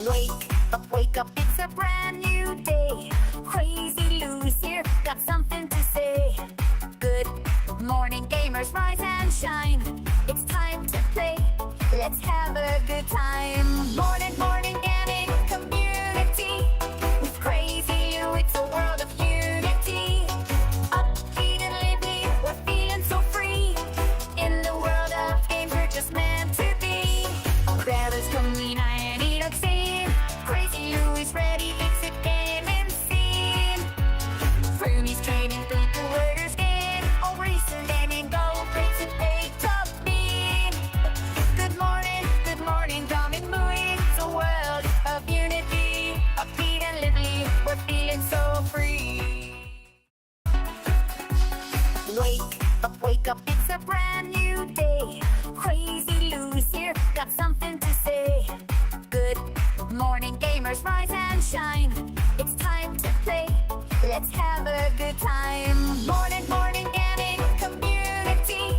Wake up, it's a brand new day. Crazy Lou's here, got something to say. Good morning, gamers, rise and shine. It's time to play, let's have a good time. Morning, gaming community. With Crazy Lou, it's a world of unity. Upbeat and lively, we're feeling so free. In the world of games, we're just meant to be. Grab us, come and eat a scene. Crazy Lou is ready, it's a gaming scene. Plume's trading people where skin. Maurice The gaming go, Prince and pay top mean. Good morning, come and mooing. It's a world of unity. Upbeat and lively, we're feeling so free. Wake up, it's a brand new day. Crazy Lou's here, got something to say. Good morning, gamers, rise and shine. It's time to play, let's have a good time. Morning, gaming community.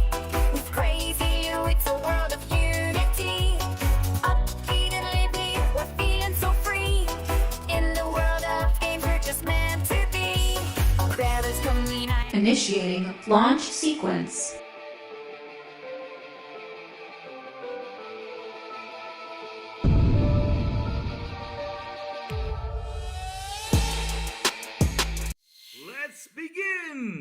With Crazy Lou, it's a world of unity. Upbeat and lively, we're feeling so free. In the world of games, we're just meant to be. Grab us, come Initiating launch sequence. Let's begin!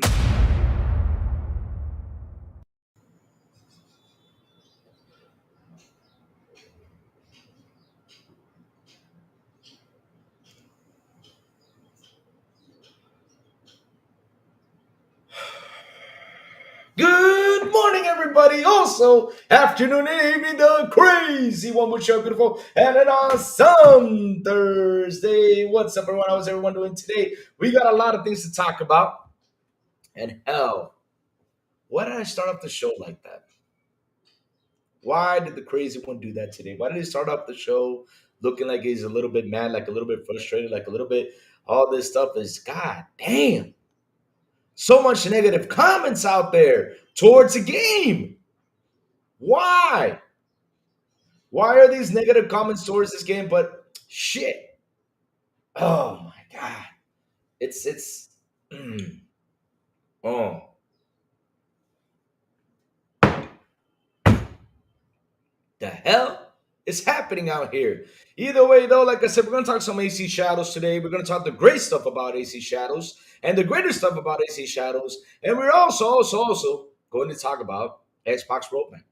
Good morning, everybody. Also, afternoon and evening, the crazy one with show beautiful and an awesome Thursday. What's up, everyone? How's everyone doing today? We got a lot of things to talk about. And hell, why did I start off the show like that? Why did the crazy one do that today? Why did he start off the show looking like he's a little bit mad, like a little bit frustrated, like a little bit all this stuff is god damn. So much negative comments out there towards the game. Why? Why are these negative comments towards this game? But shit. Oh my god. It's oh. The hell is happening out here? Either way, though, like I said, we're gonna talk some AC Shadows today. We're gonna talk the great stuff about AC Shadows and the greater stuff about AC Shadows, and we're also going to talk about Xbox roadmap.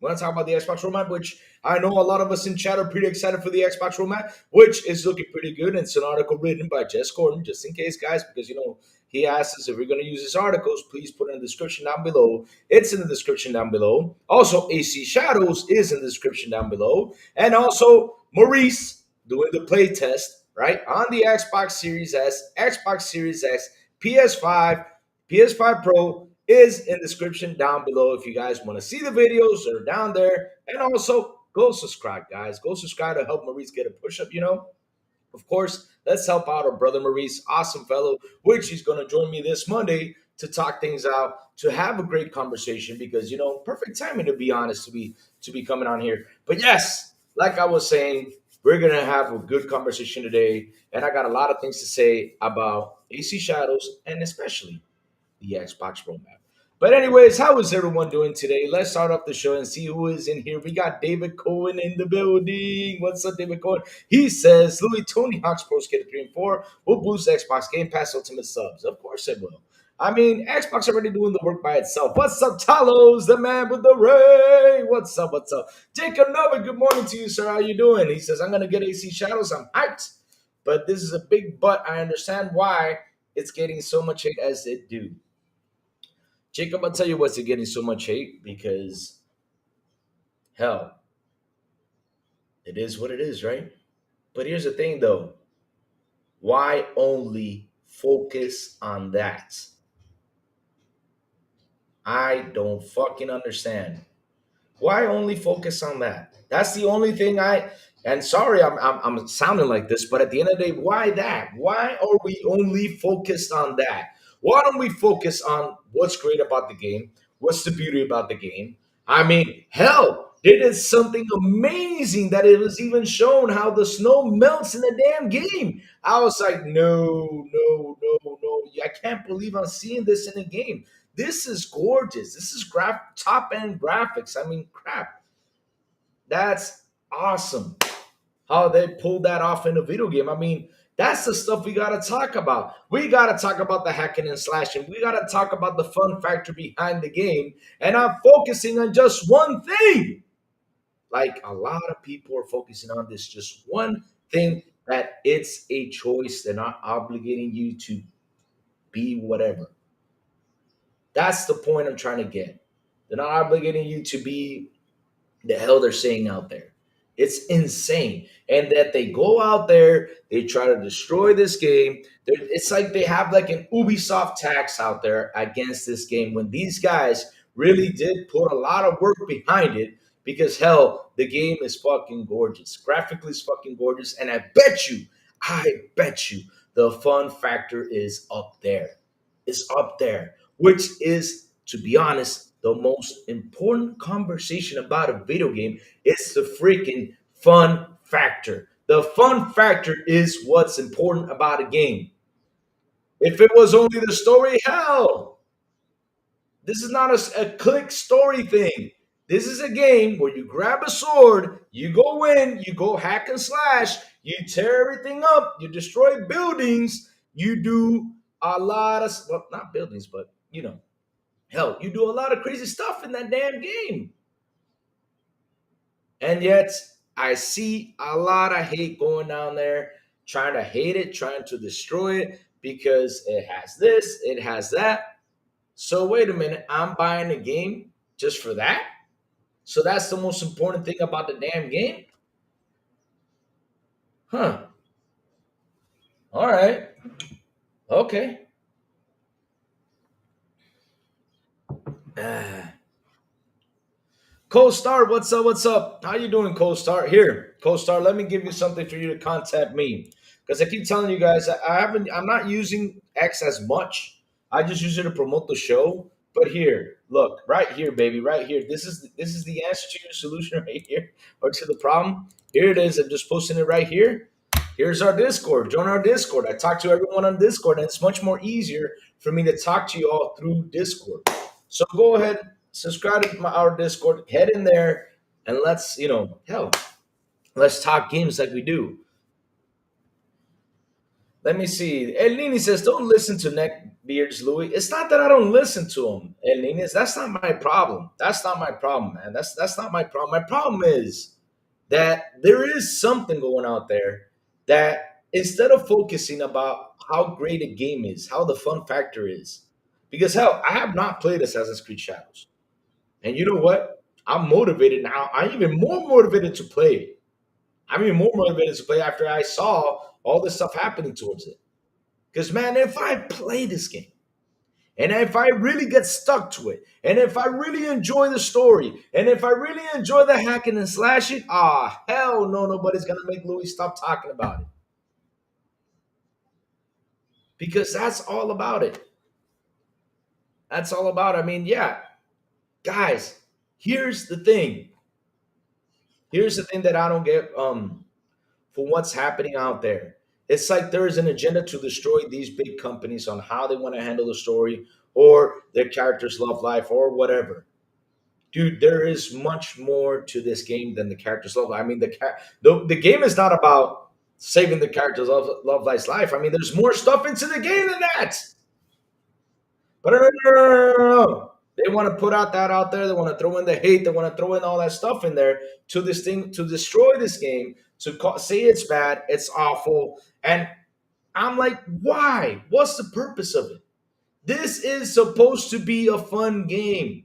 We're gonna talk about the Xbox roadmap, which I know a lot of us in chat are pretty excited for the Xbox roadmap, which is looking pretty good. And it's an article written by Jez Corden, just in case, guys, because he asked us if we're gonna use his articles, please put it in the description down below. It's in the description down below. Also, AC Shadows is in the description down below, and also Maurice doing the play test right on the Xbox Series S, Xbox Series X, PS5, PS5 Pro is in the description down below if you guys want to see the videos. They're down there. And also, go subscribe, guys. Go subscribe to help Maurice get a push-up. Of course, let's help out our brother Maurice, awesome fellow, which he's going to join me this Monday to talk things out, to have a great conversation because, perfect timing, to be honest, to be coming on here. But yes, like I was saying, we're going to have a good conversation today. And I got a lot of things to say about AC Shadows and especially the Xbox roadmap. But anyways, how is everyone doing today? Let's start off the show and see who is in here. We got David Cohen in the building. What's up, David Cohen? He says, Louis, Tony Hawk's Pro Skater 3 and 4 will boost Xbox Game Pass Ultimate subs. Of course it will. I mean, Xbox already doing the work by itself. What's up, Talos, the man with the ray? What's up? Jacob Nova, good morning to you, sir. How you doing? He says, I'm going to get AC Shadows. I'm hyped. But this is a big but. I understand why it's getting so much hate as it do. Jacob, I'll tell you what's getting so much hate because, hell, it is what it is, right? But here's the thing, though. Why only focus on that? I don't fucking understand. Why only focus on that? That's the only thing and sorry, I'm sounding like this, but at the end of the day, why that? Why are we only focused on that? Why don't we focus on what's great about the game? What's the beauty about the game? I mean, hell, They did something amazing that it was even shown how the snow melts in the damn game. I was like, no, no, no, no. I can't believe I'm seeing this in a game. This is gorgeous. This is top end graphics. I mean, crap. That's awesome how they pulled that off in a video game. I mean, that's the stuff we got to talk about. We got to talk about the hacking and slashing. We got to talk about the fun factor behind the game. And I'm focusing on just one thing. Like a lot of people are focusing on this just one thing, that it's a choice. They're not obligating you to be whatever. That's the point I'm trying to get. They're not obligating you to be the hell they're saying out there. It's insane. And that they go out there, they try to destroy this game. It's like they have like an Ubisoft tax out there against this game when these guys really did put a lot of work behind it, because hell, the game is fucking gorgeous. Graphically, it's fucking gorgeous. And I bet you, the fun factor is up there. It's up there, which is, to be honest, the most important conversation about a video game. It's the freaking fun factor. The fun factor is what's important about a game. If it was only the story, hell, this is not a click story thing. This is a game where you grab a sword, you go in, you go hack and slash, you tear everything up, you destroy buildings, you do a lot of, well, not buildings, but hell, you do a lot of crazy stuff in that damn game. And yet, I see a lot of hate going down there, trying to hate it, trying to destroy it because it has this, it has that. So, wait a minute, I'm buying a game just for that? So, that's the most important thing about the damn game? Huh. All right. Okay. Co-Star, what's up? What's up? How you doing, Co-Star? Here, Co-Star, let me give you something for you to contact me. Because I keep telling you guys, I'm not using X as much. I just use it to promote the show. But here, look, right here, baby, right here. This is the answer to your solution right here, or to the problem. Here it is. I'm just posting it right here. Here's our Discord. Join our Discord. I talk to everyone on Discord, and it's much more easier for me to talk to you all through Discord. So go ahead, subscribe to our Discord, head in there, and hell, let's talk games like we do. Let me see. El Nini says, don't listen to Neckbeards, Louis. It's not that I don't listen to him, El Nini. That's not my problem. That's not my problem, man. That's not my problem. My problem is that there is something going out there that instead of focusing about how great a game is, how the fun factor is, because hell, I have not played Assassin's Creed Shadows. And you know what? I'm motivated now. I'm even more motivated to play it. I'm even more motivated to play after I saw all this stuff happening towards it. Because, man, if I play this game, and if I really get stuck to it, and if I really enjoy the story, and if I really enjoy the hacking and slashing, hell no, nobody's going to make Louis stop talking about it. Because that's all about it. That's all about it. I mean, yeah, guys, here's the thing. Here's the thing that I don't get for what's happening out there. It's like there is an agenda to destroy these big companies on how they want to handle the story or their characters' love life or whatever. Dude, there is much more to this game than the characters' love life. I mean, the game is not about saving the characters' love life's life. I mean, there's more stuff into the game than that. But no. They want to put that out there. They want to throw in the hate. They want to throw in all that stuff in there to this thing, to destroy this game, to say it's bad, it's awful. And I'm like, why? What's the purpose of it? This is supposed to be a fun game.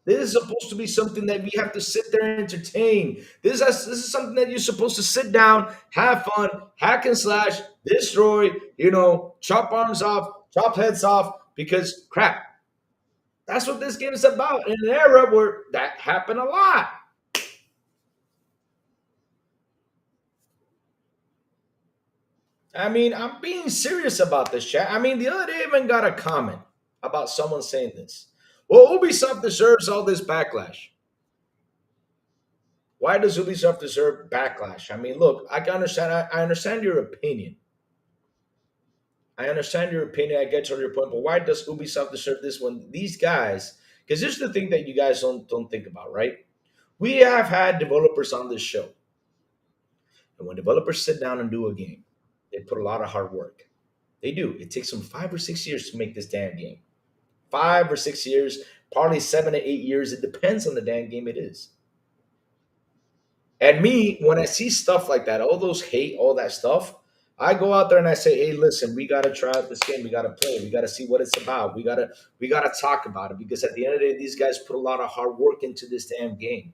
This is supposed to be something that we have to sit there and entertain. This is something that you're supposed to sit down, have fun, hack and slash, destroy, chop arms off, chop heads off, because crap. That's what this game is about in an era where that happened a lot. I mean, I'm being serious about this, chat. I mean, the other day I even got a comment about someone saying this. Well, Ubisoft deserves all this backlash. Why does Ubisoft deserve backlash? I mean, look, I can understand. I understand your opinion. I understand your opinion. I get to your point, but why does Ubisoft deserve this when these guys? Because this is the thing that you guys don't think about, right? We have had developers on this show, and when developers sit down and do a game, they put a lot of hard work. They do. It takes them 5 or 6 years to make this damn game. 5 or 6 years, probably 7 to 8 years. It depends on the damn game it is. And me, when I see stuff like that, all those hate, all that stuff, I go out there and I say, "Hey, listen, we gotta try out this game. We gotta play. We gotta see what it's about. We gotta talk about it because at the end of the day, these guys put a lot of hard work into this damn game.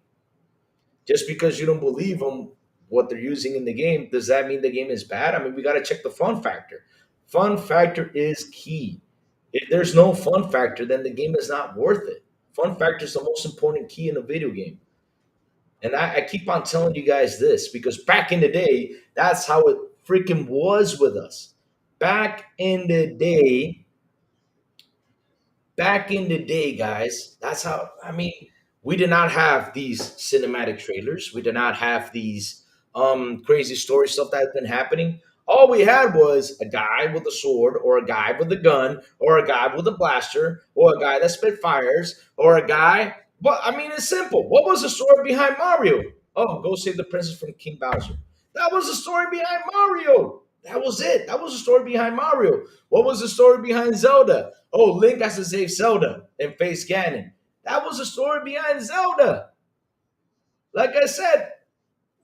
Just because you don't believe them, what they're using in the game, does that mean the game is bad? I mean, we gotta check the fun factor. Fun factor is key. If there's no fun factor, then the game is not worth it. Fun factor is the most important key in a video game. And I keep on telling you guys this because back in the day, that's how it freaking was with us. Back in the day, back in the day, guys, that's how, I mean, we did not have these cinematic trailers. We did not have these crazy story stuff that's been happening. All we had was a guy with a sword, or a guy with a gun, or a guy with a blaster, or a guy that spit fires, or a guy. Well, I mean, it's simple. What was the story behind Mario? Oh, go save the princess from King Bowser. That was the story behind Mario. That was it. That was the story behind Mario. What was the story behind Zelda? Oh, Link has to save Zelda and face Ganon. That was the story behind Zelda. Like I said,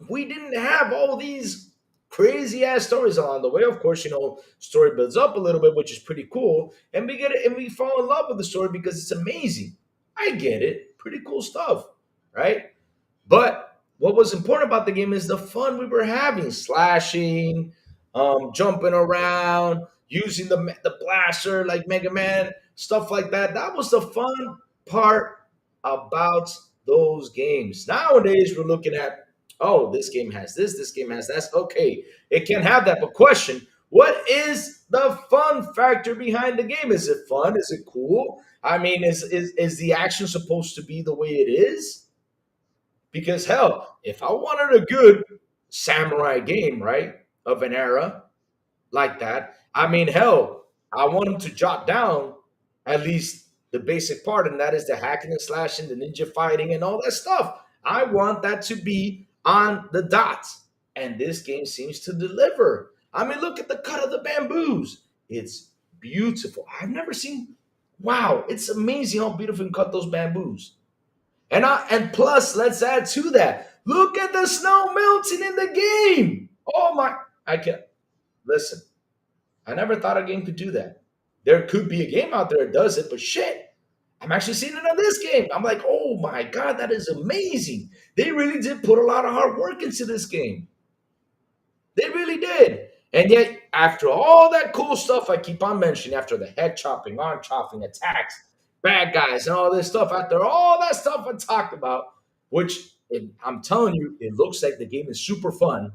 we didn't have all these crazy ass stories along the way. Of course, story builds up a little bit, which is pretty cool, and we get it, and we fall in love with the story because it's amazing. I get it, pretty cool stuff, right? But what was important about the game is the fun we were having, slashing, jumping around, using the blaster like Mega Man, stuff like that. That was the fun part about those games. Nowadays, we're looking at, oh, this game has this game has that. Okay, it can have that, but question: what is the fun factor behind the game? Is it fun? Is it cool? I mean, is the action supposed to be the way it is? Because hell, if I wanted a good samurai game, right, of an era like that, I mean, hell, I want them to jot down at least the basic part, and that is the hacking and slashing, the ninja fighting, and all that stuff. I want that to be on the dot, and this game seems to deliver. I mean, look at the cut of the bamboos. It's beautiful. I've never seen. Wow, it's amazing how beautiful you cut those bamboos. And plus, let's add to that. Look at the snow melting in the game. Oh my! I can listen. I never thought a game could do that. There could be a game out there that does it, but shit, I'm actually seeing it on this game. I'm like, oh my god, that is amazing. They really did put a lot of hard work into this game. They really did. And yet, after all that cool stuff I keep on mentioning, after the head chopping, arm chopping, attacks, bad guys, and all this stuff, after all that stuff I talked about, which I'm telling you, it looks like the game is super fun.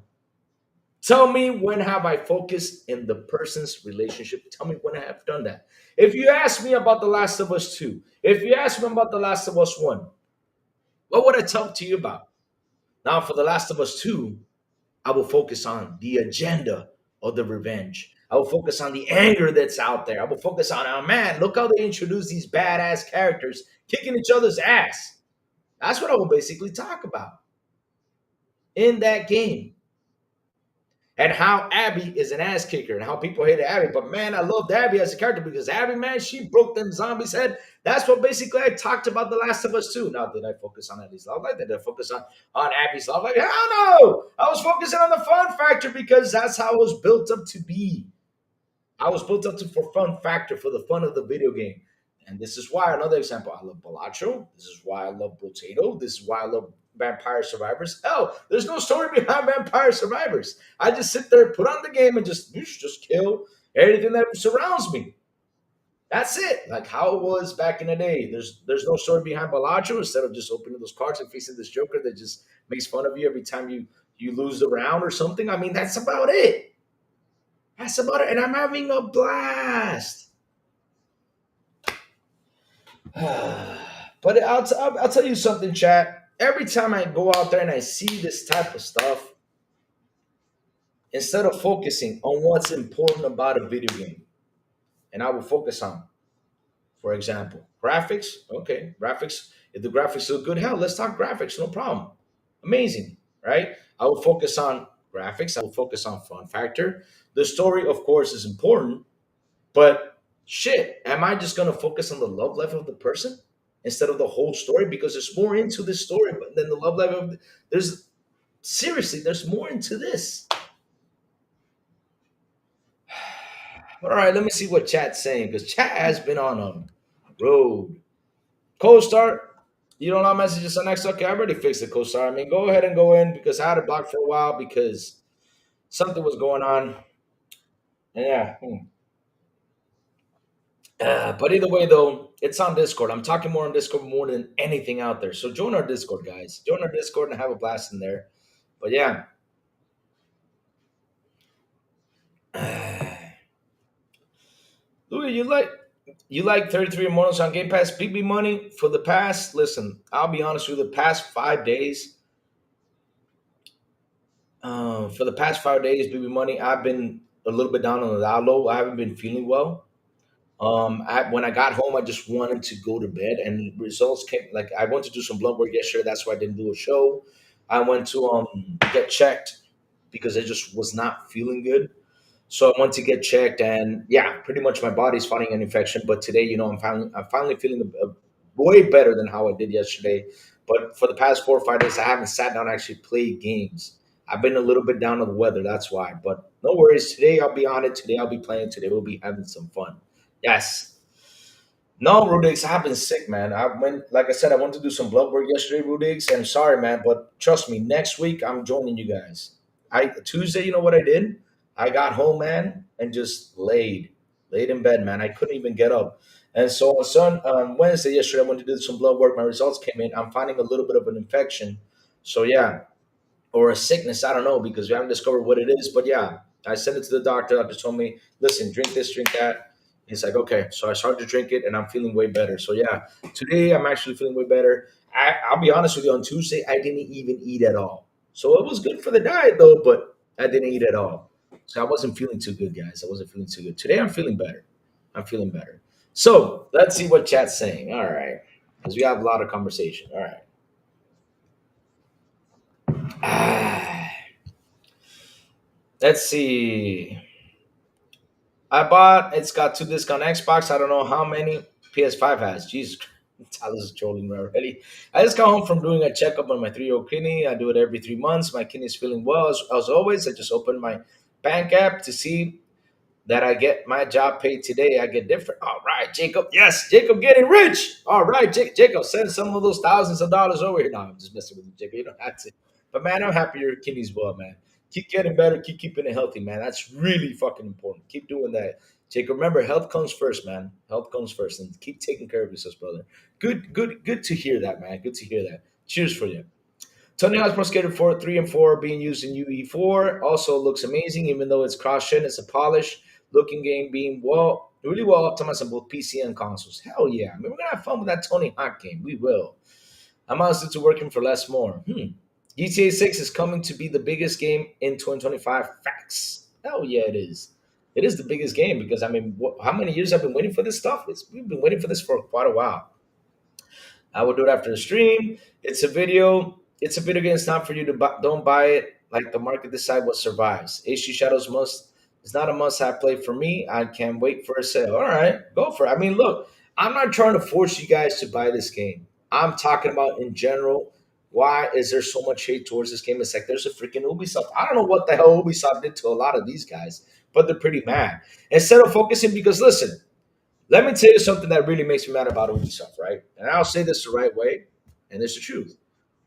Tell me, when have I focused in the person's relationship? Tell me when I have done that. If you ask me about The Last of Us 2, if you ask me about The Last of Us 1, what would I talk to you about? Now, for The Last of Us 2, I will focus on the agenda of the revenge. I will focus on the anger that's out there. I will focus on, oh man, look how they introduce these badass characters kicking each other's ass. That's what I will basically talk about in that game. And how Abby is an ass kicker and how people hated Abby. But man, I loved Abby as a character because Abby, man, she broke them zombies' head. That's what basically I talked about The Last of Us 2. Now, did I focus on Abby's love life? Did I focus on Abby's love life? Hell no! I was focusing on the fun factor because that's how I was built up to be. I was built up for fun factor, for the fun of the video game. And this is why, another example, I love Balacho. This is why I love Potato. This is why I love Vampire Survivors. Hell, there's no story behind Vampire Survivors. I just sit there, put on the game, and just kill everything that surrounds me. That's it. Like how it was back in the day. There's no story behind Balacho, instead of just opening those cards and facing this Joker that just makes fun of you every time you lose the round or something. I mean, that's about it. That's about it. And I'm having a blast. But I'll tell you something, chat. Every time I go out there and I see this type of stuff, instead of focusing on what's important about a video game, and I will focus on, for example, graphics. Okay, graphics. If the graphics look good, hell, let's talk graphics. No problem. Amazing, right? I will focus on graphics. I will focus on fun factor. The story, of course, is important, but shit, am I just gonna focus on the love life of the person instead of the whole story? Because there's more into this story than the love life of. There's seriously, there's more into this. All right, let me see what chat's saying because chat has been on a road. Co-star, you don't allow messages on next. Okay, I already fixed the co-star. I mean, go ahead and go in because I had it blocked for a while because something was going on. Yeah. But either way, though, it's on Discord. I'm talking more on Discord more than anything out there. So join our Discord, guys. Join our Discord and have a blast in there. But yeah, Louis, you like 33 Immortals on Game Pass? BB Money for the past. Listen, I'll be honest with you. The past 5 days, for the past 5 days, BB Money, I've been a little bit down on the down low. I haven't been feeling well. When I got home, I just wanted to go to bed, and results came. Like I went to do some blood work yesterday. That's why I didn't do a show. I went to get checked because I just was not feeling good. So I went to get checked, and yeah, pretty much my body's fighting an infection. But today, I'm finally feeling way better than how I did yesterday. But for the past 4 or 5 days, I haven't sat down and actually played games. I've been a little bit down on the weather, that's why. But no worries. Today I'll be on it. Today I'll be playing. Today we'll be having some fun. Yes. No, Rudix, I've been sick, man. Like I said, I went to do some blood work yesterday, Rudix, and sorry, man, but trust me, next week I'm joining you guys. I Tuesday, you know what I did? I got home, man, and just laid in bed, man. I couldn't even get up. And so on Wednesday, yesterday, I went to do some blood work. My results came in. I'm finding a little bit of an infection. So yeah, or a sickness. I don't know because we haven't discovered what it is. But yeah, I sent it to the doctor. Doctor told me, listen, drink this, drink that. He's like, okay. So I started to drink it, and I'm feeling way better. So yeah, today I'm actually feeling way better. I'll be honest with you. On Tuesday, I didn't even eat at all. So it was good for the diet though, but I didn't eat at all. So I wasn't feeling too good, guys. I wasn't feeling too good. Today I'm feeling better. I'm feeling better. So let's see what chat's saying. All right, because we have a lot of conversation. All right. Ah, let's see. It's got two discs on Xbox. I don't know how many PS5 has. Jesus Christ. Tyler's is trolling me already. I just got home from doing a checkup on my 3-year-old kidney. I do it every 3 months. My kidney's feeling well as always. I just opened my bank app to see that I get my job paid today. I get different. All right, Jacob. Yes, Jacob getting rich. All right, Jacob, send some of those thousands of dollars over here. No, I'm just messing with you, Jacob. You don't have to. But man, I'm happy your kidney's well, man. Keep getting better. Keep keeping it healthy, man. That's really fucking important. Keep doing that. Jacob, remember, health comes first, man. Health comes first. And keep taking care of yourself, brother. Good to hear that, man. Good to hear that. Cheers for you. Tony Hawk's Pro Skater 4, 3, and 4 being used in UE4 also looks amazing, even though it's cross-gen. It's a polished looking game being really well optimized on both PC and consoles. Hell yeah. I mean, we're going to have fun with that Tony Hawk game. We will. I'm honestly to working for less more. GTA 6 is coming to be the biggest game in 2025. Facts. Hell yeah, it is. It is the biggest game because, I mean, how many years I've been waiting for this stuff? We've been waiting for this for quite a while. I will do it after the stream. It's a video. It's a video game. It's not for you to buy. Don't buy it. Like the market decide what survives. AC Shadows must. It's not a must-have play for me. I can't wait for a sale. All right, go for it. I mean, look, I'm not trying to force you guys to buy this game. I'm talking about in general. Why is there so much hate towards this game? It's like there's a freaking Ubisoft. I don't know what the hell Ubisoft did to a lot of these guys, but they're pretty mad. Instead of focusing, because listen, let me tell you something that really makes me mad about Ubisoft, right? And I'll say this the right way, and it's the truth.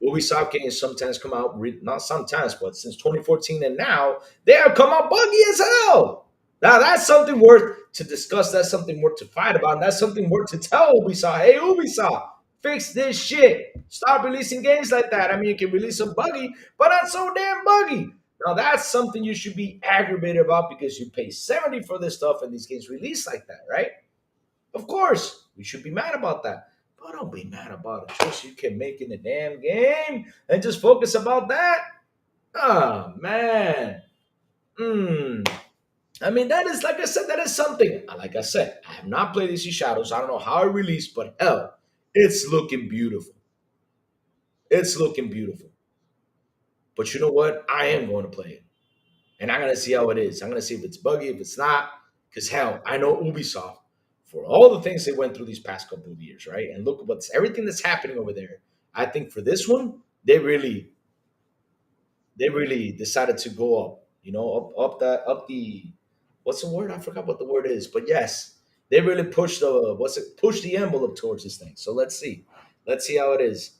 Ubisoft games sometimes come out, not sometimes, but since 2014 and now, they have come out buggy as hell. Now, that's something worth to discuss. That's something worth to fight about. And that's something worth to tell Ubisoft, hey, Ubisoft, fix this shit. Stop releasing games like that. I mean, you can release them buggy, but not so damn buggy. Now, that's something you should be aggravated about because you pay 70 for this stuff and these games release like that, right? Of course, we should be mad about that. But don't be mad about a choice you can make in the damn game and just focus about that. Oh man. Hmm. I mean, that is like I said, that is something. Like I said, I have not played AC Shadows. I don't know how it released, but hell, it's looking beautiful. It's looking beautiful. But you know what? I am going to play it. And I'm gonna see how it is. I'm gonna see if it's buggy, if it's not. Because hell, I know Ubisoft for all the things they went through these past couple of years, right? And look at what's everything that's happening over there. I think for this one, they really decided to go up. You know, up the what's the word? I forgot what the word is, but yes, they really pushed the push the envelope towards this thing. So let's see how it is.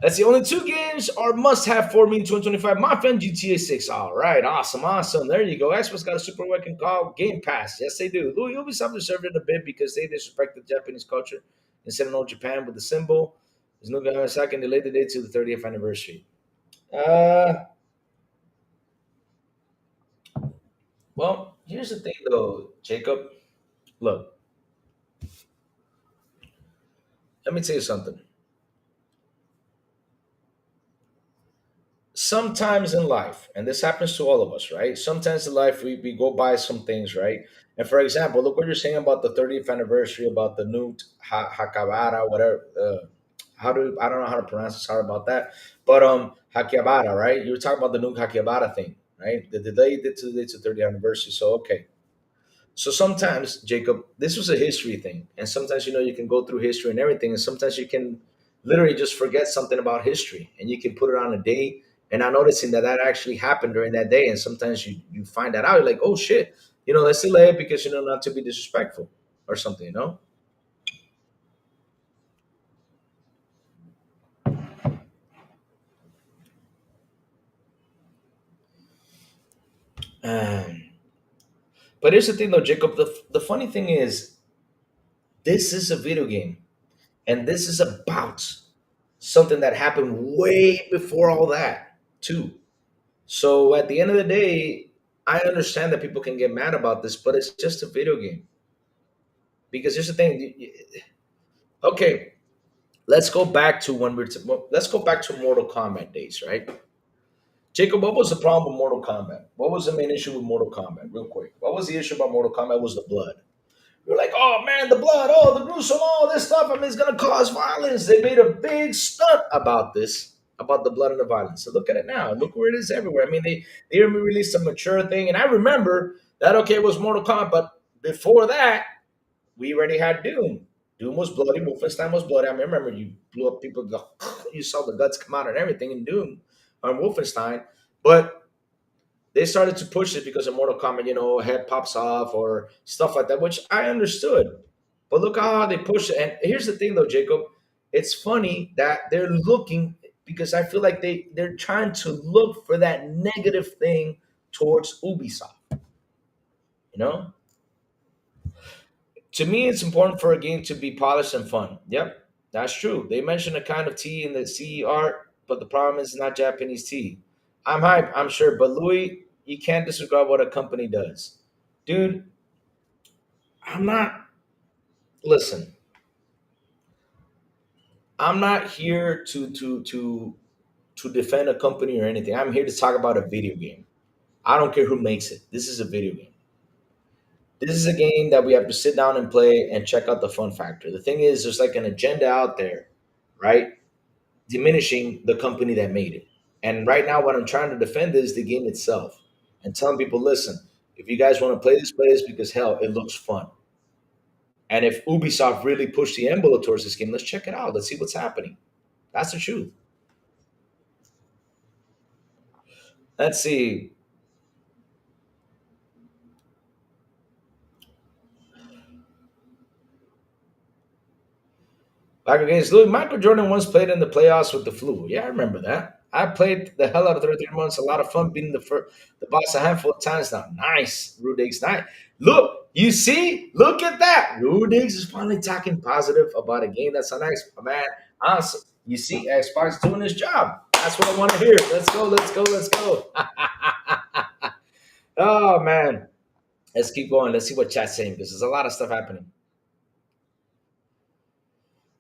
That's the only two games are must have for me in 2025. Mafia and GTA 6. All right, awesome, awesome. There you go. Xbox got a super weapon called Game Pass. Yes, they do. Louis Ubisoft deserved it a bit because they disrespect the Japanese culture and sent no Japan with the symbol. There's no going second delay the date to the 30th anniversary. Uh, well, here's the thing though, Jacob. Look, let me tell you something. Sometimes in life, and this happens to all of us, right? Sometimes in life we go by some things, right? And for example, look what you're saying about the 30th anniversary, about the new Hakabara, whatever. I don't know how to pronounce it. Sorry about that. But Hakihabara, right? You were talking about the new Hakihabara thing, right? The delay did to the 30th anniversary. So okay. So sometimes, Jacob, this was a history thing. And sometimes, you can go through history and everything. And sometimes you can literally just forget something about history and you can put it on a day and not noticing that that actually happened during that day. And sometimes you find that out. You're like, oh shit, let's delay it because, not to be disrespectful or something. Um, but here's the thing, though, Jacob. The funny thing is, this is a video game and this is about something that happened way before all that, too. So at the end of the day, I understand that people can get mad about this, but it's just a video game. Because here's the thing. Okay, let's go back to well, let's go back to Mortal Kombat days, right? Jacob, what was the problem with Mortal Kombat? What was the main issue with Mortal Kombat? Real quick, what was the issue about Mortal Kombat? Was the blood? You're like, oh man, the blood, oh the gruesome, all this stuff. I mean, it's gonna cause violence. They made a big stunt about this, about the blood and the violence. So look at it now. Look where it is everywhere. I mean, they released a mature thing, and I remember that okay, it was Mortal Kombat, but before that, we already had Doom. Doom was bloody. Wolfenstein was bloody. I remember you blew up people. You saw the guts come out and everything in Doom on Wolfenstein, but they started to push it because of Mortal Kombat, head pops off or stuff like that, which I understood. But look how they push it. And here's the thing, though, Jacob. It's funny that they're looking because I feel like they're trying to look for that negative thing towards Ubisoft. You know, to me, it's important for a game to be polished and fun. Yep, that's true. They mentioned a kind of tea in the CE art, but the problem is not Japanese tea. I'm hype, I'm sure, but Louis, you can't disregard what a company does. Dude, I'm not, listen, I'm not here to defend a company or anything. I'm here to talk about a video game. I don't care who makes it. This is a video game. This is a game that we have to sit down and play and check out the fun factor. The thing is, there's like an agenda out there, right? Diminishing the company that made it. And right now, what I'm trying to defend is the game itself and telling people, listen, if you guys want to play this because hell, it looks fun. And if Ubisoft really pushed the envelope towards this game, let's check it out. Let's see what's happening. That's the truth. Let's see. Back against Louis, Michael Jordan once played in the playoffs with the flu. Yeah, I remember that. I played the hell out of 33 months. A lot of fun beating the boss a handful of times now. Nice, Rudig's nice. Look, you see? Look at that. Rudig's is finally talking positive about a game that's so nice. Man, awesome. You see, Xbox doing his job. That's what I want to hear. Let's go, let's go, let's go. Oh, man. Let's keep going. Let's see what chat's saying because there's a lot of stuff happening.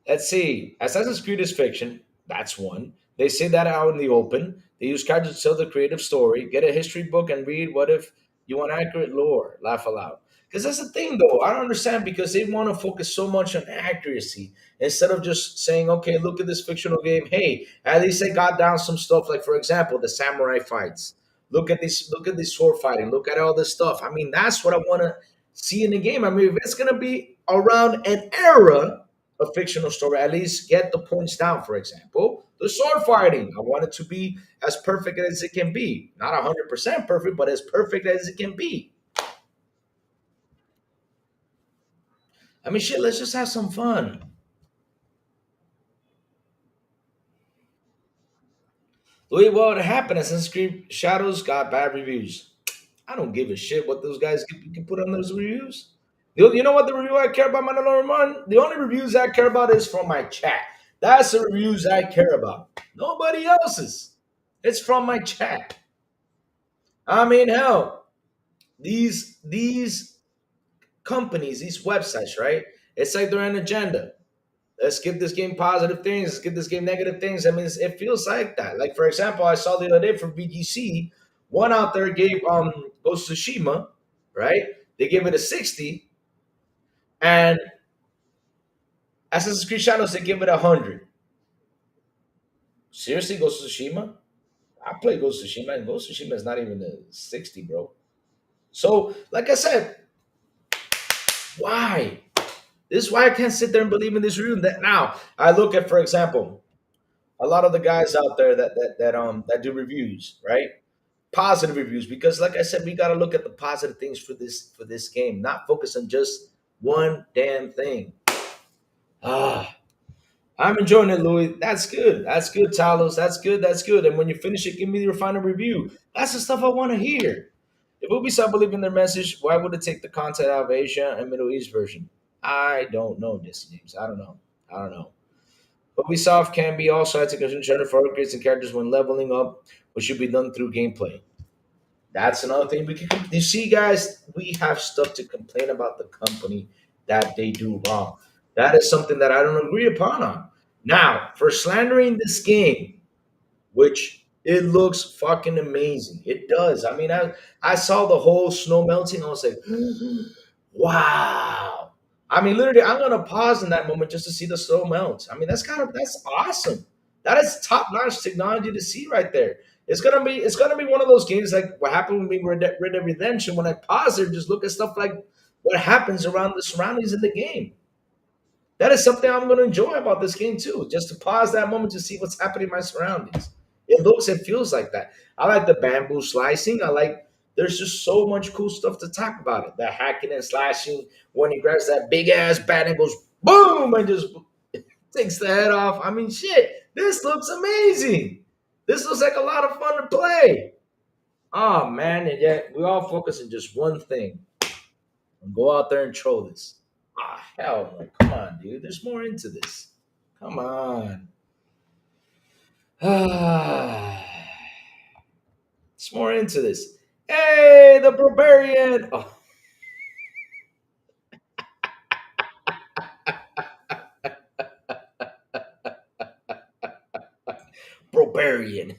Let's see. Assassin's Creed is fiction. That's one. They say that out in the open. They use characters to tell the creative story. Get a history book and read. What if you want accurate lore? Laugh aloud. Because that's the thing, though. I don't understand because they want to focus so much on accuracy instead of just saying, okay, look at this fictional game. Hey, at least they got down some stuff. Like, for example, the samurai fights. Look at this. Look at this sword fighting. Look at all this stuff. I mean, that's what I want to see in the game. I mean, if it's gonna be around an era, a fictional story, at least get the points down. For example, the sword fighting. I want it to be as perfect as it can be. Not 100% perfect, but as perfect as it can be. I mean, shit, let's just have some fun. Look what happened. Assassin's Creed Shadows got bad reviews. I don't give a shit what those guys can put on those reviews. You know what the review I care about, Mandalorian Run? The only reviews I care about is from my chat. That's the reviews I care about. Nobody else's. It's from my chat. I mean, hell, these companies, these websites, right? It's like they're an agenda. Let's give this game positive things. Let's give this game negative things. I mean, it feels like that. Like for example, I saw the other day from VGC, one out there gave Ghost of Tsushima, right? They gave it a 60, and Assassin's Creed Shadows they give it 100. Seriously, Ghost of Tsushima? I play Ghost of Tsushima, and Ghost of Tsushima is not even a 60, bro. So, like I said, why? This is why I can't sit there and believe in this review. That now I look at, for example, a lot of the guys out there that do reviews, right? Positive reviews, because like I said, we got to look at the positive things for this game, not focus on just one damn thing. Ah, I'm enjoying it, Louis. That's good. That's good, Talos. That's good. That's good. And when you finish it, give me your final review. That's the stuff I want to hear. If Ubisoft believe in their message, why would it take the content out of Asia and Middle East version? I don't know, this James. I don't know. I don't know. Ubisoft can be also had to consider for upgrades and characters when leveling up, which should be done through gameplay. That's another thing we can. You see, guys, we have stuff to complain about the company that they do wrong. That is something that I don't agree upon on. Now, for slandering this game, which it looks fucking amazing. It does. I mean, I saw the whole snow melting. I was like, wow. I mean, literally, I'm gonna pause in that moment just to see the snow melt. I mean, that's awesome. That is top notch technology to see right there. It's gonna be one of those games like what happened with me with Red Dead Redemption. When I pause there, just look at stuff like what happens around the surroundings in the game. That is something I'm going to enjoy about this game too. Just to pause that moment to see what's happening in my surroundings. It looks and feels like that. I like the bamboo slicing. I like. There's just so much cool stuff to talk about it. The hacking and slashing when he grabs that big ass bat and goes boom and just takes the head off. I mean, shit. This looks amazing. This looks like a lot of fun to play. Oh man, and yet we all focus on just one thing and go out there and troll this. Ah, hell no. Come on, dude. There's more into this. Come on. Ah, there's more into this. Hey, the barbarian. Oh, barbarian.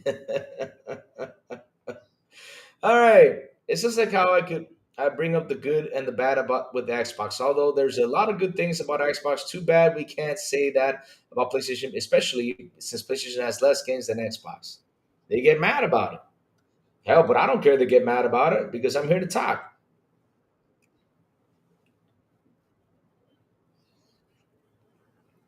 All right. It's just like how I bring up the good and the bad about with the Xbox. Although there's a lot of good things about Xbox, too bad we can't say that about PlayStation, especially since PlayStation has less games than Xbox. They get mad about it. Hell, but I don't care to get mad about it because I'm here to talk.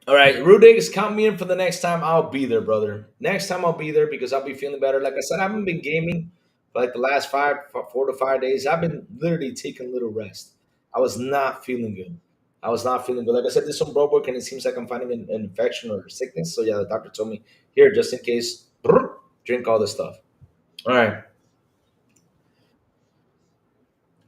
All right, Rudigs, count me in for the next time. I'll be there, brother. Next time I'll be there because I'll be feeling better. Like I said, I haven't been gaming for like the last 4 to 5 days. I've been literally taking a little rest. I was not feeling good. I was not feeling good. Like I said, there's some blood work and it seems like I'm finding an infection or sickness. So yeah, the doctor told me here, just in case, drink all this stuff. All right.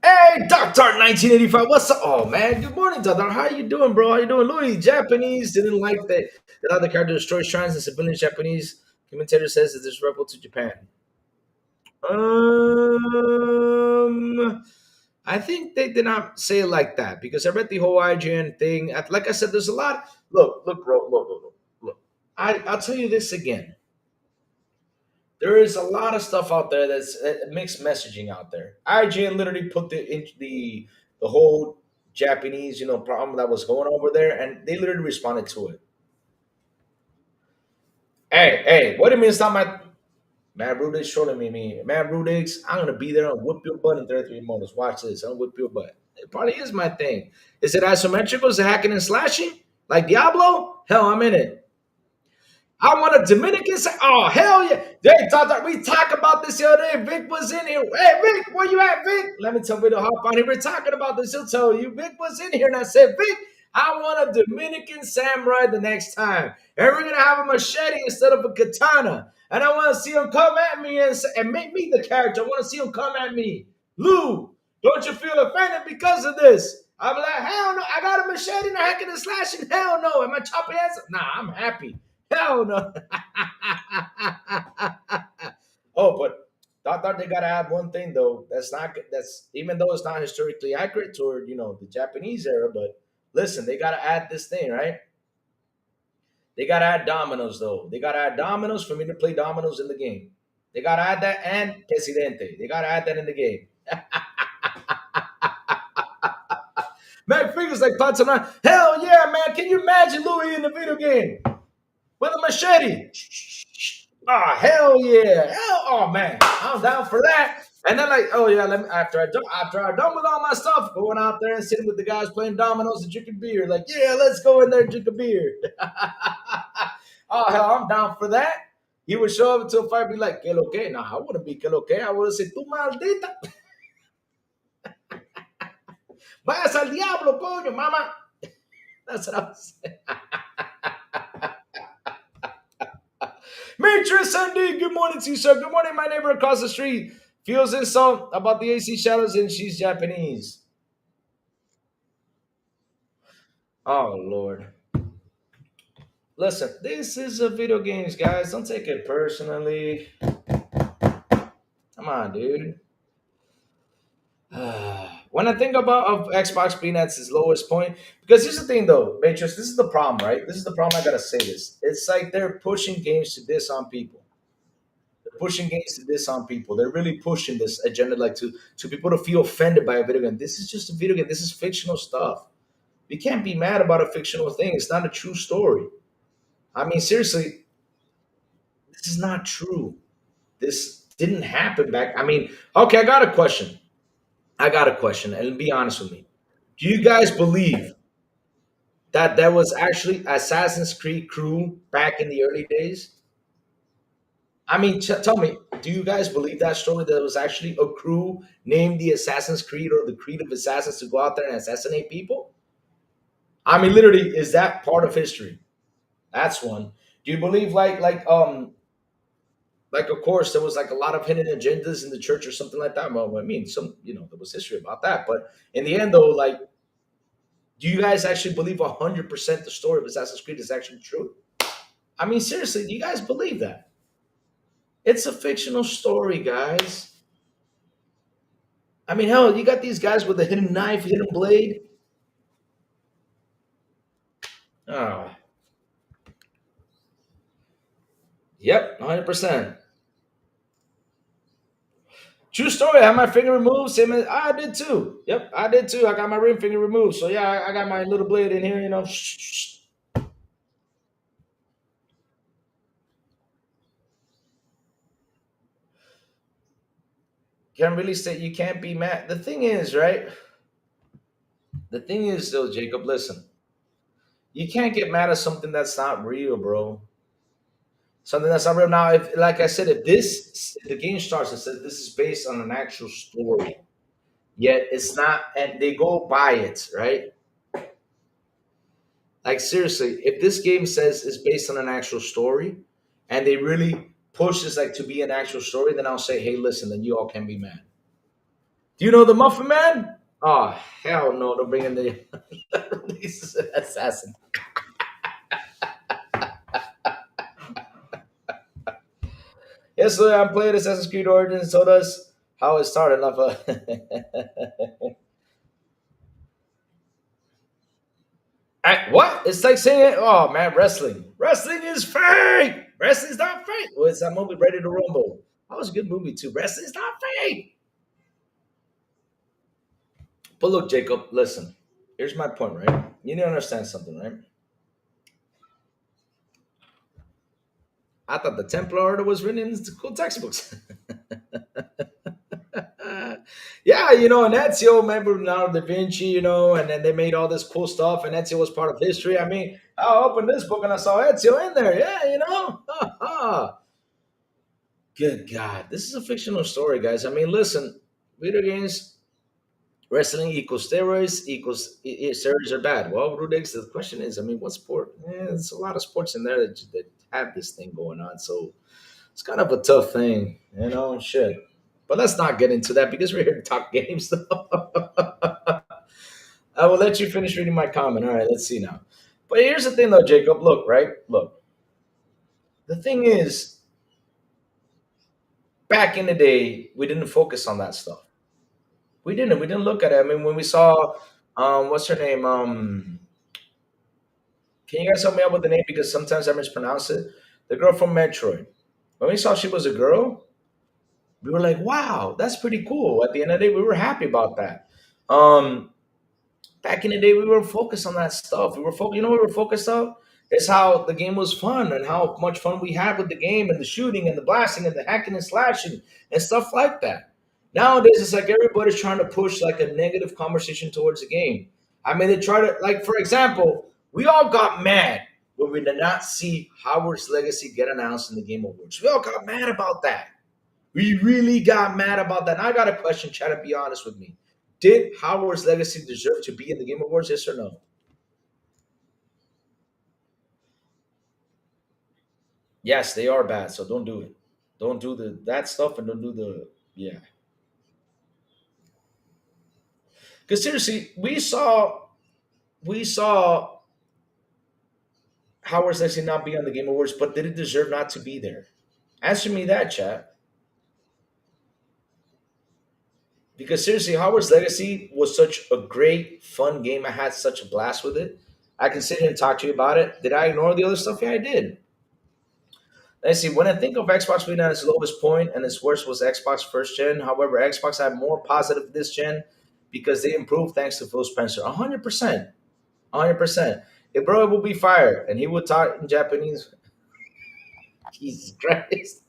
Hey, Doctor 1985, what's up? Oh man, good morning, Doctor. How you doing, bro? How you doing, Louis? Japanese didn't like that other character destroys shrines and civilian Japanese commentator says it's disrespectful to Japan. Um, I think they did not say it like that because I read the whole IGN thing. Like I said, there's a lot. Look, bro, look. I'll tell you this again. There is a lot of stuff out there that's mixed messaging out there. IGN literally put the whole Japanese problem that was going over there, and they literally responded to it. Hey, what do you mean it's not my man? Rudix showing me, man, Rudix, I'm gonna be there and whip your butt in 33 modus. Watch this, I'll whip your butt. It probably is my thing. Is it asymmetrical? Is it hacking and slashing like Diablo? Hell, I'm in it. I want a Dominican. Oh hell yeah! We talked about this the other day. Vic was in here. Hey Vic, where you at, Vic? Let me tell you to hop on here. We're talking about this. He'll tell you. Vic was in here, and I said, Vic, I want a Dominican samurai the next time, and we're gonna have a machete instead of a katana. And I want to see him come at me and make me the character. I want to see him come at me. Lou, don't you feel offended because of this? I'm like, hell no. I got a machete and a hacking and slashing. Hell no. Am I chopping ass? Nah, I'm happy. Hell no. Oh, but I thought they gotta add one thing though. That's even though it's not historically accurate toward the Japanese era, but listen, they gotta add this thing, right? They gotta add dominoes though. They gotta add dominoes for me to play dominoes in the game. They gotta add that and Presidente. They gotta add that in the game. Man, figures like thoughts on hell yeah, man. Can you imagine Louis in the video game? With a machete. Oh, hell yeah. Oh man, I'm down for that. And then like, oh yeah, after I done with all my stuff, going out there and sitting with the guys playing dominoes and drinking beer. Like, yeah, let's go in there and drink a beer. Oh hell, I'm down for that. He would show up to a fight and be like, que lo que? Nah, I wouldn't be que lo que. I would have said, tu maldita. Vayas al diablo, coño, mama. That's what I was saying. Matrix MD, good morning to you, sir. Good morning, my neighbor across the street. Feels insult about the AC shadows and she's Japanese. Oh, Lord. Listen, this is a video games, guys. Don't take it personally. Come on, dude. When I think about of Xbox being at its lowest point, because here's the thing though, Matrix, this is the problem, right? This is the problem. I gotta say this. It's like they're pushing games to diss on people. They're pushing games to diss on people. They're really pushing this agenda, like to people to feel offended by a video game. This is just a video game. This is fictional stuff. You can't be mad about a fictional thing. It's not a true story. I mean, seriously, this is not true. This didn't happen back. I mean, okay, I got a question. And be honest with me. Do you guys believe that there was actually Assassin's Creed crew back in the early days? I mean, tell me, do you guys believe that story that there was actually a crew named the Assassin's Creed or the Creed of Assassins to go out there and assassinate people? I mean, literally, is that part of history? That's one. Do you believe like of course there was like a lot of hidden agendas in the church or something like that? Well, I mean, there was history about that, but in the end, though, like, do you guys actually believe 100% the story of Assassin's Creed is actually true? I mean, seriously, do you guys believe that? It's a fictional story, guys. I mean, hell, you got these guys with a hidden knife, hidden blade. Oh, yep, 100%. True story. I had my finger removed. Same as I did too. Yep, I did too. I got my ring finger removed. So yeah, I got my little blade in here. Can't really say you can't be mad. The thing is, right? The thing is, though, Jacob, listen. You can't get mad at something that's not real, bro. Something that's not real. Now, if like I said, if the game starts and says this is based on an actual story, yet it's not, and they go by it, right? Like seriously, if this game says it's based on an actual story, and they really push this like to be an actual story, then I'll say, hey, listen, then you all can be mad. Do you know the Muffin Man? Oh hell no! Don't bring in the assassin. Yes, so I'm playing Assassin's Creed Origins. So does how it started. Love. What? It's like saying, oh man, wrestling is fake. Wrestling's not fake. Well, it's that movie Ready to Rumble. That was a good movie too. Wrestling's not fake. But look, Jacob, listen. Here's my point, right? You need to understand something, right? I thought the Templar Order was written in school textbooks. Yeah, and Ezio, remember Leonardo da Vinci, and then they made all this cool stuff, and Ezio was part of history. I mean, I opened this book and I saw Ezio in there. Yeah, Good God, this is a fictional story, guys. I mean, listen, video games, wrestling equals steroids equals steroids are bad. Well, Rudix, the question is, I mean, what sport? There's a lot of sports in there that have this thing going on, so it's kind of a tough thing, shit. But let's not get into that because we're here to talk games. I will let you finish reading my comment. All right, let's see now. But here's the thing, though, Jacob. Look, right? Look, the thing is, back in the day, we didn't focus on that stuff. We didn't. We didn't look at it. I mean, when we saw, what's her name? Can you guys help me out with the name because sometimes I mispronounce it. The girl from Metroid. When we saw she was a girl, we were like, "Wow, that's pretty cool." At the end of the day, we were happy about that. Um, Back in the day, we were focused on that stuff. We were focused. You know what we were focused on? Is how the game was fun and how much fun we had with the game and the shooting and the blasting and the hacking and slashing and stuff like that. Nowadays, it's like everybody's trying to push like a negative conversation towards the game. I mean, they try to like, for example, we all got mad when we did not see Howard's Legacy get announced in the Game Awards. We all got mad about that. We really got mad about that. And I got a question, try to be honest with me. Did Howard's Legacy deserve to be in the Game Awards? Yes or no? Yes, they are bad. So don't do it. Don't do the that stuff and don't do the yeah. Because seriously, we saw Howard's Legacy not be on the Game Awards, but did it deserve not to be there? Answer me that, chat. Because seriously, Howard's Legacy was such a great, fun game. I had such a blast with it. I can sit here and talk to you about it. Did I ignore the other stuff? Yeah, I did. Let's see. When I think of Xbox being at its lowest point and its worst was Xbox first gen. However, Xbox had more positive this gen because they improved thanks to Phil Spencer. 100%. 100%. If bro will be fired and he would talk in Japanese, Jesus Christ.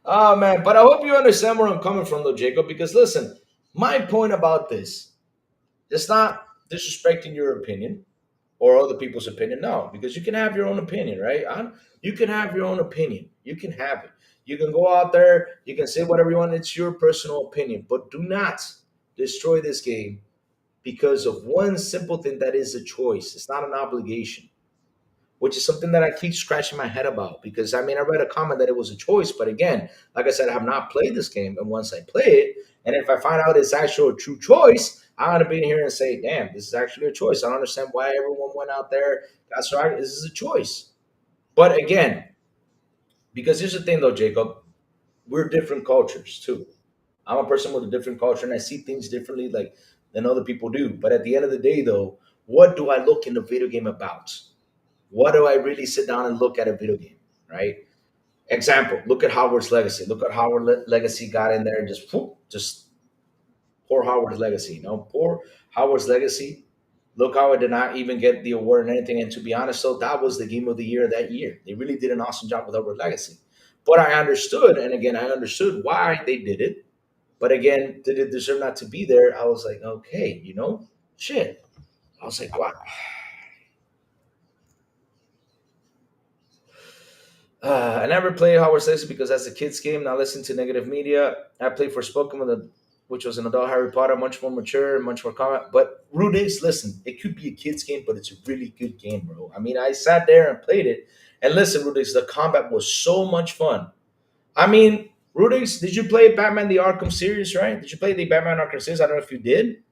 Oh man, but I hope you understand where I'm coming from though, Jacob, because listen, my point about this, it's not disrespecting your opinion or other people's opinion. No, because you can have your own opinion, right? You can have your own opinion. You can have it. You can go out there, you can say whatever you want. It's your personal opinion, but do not destroy this game because of one simple thing that is a choice. It's not an obligation, which is something that I keep scratching my head about because I mean, I read a comment that it was a choice, but again, like I said, I have not played this game. And once I play it, and if I find out it's actually a true choice, I'm going to be in here and say, damn, this is actually a choice. I don't understand why everyone went out there. That's right. This is a choice. But again, because here's the thing though, Jacob, we're different cultures too. I'm a person with a different culture and I see things differently like than other people do. But at the end of the day though, what do I look in the video game about? What do I really sit down and look at a video game, right? Example, look at Howard's Legacy. Look at Howard Legacy got in there and just whoop, just poor Howard's Legacy, poor Howard's Legacy. Look how it did not even get the award and anything. And to be honest, so that was the game of the year that year. They really did an awesome job with Howard Legacy. But I understood, and again, I understood why they did it. But again, did it deserve not to be there? I was like, okay, shit. I was like, wow. I never played Hogwarts Legacy because that's a kid's game. Not listen to negative media. I played for Spoken, which was an adult Harry Potter, much more mature, much more combat. But Rude Ace, listen, it could be a kid's game, but it's a really good game, bro. I mean, I sat there and played it. And listen, Rude Ace, the combat was so much fun. I mean, Rude Ace, did you play Batman the Arkham series, right? Did you play the Batman Arkham series? I don't know if you did.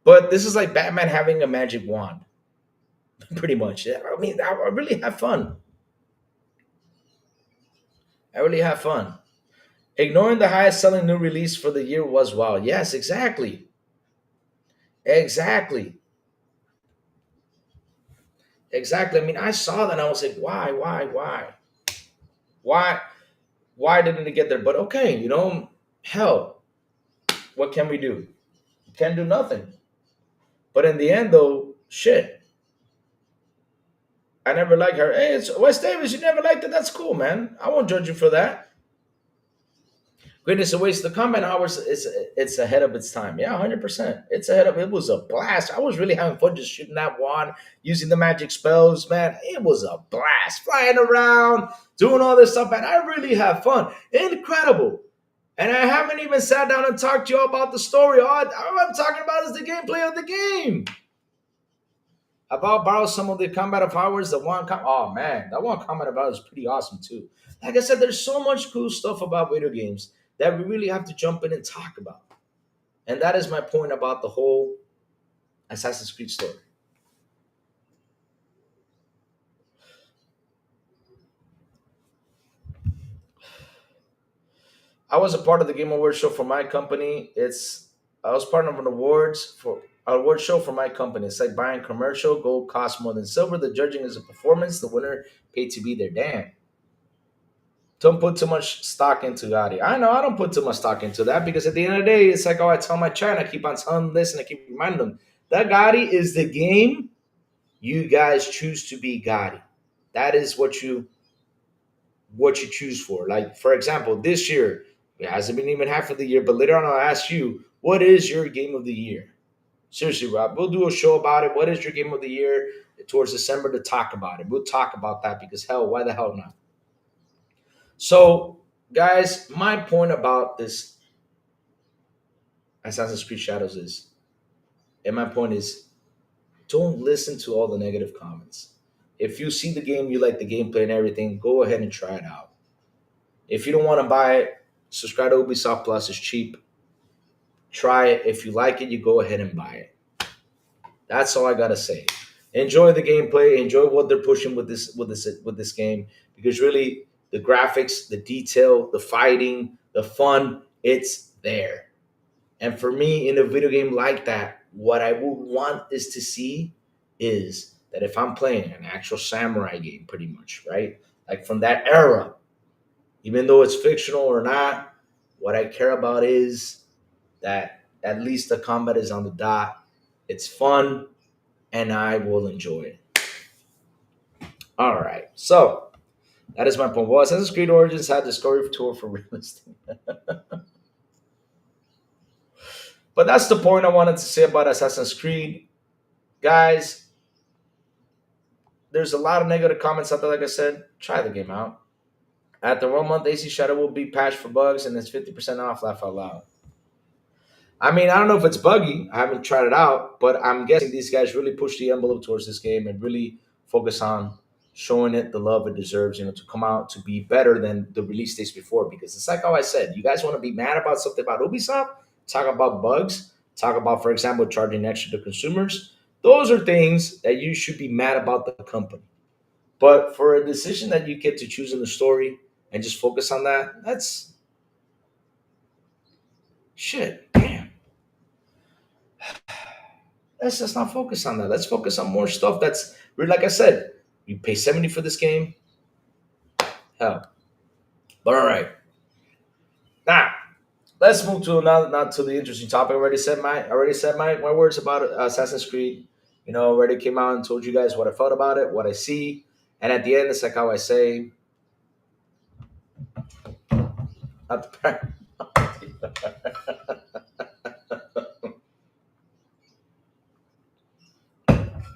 But this is like Batman having a magic wand, pretty much. Yeah, I mean, I really have fun. I really have fun. Ignoring the highest selling new release for the year was wow. Yes, exactly. Exactly. Exactly. I mean, I saw that and I was like, Why? Why didn't it get there? But okay, hell, what can we do? Can't do nothing. But in the end, though, shit, I never liked her. Hey, it's Wes Davis. You never liked it. That's cool, man. I won't judge you for that. Greatness awaits. The combat hours is it's ahead of its time. Yeah, 100%. It's ahead of. It was a blast. I was really having fun just shooting that wand, using the magic spells, man. It was a blast, flying around, doing all this stuff, man. I really had fun. Incredible. And I haven't even sat down and talked to you about the story. All I'm talking about is the gameplay of the game. About borrow some of the combat of hours. Oh man, that one combat of hours is pretty awesome too. Like I said, there's so much cool stuff about video games that we really have to jump in and talk about. And that is my point about the whole Assassin's Creed story. I was a part of the Game Awards show for my company. I was part of an award show for my company. It's like buying commercial. Gold costs more than silver. The judging is a performance. The winner paid to be there. Damn. Don't put too much stock into Gotti. I know I don't put too much stock into that because at the end of the day, it's like, oh, I tell my chat, I keep on telling them this and I keep reminding them that Gotti is the game you guys choose to be Gotti. That is what you choose for. Like, for example, this year, it hasn't been even half of the year, but later on I'll ask you, what is your game of the year? Seriously, Rob, we'll do a show about it. What is your game of the year towards December to talk about it? We'll talk about that because hell, why the hell not? So, guys, my point about this Assassin's Creed Shadows is, and my point is, don't listen to all the negative comments. If you see the game, you like the gameplay and everything, go ahead and try it out. If you don't want to buy it, subscribe to Ubisoft Plus. It's cheap. Try it. If you like it, you go ahead and buy it. That's all I gotta say. Enjoy the gameplay. Enjoy what they're pushing with this game because really the graphics, the detail, the fighting, the fun, it's there. And for me, in a video game like that, what I would want is to see is that if I'm playing an actual samurai game, pretty much, right? Like from that era, even though it's fictional or not, what I care about is that at least the combat is on the dot. It's fun, and I will enjoy it. All right. So that is my point. Well, Assassin's Creed Origins had Discovery Tour for real estate. But that's the point I wanted to say about Assassin's Creed. Guys, there's a lot of negative comments out there. Like I said, try the game out. After 1 month, AC Shadow will be patched for bugs and it's 50% off, laugh out loud. I mean, I don't know if it's buggy. I haven't tried it out, but I'm guessing these guys really push the envelope towards this game and really focus on showing it the love it deserves, to come out to be better than the release dates before. Because it's like how I said, you guys want to be mad about something about Ubisoft? Talk about bugs. Talk about, for example, charging extra to consumers. Those are things that you should be mad about the company. But for a decision that you get to choose in the story and just focus on that, that's shit. Damn. Let's just not focus on that. Let's focus on more stuff that's like I said, you pay 70 for this game. Hell. But all right. Now, let's move to not to the interesting topic. I already said my words about Assassin's Creed. Already came out and told you guys what I felt about it, what I see. And at the end, it's like how I say, not the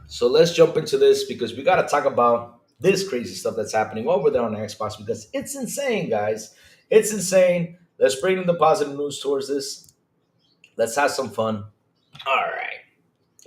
So let's jump into this because we got to talk about this crazy stuff that's happening over there on Xbox because it's insane, guys. It's insane. Let's bring in the positive news towards this. Let's have some fun. All right.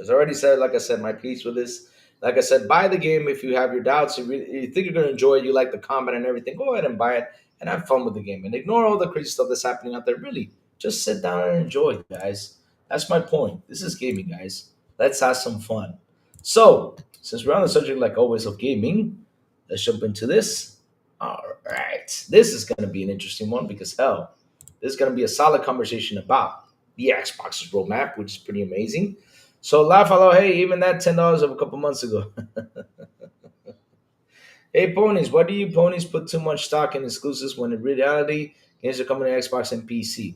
As I already said, like I said, my piece with this. Like I said, buy the game if you have your doubts. If you think you're going to enjoy it, you like the combat and everything, go ahead and buy it and have fun with the game. And ignore all the crazy stuff that's happening out there. Really, just sit down and enjoy it, guys. That's my point. This is gaming, guys. Let's have some fun. So, since we're on the subject, like always, of gaming, let's jump into this. All right. This is going to be an interesting one because, hell, This is going to be a solid conversation about the Xbox's roadmap, which is pretty amazing. So laugh hello, hey, even that $10 of a couple months ago. Hey ponies, why do you ponies put too much stock in exclusives when in reality games are coming to Xbox and PC?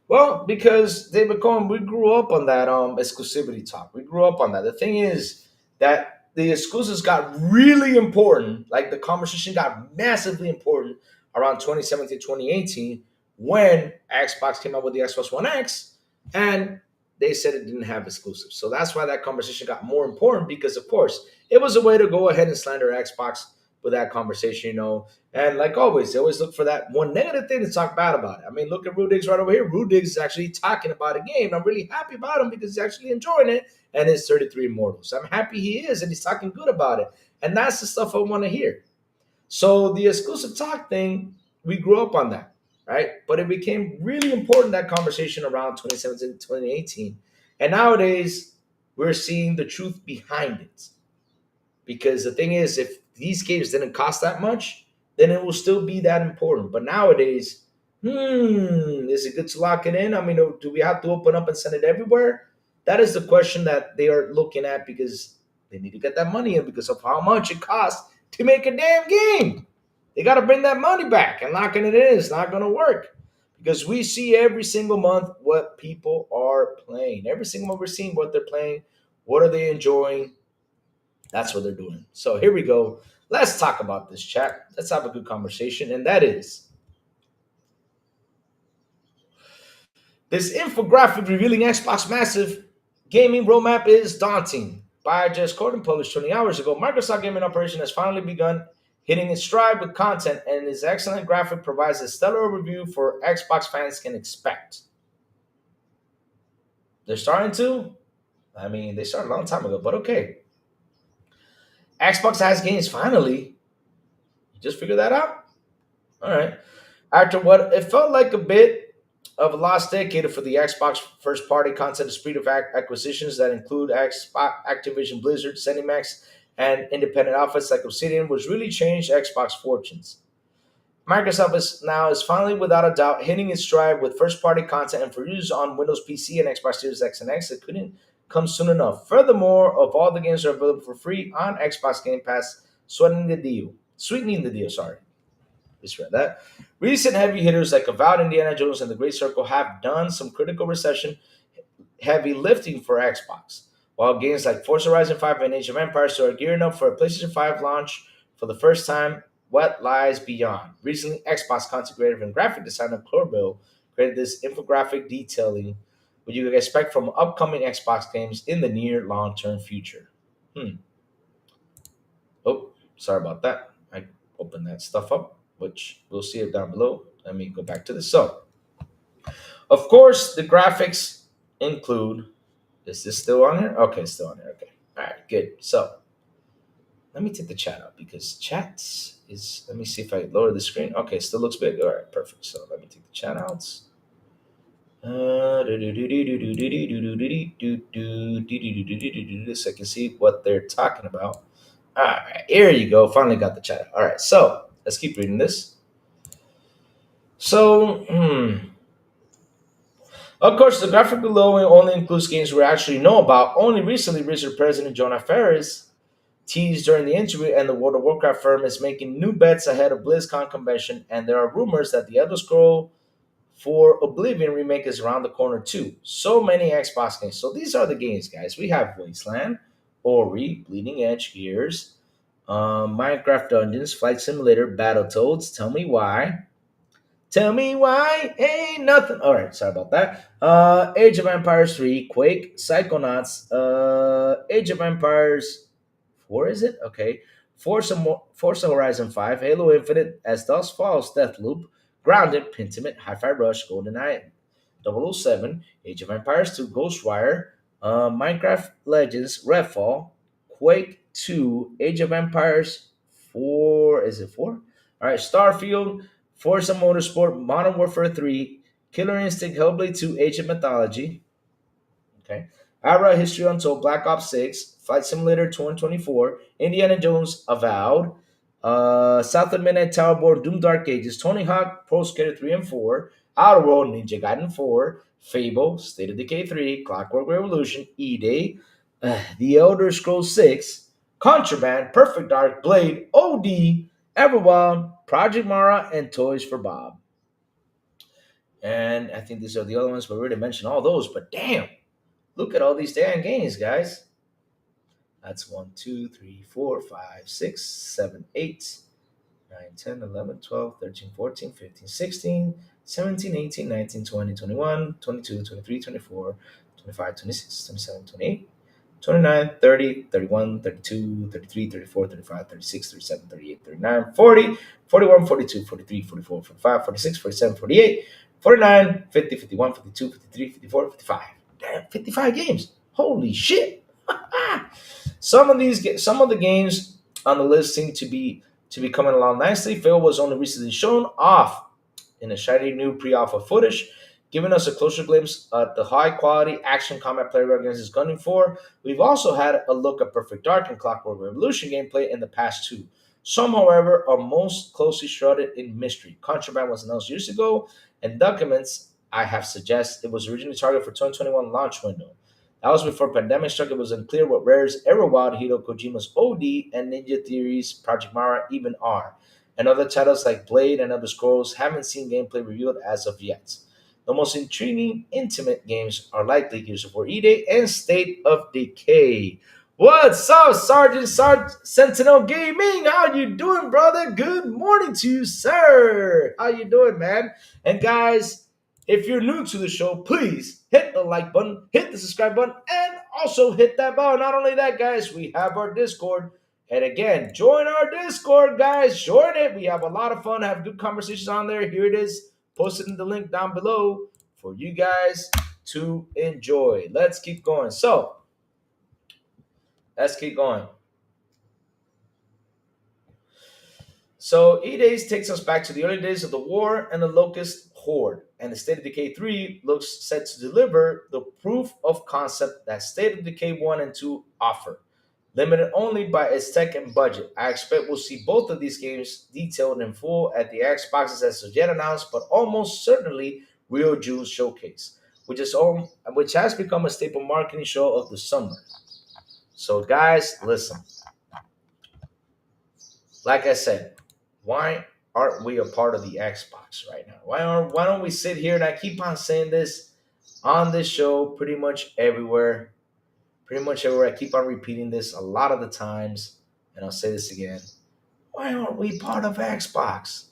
Well, because David Cohen, we grew up on that exclusivity talk. We grew up on that. The thing is that the exclusives got really important, like the conversation got massively important around 2017, 2018, when Xbox came out with the Xbox One X, and they said it didn't have exclusives. So that's why that conversation got more important because, of course, it was a way to go ahead and slander Xbox with that conversation, and like always, they always look for that one negative thing to talk bad about it. I mean, look at Rudig's right over here. Rudig's is actually talking about a game. I'm really happy about him because he's actually enjoying it and it's 33 Immortals. I'm happy he is and he's talking good about it. And that's the stuff I want to hear. So the exclusive talk thing, we grew up on that, right? But it became really important, that conversation around 2017, 2018. And nowadays, we're seeing the truth behind it. Because the thing is, if these games didn't cost that much, then it will still be that important. But nowadays, is it good to lock it in? I mean, do we have to open up and send it everywhere? That is the question that they are looking at because they need to get that money in because of how much it costs to make a damn game. They got to bring that money back, and locking it in is not going to work because we see every single month what people are playing. Every single month we're seeing what they're playing, what are they enjoying. That's what they're doing. So here we go. Let's talk about this, chat. Let's have a good conversation. And that is this infographic revealing Xbox massive gaming roadmap is daunting. By Jez Corden, published 20 hours ago, Microsoft gaming operation has finally begun hitting its stride with content, and its excellent graphic provides a stellar overview for Xbox fans can expect. They're starting to. I mean, they started a long time ago, but okay. Xbox has games finally. You just figured that out? All right. After what it felt like a bit of a lost decade for the Xbox first party content spree of acquisitions that include Xbox, Activision Blizzard, ZeniMax, and independent outfits like Obsidian, which really changed Xbox fortunes. Microsoft is finally, without a doubt, hitting its stride with first-party content and for use on Windows PC and Xbox Series X and X. It couldn't come soon enough. Furthermore, of all the games that are available for free on Xbox Game Pass, sweetening the deal. Sorry, misread that. Recent heavy hitters like Avowed, Indiana Jones, and The Great Circle have done some critical recession heavy lifting for Xbox, while games like Forza Horizon 5 and Age of Empires are gearing up for a PlayStation 5 launch for the first time. What lies beyond? Recently, Xbox content creator and graphic designer Sourblow created this infographic detailing what you can expect from upcoming Xbox games in the near long-term future. Oh, sorry about that. I opened that stuff up, which we'll see it down below. Let me go back to this. So, of course, the graphics include. Is this still on here? Okay, still on here. Okay. All right, good. So, let me take the chat out because chat is. Let me see if I lower the screen. Okay, still looks big. All right, perfect. So let me take the chat out. So I can see what they're talking about. All right, here you go. Finally got the chat out. All right, so let's keep reading this. So, of course, the graphic below only includes games we actually know about. Only recently, Blizzard President Jonah Ferris teased during the interview, and the World of Warcraft firm is making new bets ahead of BlizzCon convention, and there are rumors that the Elder Scroll for Oblivion remake is around the corner too. So many Xbox games. So these are the games, guys. We have Wasteland, Ori, Bleeding Edge, Gears, Minecraft Dungeons, Flight Simulator, Battletoads. Tell me why. Tell me why ain't nothing. All right, sorry about that. Age of Empires 3, Quake, Psychonauts, Age of Empires 4, is it? Okay. Forza Horizon 5, Halo Infinite, As Dusk Falls, Deathloop, Grounded, Pentiment, Hi-Fi Rush, GoldenEye 007, Age of Empires 2, Ghostwire, Minecraft Legends, Redfall, Quake 2, Age of Empires 4, is it 4? All right, Starfield, Forza Motorsport, Modern Warfare 3, Killer Instinct, Hellblade 2, Age of Mythology. Okay. Ara History Untold, Black Ops 6, Flight Simulator 2024, Indiana Jones, Avowed, South of Midnight Towerborn, Doom Dark Ages, Tony Hawk, Pro Skater 3 and 4, Outer World, Ninja Gaiden 4, Fable, State of Decay 3, Clockwork Revolution, E-Day, The Elder Scrolls 6, Contraband, Perfect Dark, Blade, OD, Everwild, Project Mara, and Toys for Bob. And I think these are the other ones, but we already mentioned all those. But damn, look at all these damn games, guys. That's 1, 2, 3, 4, 5, 6, 7, 8, 9, 10, 11, 12, 13, 14, 15, 16, 17, 18, 19, 20, 21, 22, 23, 24, 25, 26, 27, 28, 29, 30, 31, 32, 33, 34, 35, 36, 37, 38, 39, 40, 41, 42, 43, 44, 45, 46, 47, 48, 49, 50, 51, 52, 53, 54, 55. Damn, 55 games. Holy shit. Some of the games on the list seem to be coming along nicely. Phil was only recently shown off in a shiny new pre-alpha footage, giving us a closer glimpse at the high-quality action combat player is gunning for. We've also had a look at Perfect Dark and Clockwork Revolution gameplay in the past two. Some, however, are most closely shrouded in mystery. Contraband was announced years ago, and Documents I have suggested it was originally targeted for 2021 launch window. That was before pandemic struck. It was unclear what Rare's Everwild, Hideo Kojima's OD, and Ninja Theory's Project Mara even are. And other titles like Blade and Other Scrolls haven't seen gameplay revealed as of yet. The most intriguing, intimate games are likely Gears of War E-Day and State of Decay. What's up, Sergeant Sentinel Gaming? How you doing, brother? Good morning to you, sir. How you doing, man? And guys, if you're new to the show, please hit the like button, hit the subscribe button, and also hit that bell. Not only that, guys, we have our Discord. And again, join our Discord, guys. Join it. We have a lot of fun, have good conversations on there. Here it is, posted in the link down below for you guys to enjoy. Let's keep going. Let's keep going. So E-Days takes us back to the early days of the war and the Locust Horde, and the State of Decay 3 looks set to deliver the proof of concept that State of Decay 1 and 2 offer. Limited only by its tech and budget. I expect we'll see both of these games detailed in full at the Xboxes as of yet announced, but almost certainly Real June Showcase, which has become a staple marketing show of the summer. So guys, listen. Like I said, why aren't we a part of the Xbox right now? Why don't we sit here, and I keep on saying this on this show pretty much everywhere. Pretty much everywhere. I keep on repeating this a lot of the times, and I'll say this again. Why aren't we part of Xbox?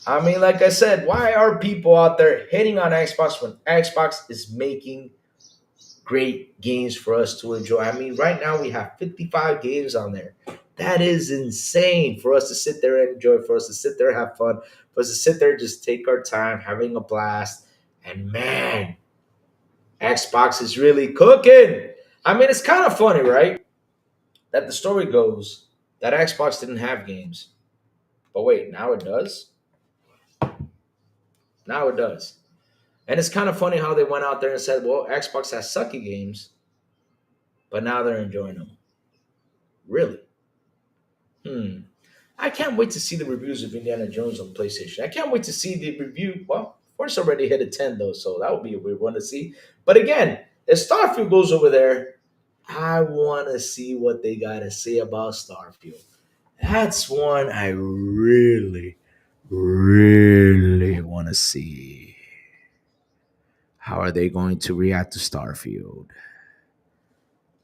I mean, like I said, why are people out there hating on Xbox when Xbox is making great games for us to enjoy? I mean, right now we have 55 games on there. That is insane for us to sit there and enjoy, for us to sit there and have fun, for us to sit there and just take our time, having a blast. And man, Xbox is really cooking. I mean, it's kind of funny, right? That the story goes that Xbox didn't have games. But wait, now it does? Now it does. And it's kind of funny how they went out there and said, well, Xbox has sucky games, but now they're enjoying them. Really? I can't wait to see the reviews of Indiana Jones on PlayStation. I can't wait to see the review. Well, Force already hit a 10, though, so that would be a weird one to see. But again, if Starfield goes over there, I want to see what they got to say about Starfield. That's one I really, really want to see. How are they going to react to Starfield?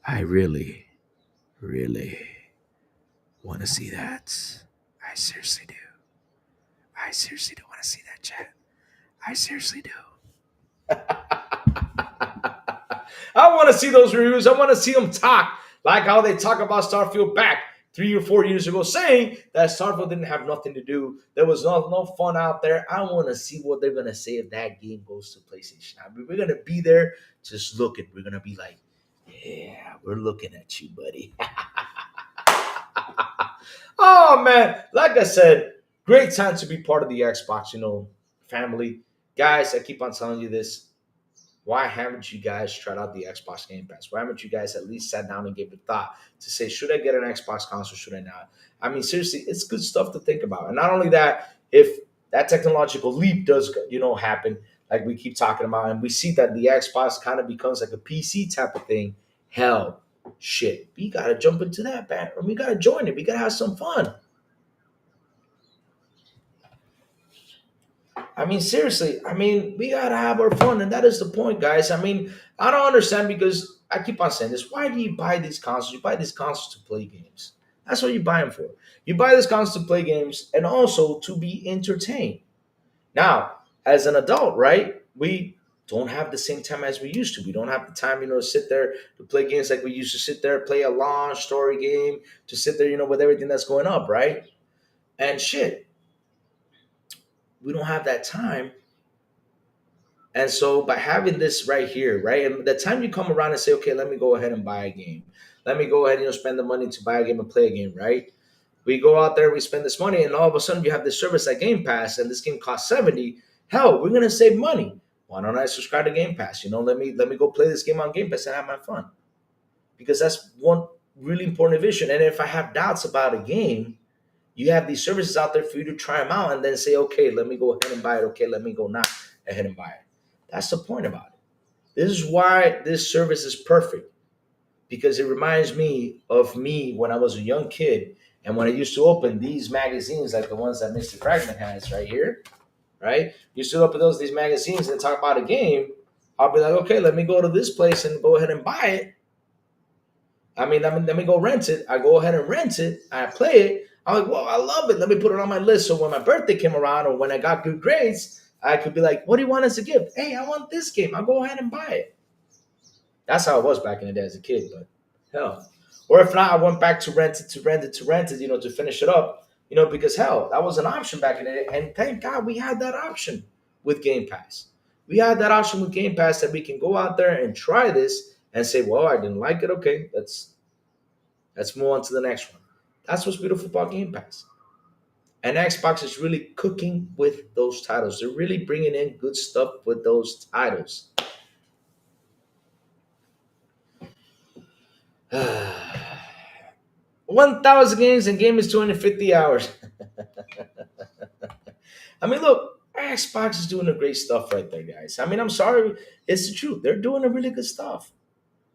I really, really want to see that. I seriously do. I seriously do want to see that, chat. I seriously do. I want to see those reviews. I want to see them talk like how they talk about Starfield back 3 or 4 years ago, saying that Starfield didn't have nothing to do. There was no fun out there. I want to see what they're going to say if that game goes to PlayStation. I mean, we're going to be there just looking. We're going to be like, yeah, we're looking at you, buddy. Oh, man. Like I said, great time to be part of the Xbox, family. Guys, I keep on telling you this. Why haven't you guys tried out the Xbox Game Pass? Why haven't you guys at least sat down and gave it thought to say, should I get an Xbox console? Should I not? I mean, seriously, it's good stuff to think about. And not only that, if that technological leap does, happen, like we keep talking about, and we see that the Xbox kind of becomes like a PC type of thing, hell, shit, we gotta jump into that band. We gotta join it. We gotta have some fun. I mean, seriously, I mean, we gotta have our fun, and that is the point, guys. I mean, I don't understand because I keep on saying this. Why do you buy these consoles? You buy these consoles to play games. That's what you buy them for. You buy these consoles to play games and also to be entertained. Now, as an adult, right, we don't have the same time as we used to. We don't have the time, to sit there to play games like we used to sit there, play a long story game, to sit there, with everything that's going up, right? And shit, we don't have that time. And so by having this right here, right, and the time you come around and say, okay, let me go ahead and buy a game. Let me go ahead, spend the money to buy a game and play a game, right? We go out there, we spend this money, and all of a sudden you have this service like Game Pass, and this game costs 70. Hell, we're gonna save money. Why don't I subscribe to Game Pass? Let me go play this game on Game Pass and have my fun. Because that's one really important vision. And if I have doubts about a game, you have these services out there for you to try them out and then say, okay, let me go ahead and buy it. Okay, let me go now ahead and buy it. That's the point about it. This is why this service is perfect, because it reminds me of me when I was a young kid and when I used to open these magazines like the ones that Mr. Fragment has right here, right? Used to open these magazines and talk about a game. I'll be like, okay, let me go to this place and go ahead and buy it. Let me go rent it. I go ahead and rent it. I play it. I'm like, well, I love it. Let me put it on my list. So when my birthday came around or when I got good grades, I could be like, what do you want as a gift? Hey, I want this game. I'll go ahead and buy it. That's how it was back in the day as a kid, but hell. Or if not, I went back to rent it, to finish it up, because hell, that was an option back in the day. And thank God we had that option with Game Pass. We had that option with Game Pass that we can go out there and try this and say, well, I didn't like it. Okay, let's move on to the next one. That's what's beautiful about Game Pass. And Xbox is really cooking with those titles. They're really bringing in good stuff with those titles. 1,000 games and game is 250 hours. I mean, look, Xbox is doing the great stuff right there, guys. I mean, I'm sorry. It's the truth. They're doing the really good stuff.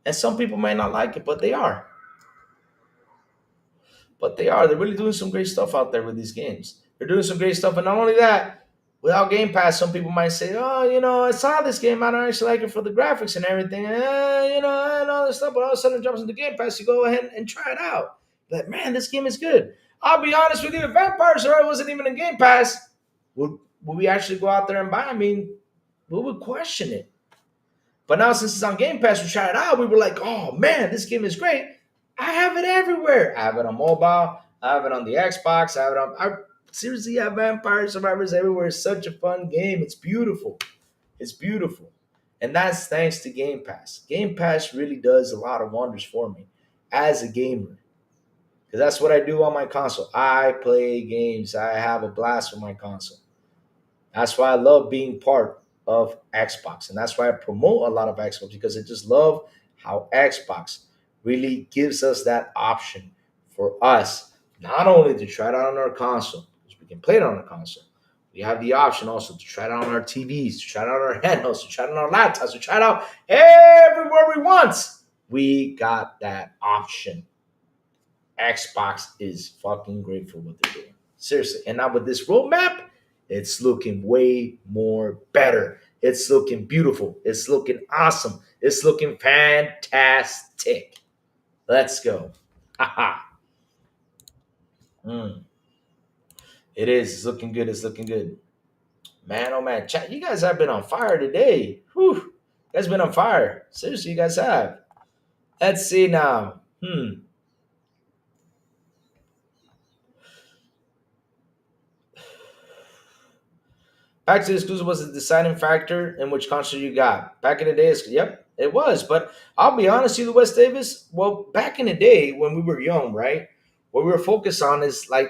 And some people might not like it, but they are. But they are. They're really doing some great stuff out there with these games. They're doing some great stuff. And not only that, without Game Pass, some people might say, oh, I saw this game. I don't actually like it for the graphics and everything. And all this stuff. But all of a sudden it jumps into Game Pass. You go ahead and try it out. But man, this game is good. I'll be honest with you. If Vampire Survivor wasn't even in Game Pass, would we actually go out there and buy? I mean, we would question it. But now since it's on Game Pass, we tried it out. We were like, oh, man, this game is great. I have it everywhere. I have it on mobile. I have it on the Xbox. I seriously have Vampire Survivors everywhere. It's such a fun game. It's beautiful. It's beautiful. And that's thanks to Game Pass. Game Pass really does a lot of wonders for me as a gamer. Because that's what I do on my console. I play games. I have a blast with my console. That's why I love being part of Xbox. And that's why I promote a lot of Xbox, because I just love how Xbox really gives us that option for us, not only to try it out on our console, because we can play it on our console. We have the option also to try it out on our TVs, to try it out on our handhelds, to try it on our laptops, to try it out everywhere we want. We got that option. Xbox is fucking great for what they're doing. Seriously. And now with this roadmap, it's looking way more better. It's looking beautiful. It's looking awesome. It's looking fantastic. Let's go. Haha. It is. It's looking good. It's looking good. Man, oh man. Chat, you guys have been on fire today. Whew. You guys been on fire. Seriously, you guys have. Let's see now. Back to the exclusive was the deciding factor in which console you got. Back in the day, yep, it was. But I'll be honest with you, West Davis. Well, back in the day when we were young, right? What we were focused on is we're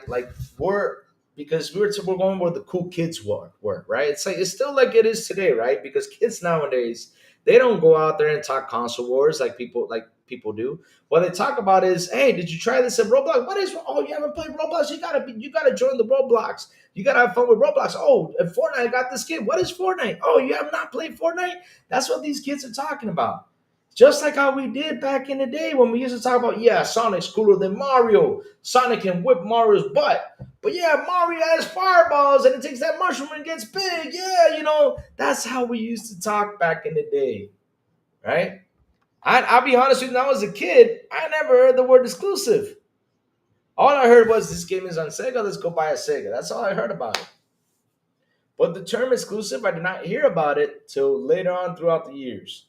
going where the cool kids were, right? It's still like it is today, right? Because kids nowadays, They don't go out there and talk console wars like people do. What they talk about is, hey, did you try this at Roblox? What is? Oh, you haven't played Roblox? You gotta join the Roblox. You gotta have fun with Roblox. Oh, and Fortnite got this kid. What is Fortnite? Oh, you have not played Fortnite? That's what these kids are talking about. Just like how we did back in the day when we used to talk about, yeah, Sonic's cooler than Mario. Sonic can whip Mario's butt. But yeah, Mario has fireballs and it takes that mushroom and gets big. Yeah, that's how we used to talk back in the day, right? I'll be honest with you, when I was a kid, I never heard the word exclusive. All I heard was this game is on Sega, let's go buy a Sega. That's all I heard about it. But the term exclusive, I did not hear about it till later on throughout the years.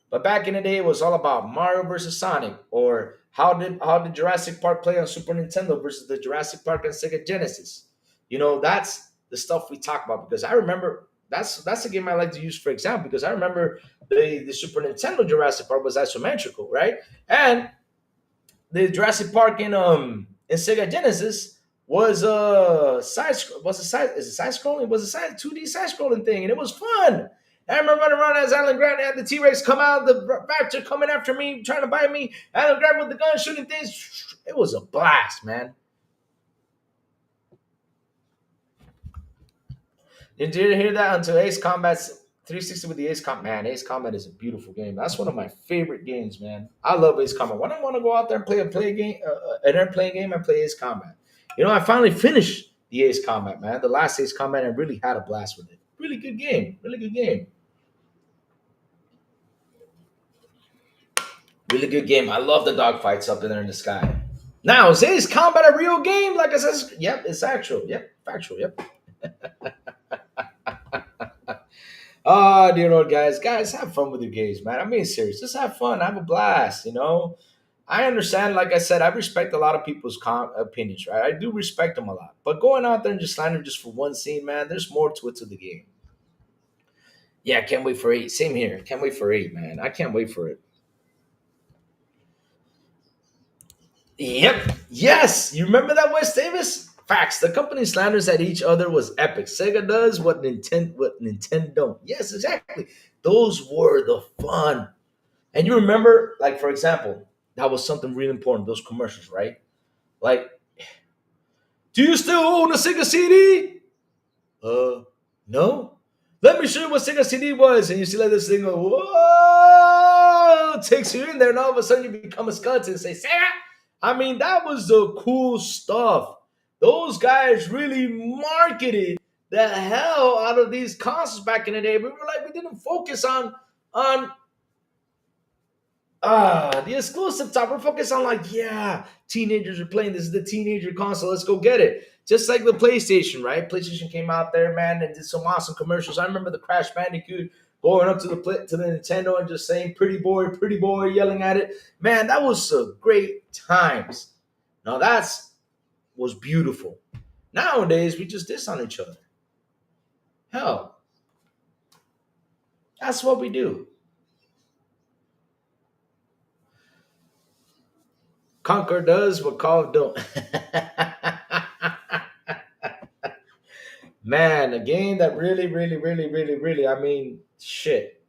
But back in the day, it was all about Mario versus Sonic, or how did Jurassic Park play on Super Nintendo versus the Jurassic Park on Sega Genesis. That's the stuff we talk about because I remember that's the game I like to use for example because I remember the Super Nintendo Jurassic Park was isometrical, right? And the Jurassic Park in Sega Genesis was a side is it side scrolling? It was a side 2D side scrolling thing, and it was fun. I remember running around as Alan Grant had the T Rex come out, the Raptor coming after me, trying to bite me. Alan Grant with the gun shooting things. It was a blast, man. Did you hear that until Ace Combat's 360 with the Ace Combat? Man, Ace Combat is a beautiful game. That's one of my favorite games, man. I love Ace Combat. When I want to go out there and play a game, an airplane game, I play Ace Combat. I finally finished the Ace Combat, man. The last Ace Combat, and really had a blast with it. Really good game. Really good game. Really good game. I love the dogfights up in there in the sky. Now, is Ace Combat a real game? Like I said, yep, it's actual. Yep, factual. Yep. Dear Lord, guys, have fun with your games, man. I'm being serious. Just have fun, have a blast. I understand. Like I said, I respect a lot of people's opinions, right? I do respect them a lot. But going out there and just slander just for one scene, man, there's more to it to the game. Yeah, can't wait for 8. Same here. Can't wait for 8, man. I can't wait for it. Yep. Yes. You remember that, West Davis? Facts. The company slanders at each other was epic. Sega does what Nintendo don't. Yes, exactly. Those were the fun. And you remember, like for example, that was something really important. Those commercials, right? Like, do you still own a Sega CD? No. Let me show you what Sega CD was. And you see like this thing go, whoa, takes you in there, and all of a sudden you become a skeleton and say, Sega. I mean, that was the cool stuff. Those guys really marketed the hell out of these consoles back in the day. We didn't focus on the exclusive top. We're focused on like, yeah, teenagers are playing. This is the teenager console. Let's go get it. Just like the PlayStation, right? PlayStation came out there, man, and did some awesome commercials. I remember the Crash Bandicoot going up to the Nintendo and just saying pretty boy," yelling at it. Man, that was some great times. Now that's was beautiful. Nowadays, we just diss on each other. Hell, that's what we do. Conquer does what Call of don't. Man, a game that really, really, really, really, really, I mean, shit.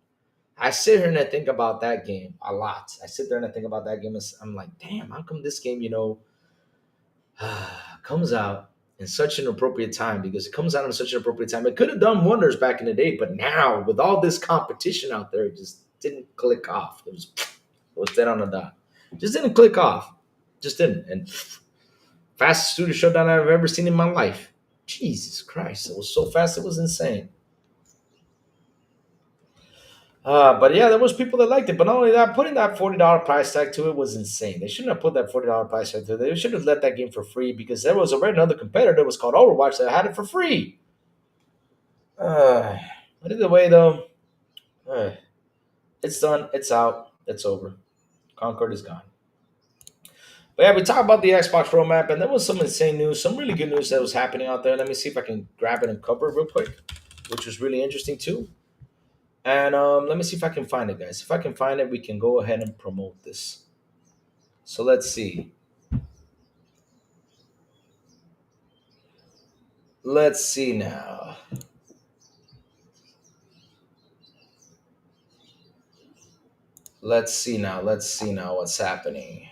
I sit here and I think about that game a lot. I sit there and I think about that game and I'm like, damn, how come this game, comes out in such an appropriate time? Because it comes out in such an appropriate time. It could have done wonders back in the day, but now with all this competition out there, it just didn't click off. It was dead on the dot. Just didn't click off. Just didn't. And fastest studio showdown I've ever seen in my life. Jesus Christ. It was so fast, it was insane. But yeah, there was people that liked it. But not only that, putting that $40 price tag to it was insane. They shouldn't have put that $40 price tag to it. They should have let that game for free because there was already another competitor that was called Overwatch that had it for free. But either way, though, uh, it's done. It's out. It's over. Concord is gone. But yeah, we talked about the Xbox roadmap, and there was some insane news, some really good news that was happening out there. Let me see if I can grab it and cover it real quick, which was really interesting too. And let me see if I can find it, guys. If I can find it, we can go ahead and promote this. So let's see. Let's see now. Let's see now. Let's see now what's happening.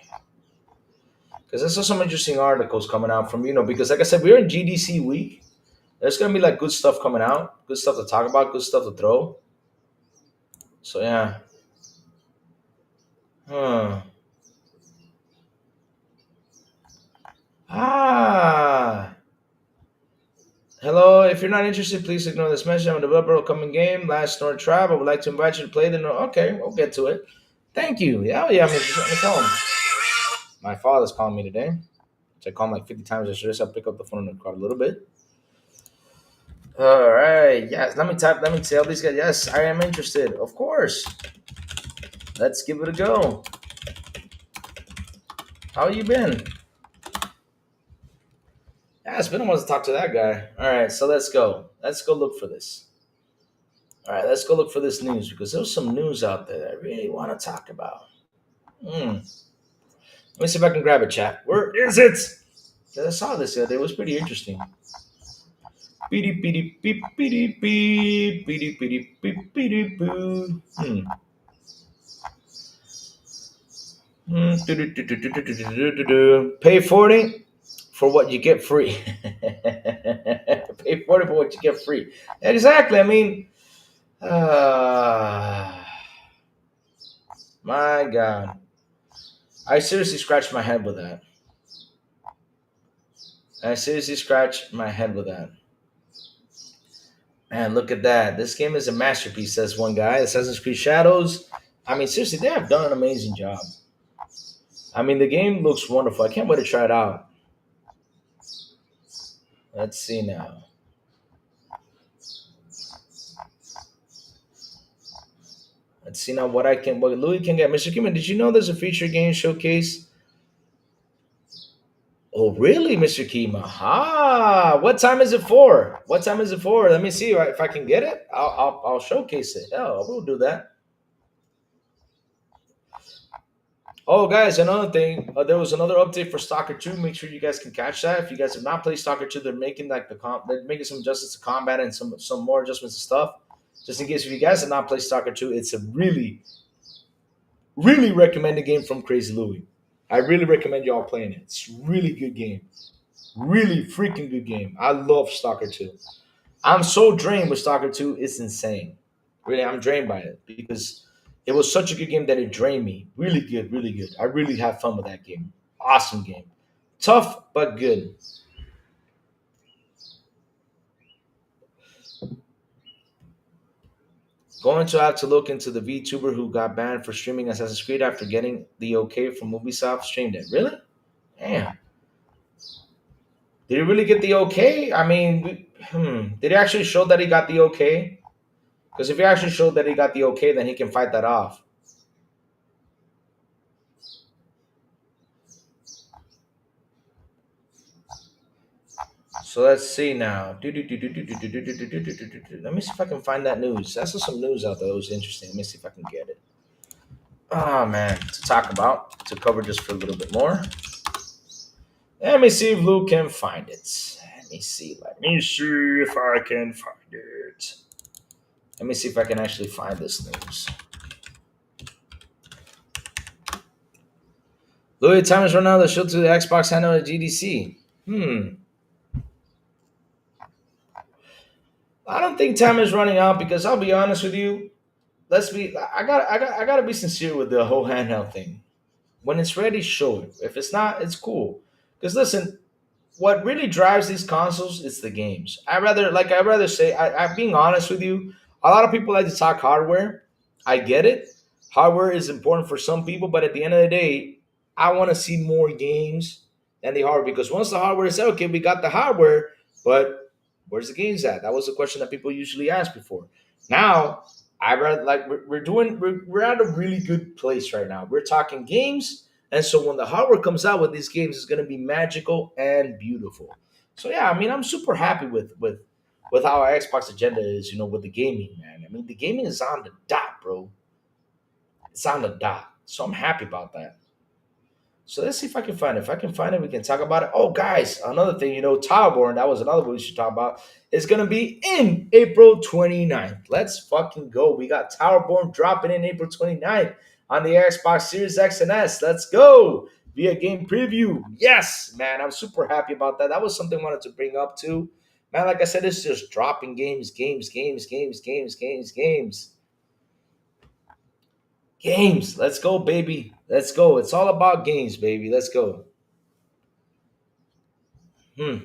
Because I saw some interesting articles coming out from, because like I said, we're in GDC week. There's gonna be like good stuff coming out, good stuff to talk about, good stuff to throw. So yeah. Huh. Ah. Hello. If you're not interested, please ignore this message. I'm a developer of coming game, Last North Tribe. I would like to invite you to play the. Okay, we'll get to it. Thank you. Yeah. I'm interested. Let me tell him. My father's calling me today. So I called him like 50 times yesterday, so I'll pick up the phone and record a little bit. All right. Yes. Let me tell these guys. Yes, I am interested. Of course. Let's give it a go. How you been? Yeah, it's been a while to talk to that guy. All right, so let's go. Let's go look for this. All right, let's go look for this news because there's some news out there that I really want to talk about. Let me see if I can grab it, chat. Where is it? 'Cause I saw this the other day. It was pretty interesting. Beep, beep, beep, beep, beep, beep, beep, beep, beep, beep, boo. Pay 40 for what you get free. Pay 40 for what you get free. Exactly. I mean, my God. I seriously scratched my head with that. Man, look at that. This game is a masterpiece, says one guy. Assassin's Creed Shadows. I mean, seriously, they have done an amazing job. I mean, the game looks wonderful. I can't wait to try it out. Let's see now. Let's see now what Louis can get. Mr. Kimman, did you know there's a feature game showcase? Oh, really, Mr. Kima? What time is it for? Let me see if I can get it. I'll showcase it. Oh, we'll do that. Oh, guys, another thing. There was another update for Stalker 2. Make sure you guys can catch that. If you guys have not played Stalker 2, they're making they're making some adjustments to combat and some more adjustments to stuff. Just in case if you guys have not played Stalker 2, it's a really, really recommended game from Crazy Louie. I really recommend y'all playing it. It's a really good game. Really freaking good game. I love Stalker 2. I'm so drained with Stalker 2, it's insane. Really, I'm drained by it because it was such a good game that it drained me. Really good, really good. I really had fun with that game. Awesome game. Tough, but good. Going to have to look into the VTuber who got banned for streaming Assassin's Creed after getting the okay from Ubisoft streamed it. Really? Damn. Did he really get the okay? I mean, did he actually show that he got the okay? Because if he actually showed that he got the okay, then he can fight that off. So let's see now. Let me see if I can find that news. I saw some news out there that was interesting. Let me see if I can get it. Oh man, to talk about, to cover just for a little bit more. Let me see if Luke can find it. Let me see if I can find it. Let me see if I can actually find this news. Louis, time is running out. The show to the Xbox handle at GDC. I don't think time is running out because I'll be honest with you. I gotta be sincere with the whole handheld thing. When it's ready, show it. If it's not, it's cool. Because listen, what really drives these consoles is the games. I'd rather say, I'm being honest with you. A lot of people like to talk hardware. I get it. Hardware is important for some people, but at the end of the day, I want to see more games than the hardware. Because once the hardware is okay, we got the hardware, but where's the games at? That was a question that people usually asked before. Now, I rather like we're at a really good place right now. We're talking games, and so when the hardware comes out with these games, it's going to be magical and beautiful. So yeah, I mean, I'm super happy with how our Xbox agenda is. With the gaming, man. I mean, the gaming is on the dot, bro. It's on the dot. So I'm happy about that. So let's see if I can find it. If I can find it, we can talk about it. Oh, guys, another thing, Towerborn, that was another one we should talk about. It's going to be in April 29th. Let's fucking go. We got Towerborn dropping in April 29th. on the Xbox Series X and S. Let's go via game preview. Yes, man, I'm super happy about that. That was something I wanted to bring up too. Man, like I said, it's just dropping games. Games. Let's go, baby. Let's go. It's all about games, baby. Let's go.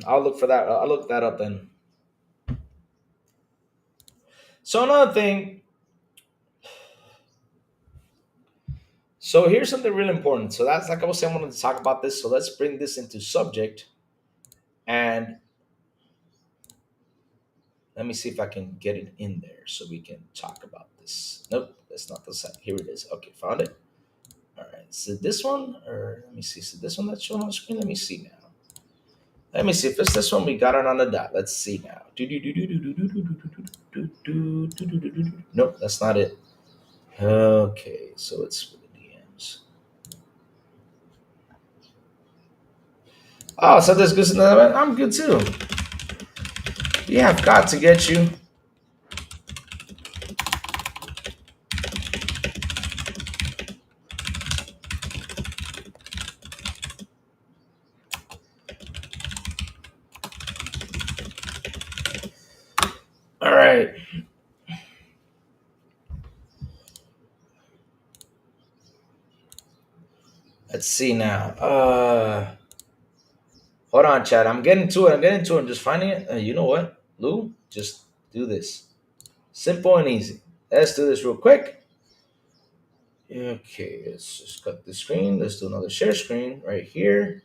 I'll look for that. I'll look that up then. So another thing. So here's something really important. So that's like I was saying, I wanted to talk about this. So let's bring this into subject, and let me see if I can get it in there so we can talk about this. Nope, that's not the site. Here it is. Okay, found it. All right. So this one, or let me see. So this one that's shown on the screen. Let me see now. Let me see if it's this one. We got it on the dot. Let's see now. Nope, that's not it. Okay, so it's for the DMs. Oh, so this goes another one. I'm good too. Yeah, I've got to get you. All right. Let's see now. Hold on, Chad. I'm getting to it. I'm just finding it. You know what, Lou? Just do this. Simple and easy. Let's do this real quick. Okay, let's just cut the screen. Let's do another share screen right here.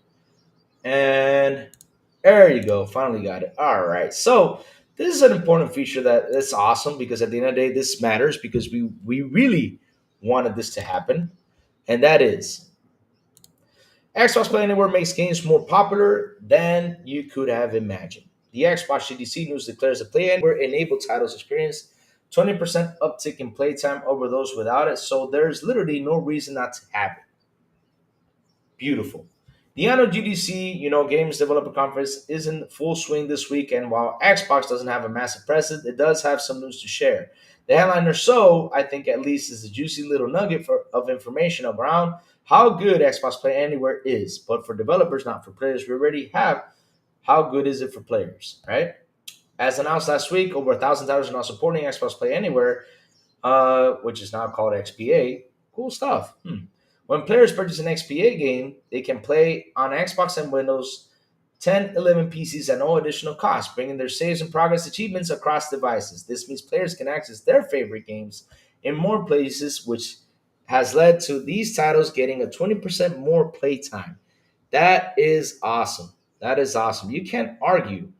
And there you go. Finally got it. All right. So this is an important feature that's awesome because at the end of the day, this matters because we really wanted this to happen. And that is Xbox Play Anywhere makes games more popular than you could have imagined. The Xbox GDC news declares that Play Anywhere enabled titles experience 20% uptick in playtime over those without it, so there's literally no reason not to have it. Beautiful. The annual GDC, Games Developer Conference, is in full swing this week, and while Xbox doesn't have a massive presence, it does have some news to share. The headline or so, I think at least, is a juicy little nugget of information around how good Xbox Play Anywhere is. But for developers, not for players, we already have how good is it for players, right? As announced last week, over 1,000 titles are now supporting Xbox Play Anywhere, which is now called XPA. Cool stuff. When players purchase an XPA game, they can play on Xbox and Windows 10, 11 PCs at no additional cost, bringing their saves and progress achievements across devices. This means players can access their favorite games in more places, which has led to these titles getting a 20% more playtime. That is awesome. That is awesome. You can't argue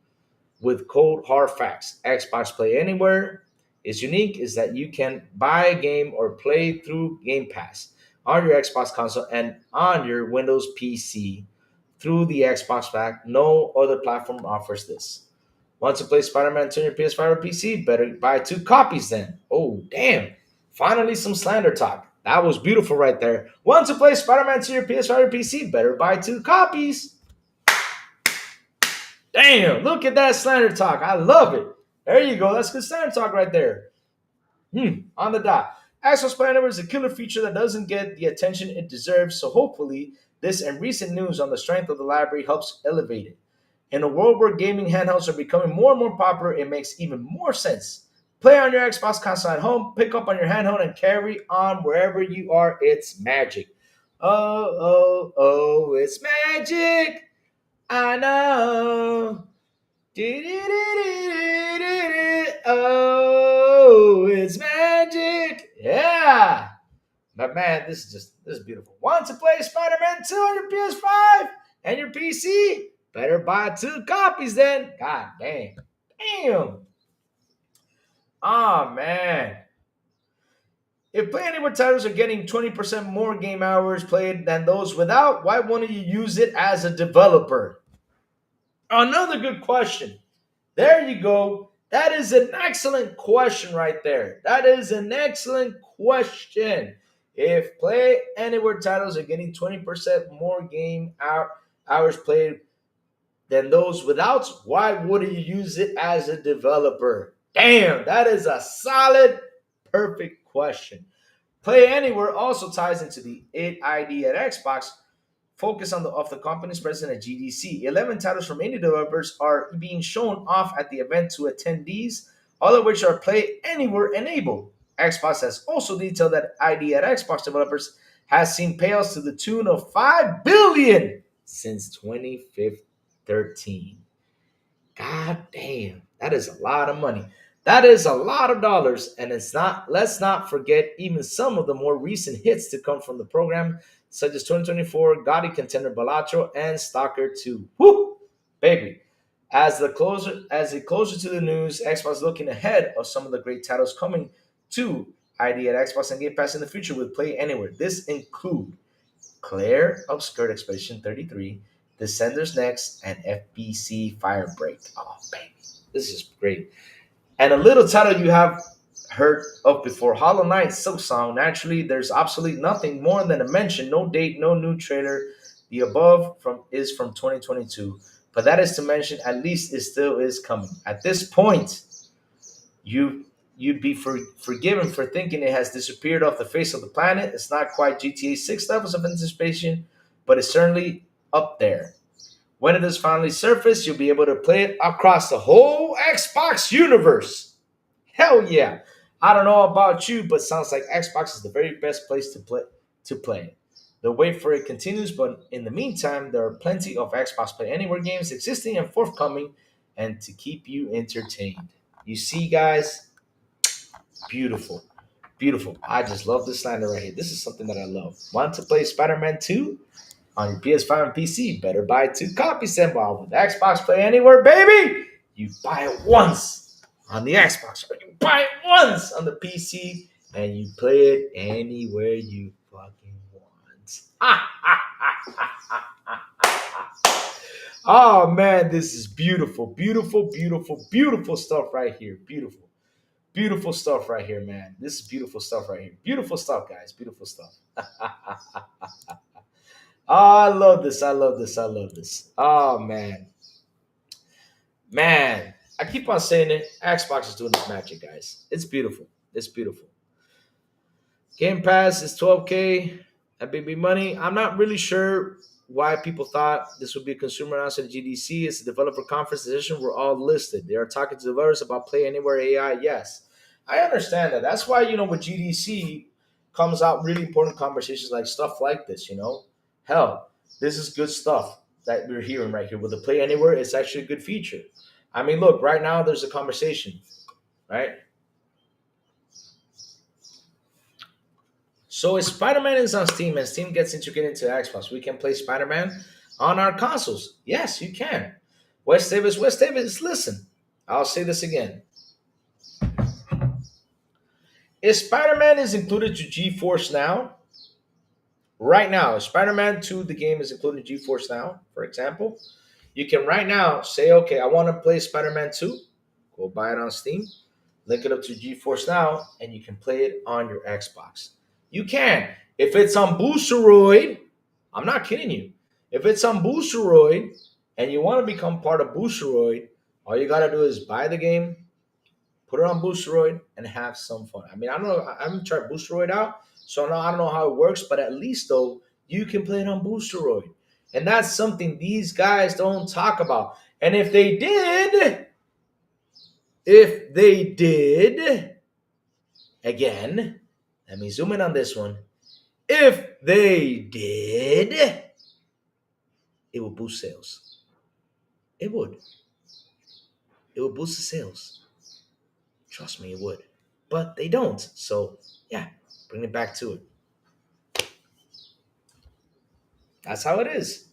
with cold hard facts. Xbox Play Anywhere is unique is that you can buy a game or play through Game Pass on your Xbox console and on your Windows PC through the Xbox Pack. No other platform offers this. Want to play Spider-Man 2 on your PS5 or PC? Better buy 2 copies then. Oh, damn. Finally, some slander talk. That was beautiful right there. Want to play Spider-Man 2 on your PS5 or PC? Better buy 2 copies. Damn, look at that slander talk. I love it. There you go. That's good slander talk right there. On the dot. Xbox Play Anywhere is a killer feature that doesn't get the attention it deserves, so hopefully this and recent news on the strength of the library helps elevate it. In a world where gaming handhelds are becoming more and more popular, it makes even more sense. Play on your Xbox console at home, pick up on your handheld, and carry on wherever you are. It's magic. Oh, it's magic. I know. Oh, it's magic. Yeah. But man, this is beautiful. Want to play Spider-Man 2 on your PS5 and your PC? Better buy 2 copies then. God damn. Damn. Oh man. If Play Anywhere titles are getting 20% more game hours played than those without, why wouldn't you use it as a developer? Another good question. There you go. That is an excellent question right there. That is an excellent question. If Play Anywhere titles are getting 20% more game hours played than those without, why wouldn't you use it as a developer? Damn, that is a solid, perfect question. Play Anywhere also ties into the IT ID at Xbox focus on the of the company's presence at GDC. 11 titles from indie developers are being shown off at the event to attendees, all of which are Play Anywhere enabled. Xbox has also detailed that ID at Xbox developers has seen payouts to the tune of $5 billion since 2013. God damn, that is a lot of money. That is a lot of dollars, and it's not. Let's not forget even some of the more recent hits to come from the program, such as 2024 Gotti contender Balatro and Stalker 2. Woo, baby! As it closer to the news, Xbox looking ahead of some of the great titles coming to ID at Xbox and Game Pass in the future with Play Anywhere. This include Claire of Skirt Expedition 33, Descenders Next, and FBC Firebreak. Oh, baby. This is great. And a little title you have heard of before, Hollow Knight Silk Song. Naturally, there's absolutely nothing more than a mention, no date, no new trailer. The above is from 2022. But that is to mention, at least it still is coming. At this point, you you'd be forgiven for thinking it has disappeared off the face of the planet. It's not quite GTA 6 levels of anticipation, but it's certainly up there. When it does finally surface, you'll be able to play it across the whole Xbox universe. Hell yeah. I don't know about you, but sounds like Xbox is the very best place to play. The wait for it continues, but in the meantime, there are plenty of Xbox Play Anywhere games existing and forthcoming and to keep you entertained. You see, guys, beautiful. Beautiful. I just love this slander right here. This is something that I love. Want to play Spider-Man 2 on your PS5 and PC? Better buy 2 copies and while with Xbox Play Anywhere, baby. You buy it once on the Xbox, or you buy it once on the PC, and you play it anywhere you fucking want. Oh man, this is beautiful, beautiful, beautiful, beautiful stuff right here. Beautiful. Beautiful stuff right here, man. This is beautiful stuff right here. Beautiful stuff, guys. Beautiful stuff. I love this. I love this. I love this. Oh man. Man. I keep on saying it. Xbox is doing this magic, guys. It's beautiful. It's beautiful. Game Pass is 12K at Big Money. I'm not really sure why people thought this would be a consumer announcement at GDC. It's a developer conference edition. We're all listed. They are talking to developers about Play Anywhere AI. Yes, I understand that. That's why, with GDC comes out really important conversations like stuff like this. Hell, this is good stuff that we're hearing right here. With the Play Anywhere, it's actually a good feature. I mean, look, right now there's a conversation, right? So if Spider-Man is on Steam and Steam gets integrated into Xbox, we can play Spider-Man on our consoles. Yes, you can. West Davis, listen. I'll say this again. If Spider-Man is included to GeForce Now, right now, if Spider-Man 2, the game is included in GeForce Now, for example, you can right now say, okay, I want to play Spider-Man 2. Go buy it on Steam, link it up to GeForce Now, and you can play it on your Xbox. You can. If it's on Boosteroid, I'm not kidding you. If it's on Boosteroid and you want to become part of Boosteroid, all you got to do is buy the game, put it on Boosteroid, and have some fun. I mean, I don't know. I haven't tried Boosteroid out, so I don't know how it works, but at least, though, you can play it on Boosteroid. And that's something these guys don't talk about. And if they did, again, let me zoom in on this one. If they did, it would boost sales. It would. It would boost the sales. Trust me, it would. But they don't. So, yeah, bring it back to it. That's how it is.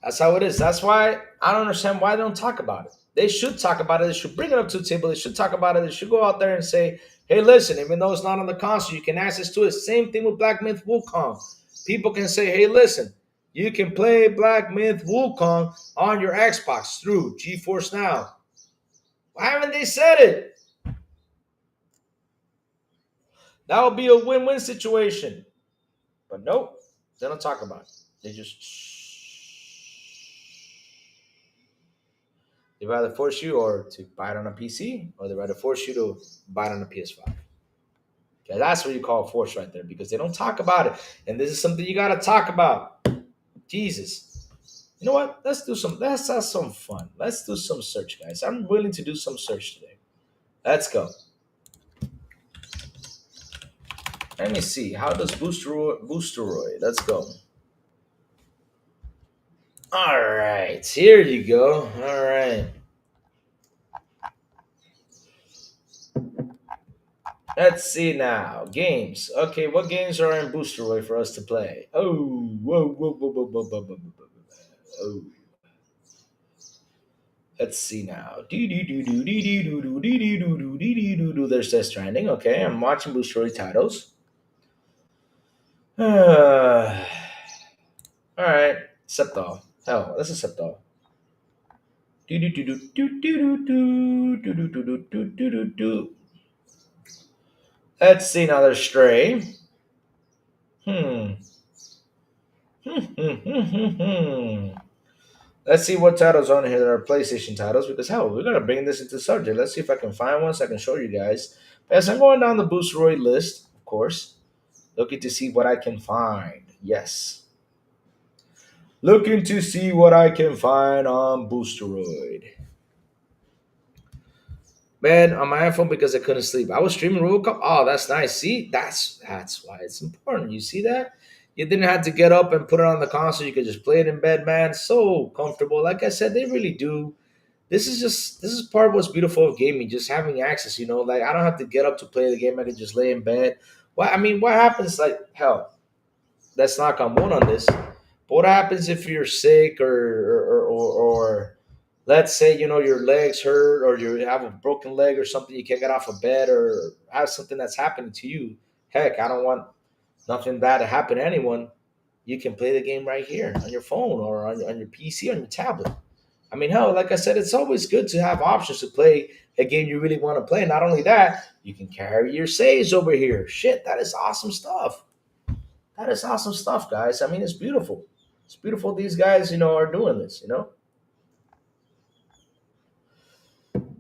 That's how it is. That's why I don't understand why they don't talk about it. They should talk about it. They should bring it up to the table. They should talk about it. They should go out there and say, hey, listen, even though it's not on the console, you can access to it. Same thing with Black Myth Wukong. People can say, hey, listen, you can play Black Myth Wukong on your Xbox through GeForce Now. Why haven't they said it? That would be a win-win situation. But nope, they don't talk about it. They just They rather force you or to buy it on a PC, or they rather force you to buy it on a PS5. That's what you call force right there because they don't talk about it. And this is something you got to talk about. Jesus. You know what? Let's have some fun. Let's do some search, guys. I'm willing to do some search today. Let's go. Let me see. How does Boosteroid? Let's go. All right. Here you go. All right. Let's see now. Games. Okay, what games are in Boosteroid for us to play? Oh, whoa, whoa, whoa, whoa, whoa, whoa, whoa, whoa, whoa. Oh. Let's see now. There's Death Stranding. Okay, I'm watching Boosteroid titles. All right, Septol. Hell, this is Septol. Let's see now. There's Stray. Hmm. Let's see what titles on here that are PlayStation titles because hell, we're gonna bring this into subject. Let's see if I can find one so I can show you guys. As I'm going down the Boosteroid list, of course, looking to see what I can find. Yes. Looking to see what I can find on Boosteroid. Man, on my iPhone because I couldn't sleep. I was streaming RoboCop. Oh, that's nice. See, that's why it's important. You see that? You didn't have to get up and put it on the console. You could just play it in bed, man. So comfortable. Like I said, they really do. This is part of what's beautiful of gaming, just having access. Like I don't have to get up to play the game. I can just lay in bed. What happens? Like hell, let's knock on wood on this. But what happens if you're sick or let's say your legs hurt or you have a broken leg or something, you can't get off of bed or have something that's happening to you. Heck, I don't want nothing bad to happen to anyone. You can play the game right here on your phone or on your PC, on your tablet. I mean, hell, like I said, it's always good to have options to play a game you really want to play. Not only that, you can carry your saves over here. Shit, that is awesome stuff. That is awesome stuff, guys. I mean, it's beautiful. It's beautiful these guys, are doing this.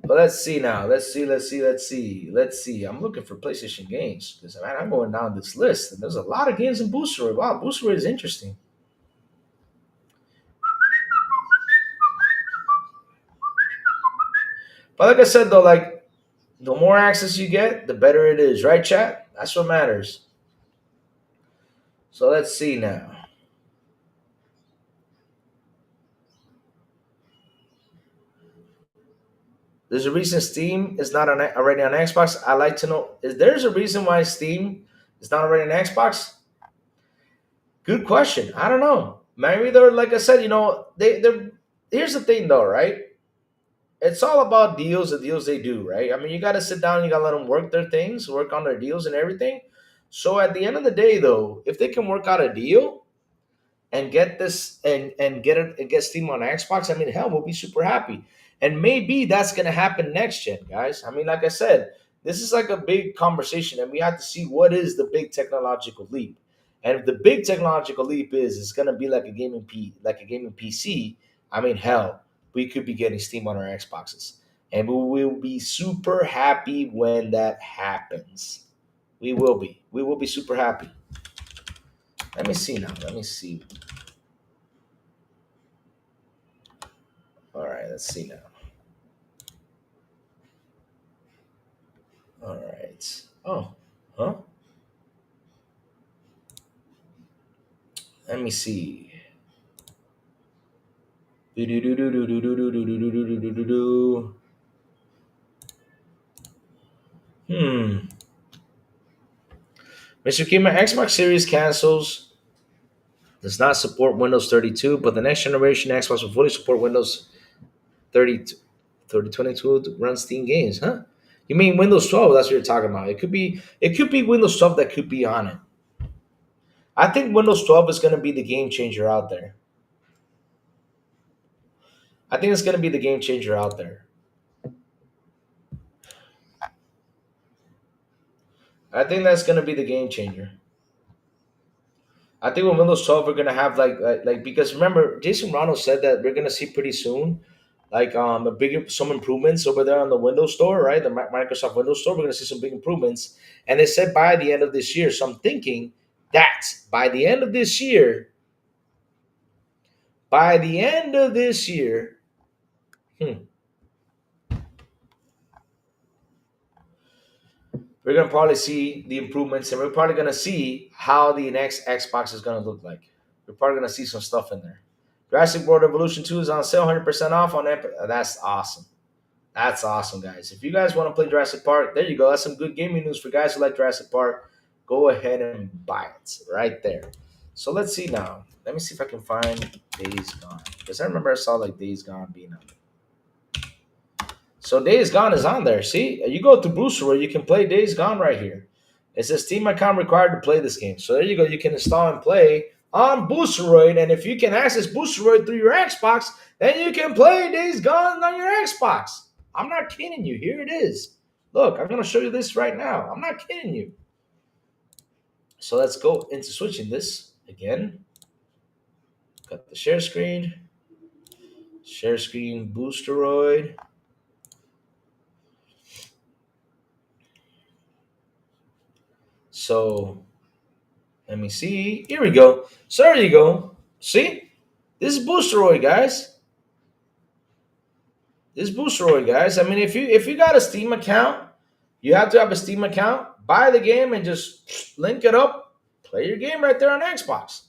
But let's see now. Let's see. I'm looking for PlayStation games because man, I'm going down this list and there's a lot of games in Boosteroid. Wow, Boosteroid is interesting. But like I said though, like the more access you get, the better it is, right, chat? That's what matters. So let's see now. There's a reason Steam is not already on Xbox. I like to know is there's a reason why Steam is not already on Xbox? Good question. I don't know. Maybe they're like I said. They. Here's the thing though, right? It's all about deals. The deals they do, right? I mean, you got to sit down. You got to let them work their things, work on their deals and everything. So at the end of the day, though, if they can work out a deal and get this and get Steam on Xbox, I mean, hell, we'll be super happy. And maybe that's gonna happen next gen, guys. I mean, like I said, this is like a big conversation, and we have to see what is the big technological leap. And if the big technological leap is it's gonna be like a gaming PC, I mean, hell, we could be getting Steam on our Xboxes, and we will be super happy when that happens. We will be. We will be super happy. Let me see now. Let me see. All right, let's see now. All right. Oh, huh? Let me see. Hmm. Mr. Kima, Xbox Series cancels. Does not support Windows 32, but the next generation Xbox will fully support Windows 30, 3022 to run Steam games, huh? You mean Windows 12? That's what you're talking about. It could be Windows 12 that could be on it. I think Windows 12 is going to be the game changer out there. I think it's going to be the game changer out there. I think that's going to be the game changer. I think with Windows 12 we're going to have like because remember Jason Ronald said that we're going to see pretty soon like some improvements over there on the Windows Store, right? The Microsoft Windows Store. We're gonna see some big improvements, and they said by the end of this year. So I'm thinking that by the end of this year, by the end of this year, hmm, we're gonna probably see the improvements, and we're probably gonna see how the next Xbox is gonna look like. We're probably gonna see some stuff in there. Jurassic World Evolution 2 is on sale, 100% off on Epic. That's awesome. That's awesome, guys. If you guys want to play Jurassic Park, there you go. That's some good gaming news for guys who like Jurassic Park. Go ahead and buy it right there. So let's see now. Let me see if I can find Days Gone, because I remember I saw like Days Gone being on there. So Days Gone is on there. See, you go to Boosteroid, you can play Days Gone right here. It says Steam account required to play this game. So there you go. You can install and play on Boosteroid, and if you can access Boosteroid through your Xbox, then you can play Days Gone on your Xbox. I'm not kidding you. Here it is. Look, I'm going to show you this right now. I'm not kidding you. So let's go into switching this again. Got the share screen. Share screen Boosteroid. So let me see. Here we go. So there you go. See? This is Boosteroid, guys. This is Boosteroid, guys. I mean, if you got a Steam account, you have to have a Steam account. Buy the game and just link it up. Play your game right there on Xbox.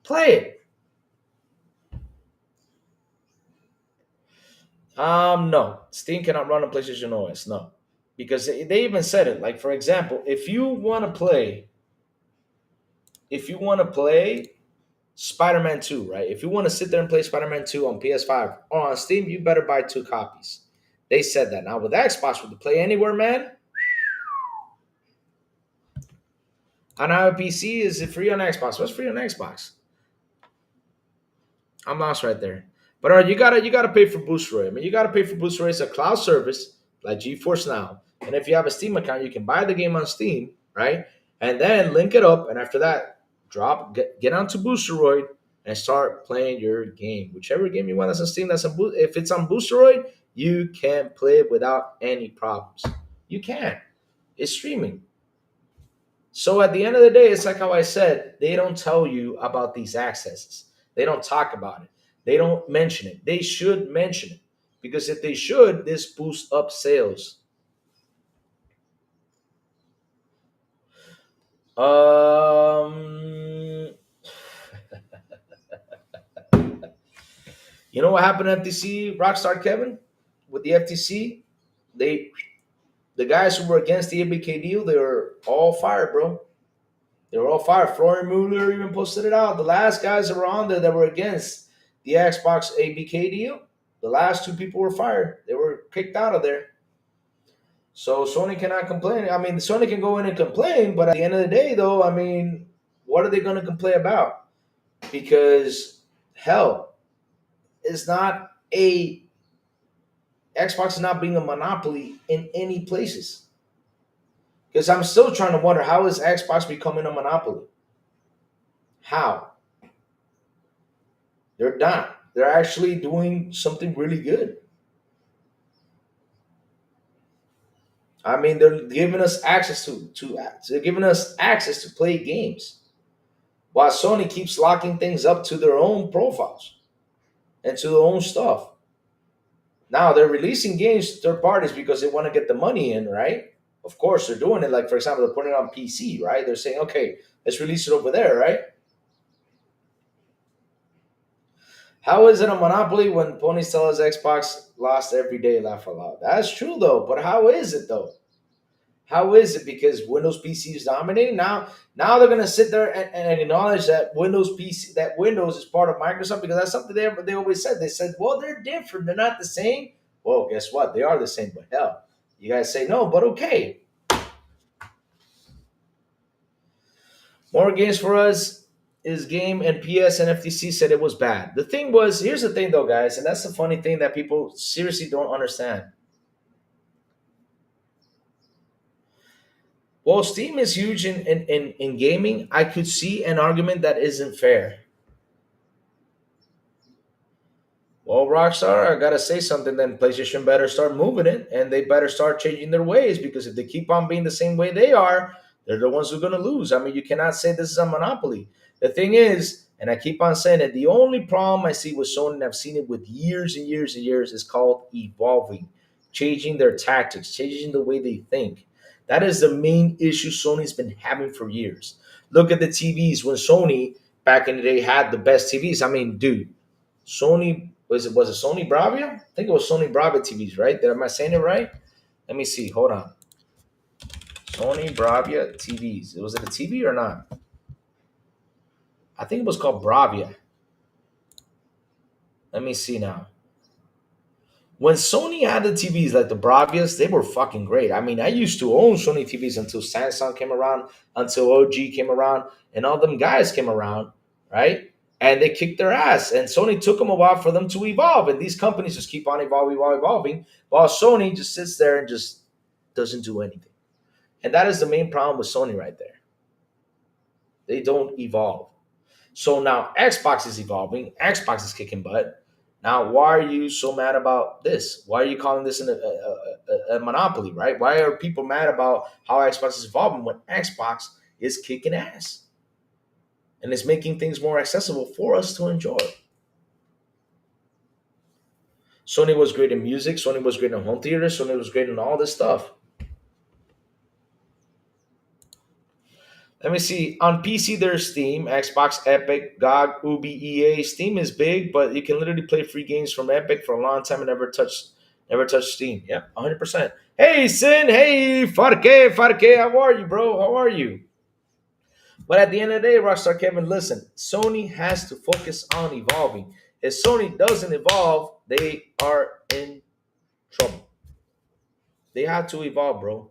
Play it. No. Steam cannot run on PlayStation OS. No. Because they even said it. Like, for example, if you want to play Spider-Man 2, right? If you want to sit there and play Spider-Man 2 on PS5 or on Steam, you better buy 2 copies. They said that. Now with Xbox, with the Play Anywhere, man, on our PC, is it free on Xbox? What's free on Xbox? I'm lost right there. But all right, you gotta pay for Boosteroid. I mean, you gotta pay for Boosteroid. It's a cloud service like GeForce Now. And if you have a Steam account, you can buy the game on Steam, right? And then link it up, and after that, get onto Boosteroid and start playing your game. Whichever game you want that's on Steam, if it's on Boosteroid, you can play it without any problems. You can. It's streaming. So at the end of the day, it's like how I said, they don't tell you about these accesses. They don't talk about it. They don't mention it. They should mention it. Because if they should, this boosts up sales. You know what happened at FTC, Rockstar Kevin? With the FTC, the guys who were against the ABK deal, they were all fired, bro. They were all fired. Florian Mueller even posted it out. The last guys that were on there that were against the Xbox ABK deal, the last 2 people were fired. They were kicked out of there. So Sony cannot complain. I mean, Sony can go in and complain, but at the end of the day, though, I mean, what are they going to complain about? Because hell, it's not a Xbox is not being a monopoly in any places. Because I'm still trying to wonder, how is Xbox becoming a monopoly? How? They're not. They're actually doing something really good. I mean, they're giving us access they're giving us access to play games, while Sony keeps locking things up to their own profiles and to their own stuff. Now they're releasing games to third parties because they want to get the money in, right? Of course, they're doing it. Like, for example, they're putting it on PC, right? They're saying, okay, let's release it over there, right? How is it a monopoly when Pony tell us Xbox lost every day, laugh aloud? That's true, though. But how is it, though? How is it? Because Windows PC is dominating now. Now they're gonna sit there and acknowledge that Windows is part of Microsoft, because that's something they always said. They said, well, they're different. They're not the same. Well, guess what? They are the same. But hell, you guys say no, but okay. More games for us is game, and PS and FTC said it was bad. The thing was, here's the thing though, guys, and that's the funny thing that people seriously don't understand. Well, Steam is huge in gaming. I could see an argument that isn't fair. Well, Rockstar, I gotta say something. Then PlayStation better start moving it, and they better start changing their ways because if they keep on being the same way they are, they're the ones who are gonna lose. I mean, you cannot say this is a monopoly. The thing is, and I keep on saying it, the only problem I see with Sony, and I've seen it with years and years and years, is called evolving, changing their tactics, changing the way they think. That is the main issue Sony's been having for years. Look at the TVs when Sony back in the day had the best TVs. I mean, dude, Sony was it Sony Bravia? I think it was Sony Bravia TVs, right? Am I saying it right? Let me see. Hold on. Sony Bravia TVs. Was it a TV or not? I think it was called Bravia. Let me see now. When Sony had the TVs like the Bravias, they were fucking great. I mean, I used to own Sony TVs until Samsung came around, until OG came around, and all them guys came around, right? And they kicked their ass. And Sony took them a while for them to evolve. And these companies just keep on evolving, while Sony just sits there and just doesn't do anything. And that is the main problem with Sony right there. They don't evolve. So now Xbox is evolving. Xbox is kicking butt. Now, why are you so mad about this? Why are you calling this a monopoly, right? Why are people mad about how Xbox is evolving when Xbox is kicking ass and is making things more accessible for us to enjoy? Sony was great in music. Sony was great in home theater. Sony was great in all this stuff. Let me see. On PC, there's Steam, Xbox, Epic, GOG, Ubi, EA. Steam is big, but you can literally play free games from Epic for a long time and never touch Steam. Yeah, 100%. Hey, Sin. Hey, Farke. How are you, bro? How are you? But at the end of the day, Rockstar Kevin, listen, Sony has to focus on evolving. If Sony doesn't evolve, they are in trouble. They have to evolve, bro.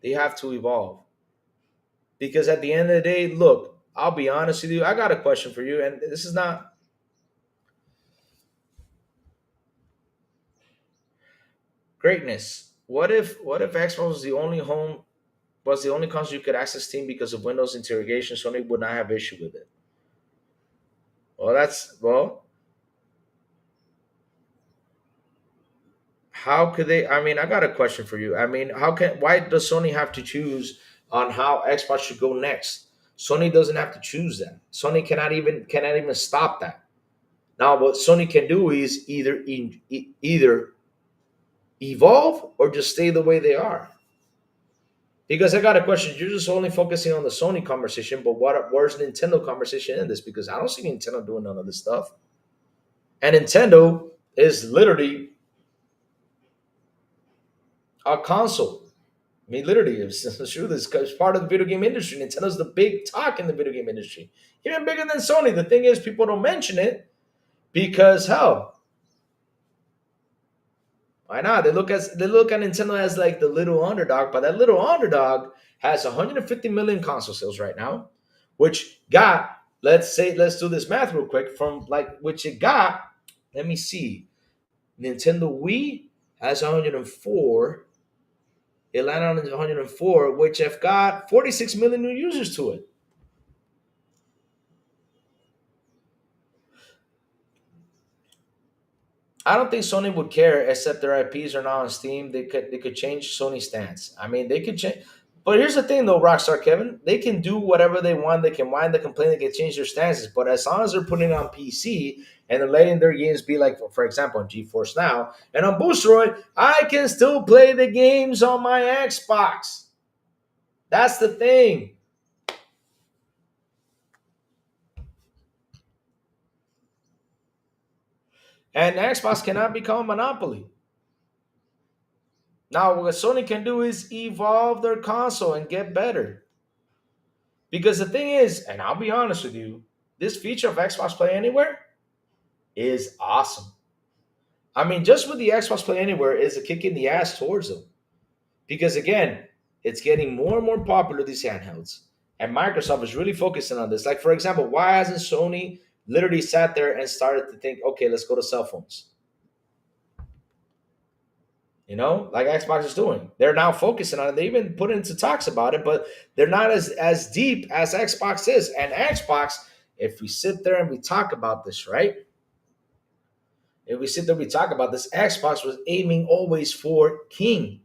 They have to evolve. Because at the end of the day, look, I'll be honest with you. I got a question for you, and this is not greatness. What if Xbox was the only console you could access Steam because of Windows integration? Sony would not have issue with it. Well, how could they? I mean, I got a question for you. I mean, why does Sony have to choose on how Xbox should go next? Sony doesn't have to choose that. Sony cannot even stop that. Now, what Sony can do is either evolve or just stay the way they are. Because I got a question. You're just only focusing on the Sony conversation, but where's Nintendo conversation in this? Because I don't see Nintendo doing none of this stuff. And Nintendo is literally a console. I mean, literally, it's true. This is part of the video game industry. Nintendo's the big talk in the video game industry, even bigger than Sony. The thing is, people don't mention it because hell, why not? They look at Nintendo as like the little underdog, but that little underdog has 150 million console sales right now, which got let's do this math real quick from like which it got. Let me see. Nintendo Wii has 104. It landed on 104, which have got 46 million new users to it. I don't think Sony would care, except their IPs are now on Steam. They could change Sony's stance. I mean, they could change. But here's the thing, though, Rockstar Kevin, they can do whatever they want. They can whine, they complain, they can change their stances. But as long as they're putting it on PC and they're letting their games be like, for example, on GeForce Now and on Boosteroid, I can still play the games on my Xbox. That's the thing. And Xbox cannot become a monopoly. Now, what Sony can do is evolve their console and get better. Because the thing is, and I'll be honest with you, this feature of Xbox Play Anywhere is awesome. I mean, just with the Xbox Play Anywhere is a kick in the ass towards them. Because again, it's getting more and more popular, these handhelds. And Microsoft is really focusing on this. Like, for example, why hasn't Sony literally sat there and started to think, okay, let's go to cell phones? You know, like Xbox is doing. They're now focusing on it. They even put into talks about it, but they're not as deep as Xbox is. And Xbox, if we sit there and we talk about this, right? if we sit there, we talk about this, Xbox was aiming always for King.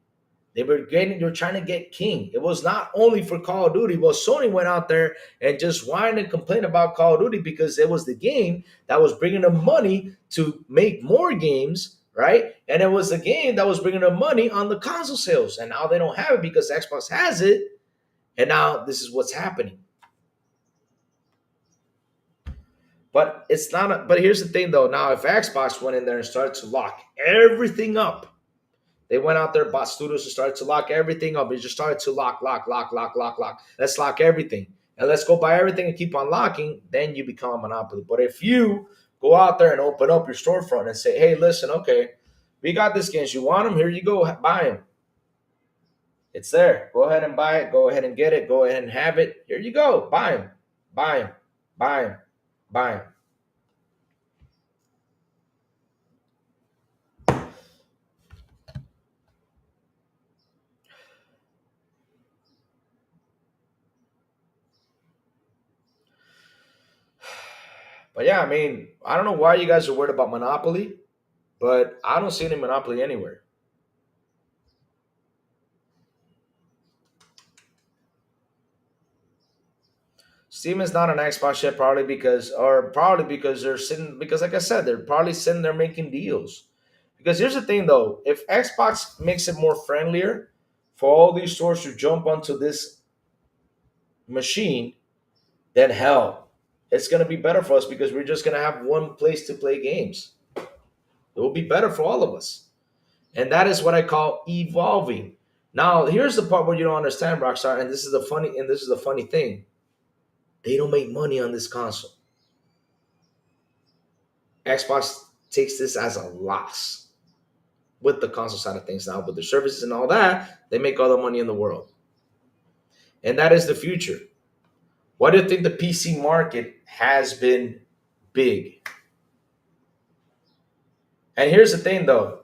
They were trying to get King. It was not only for Call of Duty. Well, Sony went out there and just whined and complained about Call of Duty because it was the game that was bringing them money to make more games, right? And it was the game that was bringing them money on the console sales. And now they don't have it because Xbox has it. And now this is what's happening. But it's not. But here's the thing, though. Now, if Xbox went in there and started to lock everything up, they went out there, bought studios, and started to lock everything up. It just started to lock. Let's lock everything. And let's go buy everything and keep on locking. Then you become a monopoly. But if you go out there and open up your storefront and say, hey, listen, okay, we got these games. You want them? Here you go. Buy them. It's there. Go ahead and buy it. Go ahead and get it. Go ahead and have it. Here you go. Buy them. Buy them. Buy them. Buy them. But yeah, I mean, I don't know why you guys are worried about Monopoly, but I don't see any Monopoly anywhere. Steam is not an Xbox yet, probably because they're sitting, because like I said, they're probably sitting there making deals. Because here's the thing though, if Xbox makes it more friendlier for all these stores to jump onto this machine, then hell, it's gonna be better for us because we're just gonna have one place to play games. It will be better for all of us. And that is what I call evolving. Now, here's the part where you don't understand, Rockstar, and this is the funny thing. They don't make money on this console. Xbox takes this as a loss with the console side of things now, with the services and all that, they make all the money in the world. And that is the future. Why do you think the PC market has been big? And here's the thing though,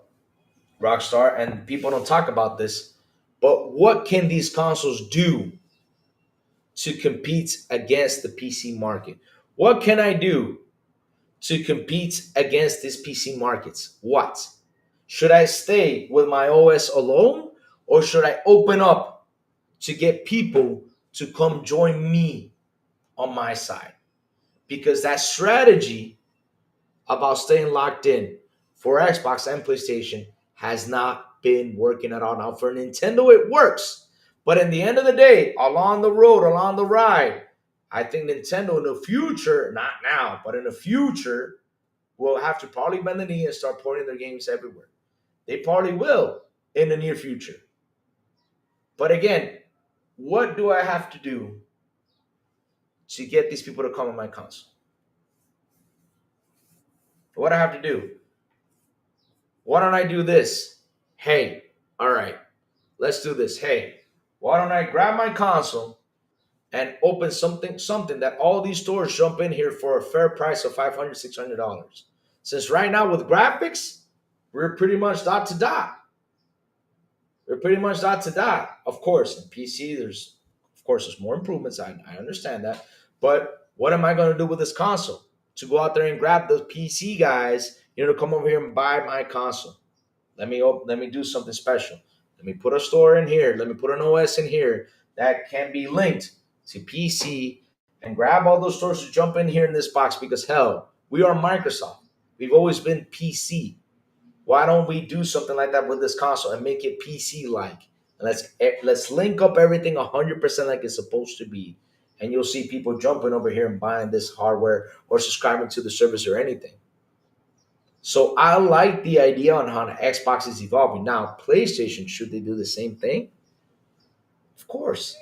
Rockstar, and people don't talk about this, but what can these consoles do to compete against the PC market? What can I do to compete against these PC markets? What? Should I stay with my OS alone, or should I open up to get people to come join me on my side? Because that strategy about staying locked in for Xbox and PlayStation has not been working at all. Now, for Nintendo, it works. But in the end of the day, along the road, along the ride, I think Nintendo in the future, not now, but in the future, will have to probably bend the knee and start porting their games everywhere. They probably will in the near future. But again, what do I have to do to get these people to come on my console? What do I have to do? Why don't I do this? Hey, all right, let's do this. Hey, why don't I grab my console and open something that all these stores jump in here for a fair price of $500, $600? Since right now with graphics, we're pretty much dot to dot. We're pretty much dot to dot. Of course, in PC, there's more improvements. I understand that. But what am I going to do with this console? To go out there and grab those PC guys, to come over here and buy my console. Let me do something special. Let me put a store in here. Let me put an OS in here that can be linked to PC and grab all those stores to jump in here in this box, because hell, we are Microsoft. We've always been PC. Why don't we do something like that with this console and make it PC-like? Let's link up everything 100% like it's supposed to be. And you'll see people jumping over here and buying this hardware or subscribing to the service or anything. So I like the idea on how Xbox is evolving. Now, PlayStation, should they do the same thing? Of course.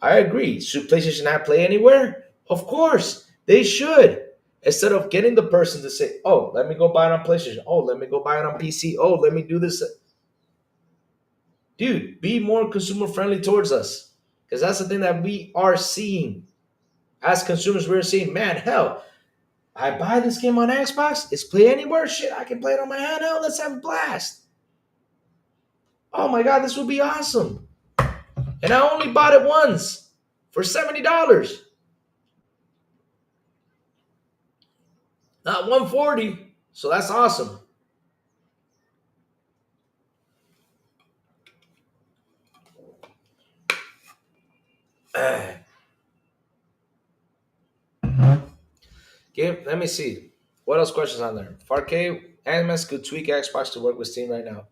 I agree. Should PlayStation not play anywhere? Of course. They should. Instead of getting the person to say, oh, let me go buy it on PlayStation. Oh, let me go buy it on PC. Oh, let me do this. Dude, be more consumer friendly towards us. Because that's the thing that we are seeing. As consumers, we're seeing, man, hell, I buy this game on Xbox. It's play anywhere. Shit, I can play it on my handheld. Let's have a blast. Oh my God, this would be awesome. And I only bought it once for $70. Not $140. So that's awesome. Okay, let me see. What else questions on there? 4K MS could tweak Xbox to work with Steam right now.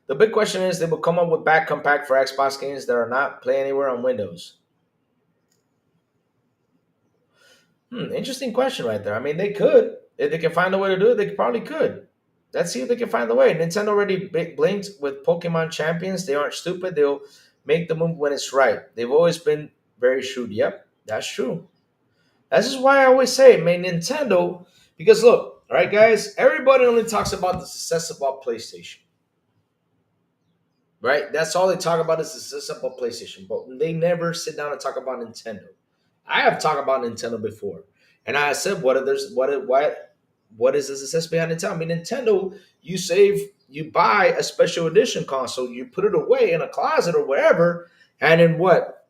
The big question is they will come up with back compact for Xbox games that are not play anywhere on Windows. Interesting question right there. I mean, they could. If they can find a way to do it, they probably could. Let's see if they can find a way. Nintendo already blinked with Pokemon Champions. They aren't stupid. They'll make the move when it's right. They've always been very shrewd. Yep, that's true. This is why I always say, man, Nintendo, because look, all right, guys, everybody only talks about the success about PlayStation, right? That's all they talk about is the success about PlayStation, but they never sit down and talk about Nintendo. I have talked about Nintendo before, and I said, what is the success behind Nintendo? I mean, Nintendo, you buy a special edition console, you put it away in a closet or wherever, and in what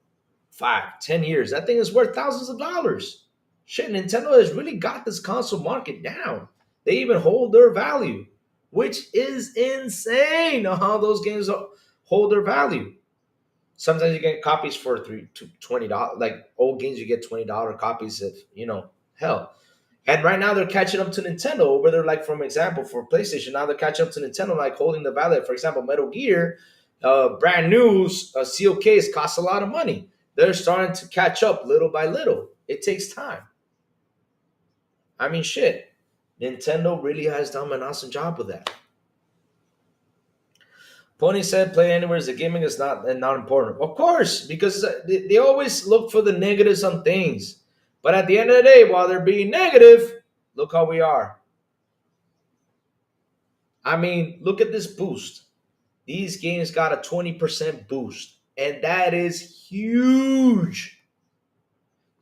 5, 10 years, that thing is worth thousands of dollars. Shit, Nintendo has really got this console market down. They even hold their value, which is insane on how those games hold their value. Sometimes you get copies for $20. Like old games, you get $20 copies of, hell. And right now they're catching up to Nintendo, where they're like, from example, for PlayStation, now they're catching up to Nintendo, like holding the value. For example, Metal Gear, brand new sealed case costs a lot of money. They're starting to catch up little by little. It takes time. I mean, shit. Nintendo really has done an awesome job with that. Pony said, "Play anywhere. The gaming is not important." Of course, because they always look for the negatives on things. But at the end of the day, while they're being negative, look how we are. I mean, look at this boost. These games got a 20% boost, and that is huge,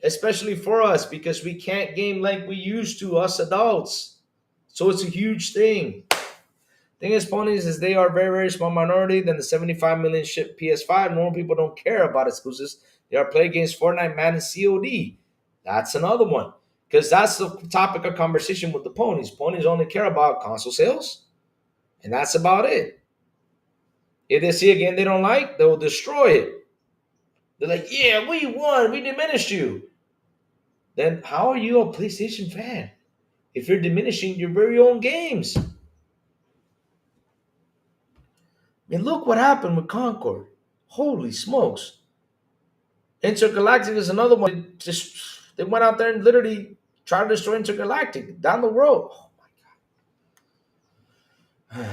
especially for us because we can't game like we used to, us adults. So it's a huge thing. Thing is, ponies is they are very, very small minority than the 75 million ship PS5. Normal people don't care about exclusives. They are playing against Fortnite, Madden, COD. That's another one. Because that's the topic of conversation with the ponies. Ponies only care about console sales, and that's about it. If they see a game they don't like, they will destroy it. They're like, yeah, we won. We diminished you. Then how are you a PlayStation fan if you're diminishing your very own games? I mean, look what happened with Concord. Holy smokes. Intergalactic is another one. They went out there and literally tried to destroy Intergalactic down the road. Oh my god.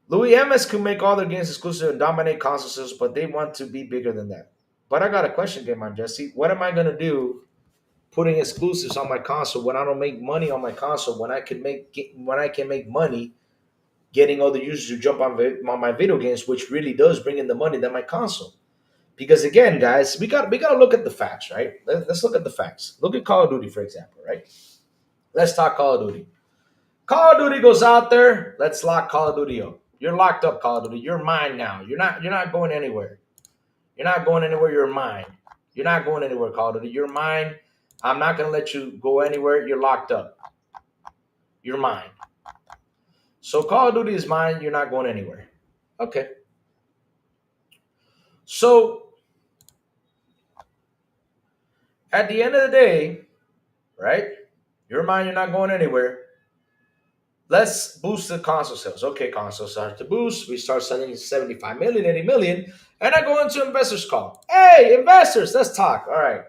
Louis MS could make all their games exclusive and dominate console sales, but they want to be bigger than that. But I got a question, Game on Jesse. What am I gonna do putting exclusives on my console when I don't make money on my console? When I can make money getting other users to jump on my video games, which really does bring in the money than my console. Because again, guys, we gotta look at the facts, right? Let's look at the facts. Look at Call of Duty, for example, right? Let's talk Call of Duty. Call of Duty goes out there. Let's lock Call of Duty up. You're locked up, Call of Duty. You're mine now. You're not going anywhere. You're not going anywhere. You're mine. You're not going anywhere, Call of Duty. You're mine. I'm not gonna let you go anywhere. You're locked up. You're mine. So Call of Duty is mine. You're not going anywhere. Okay. So at the end of the day, right? You're mine. You're not going anywhere. Let's boost the console sales. Okay, console starts to boost. We start selling 75 million, 80 million. And I go into investors call. Hey, investors, let's talk. All right.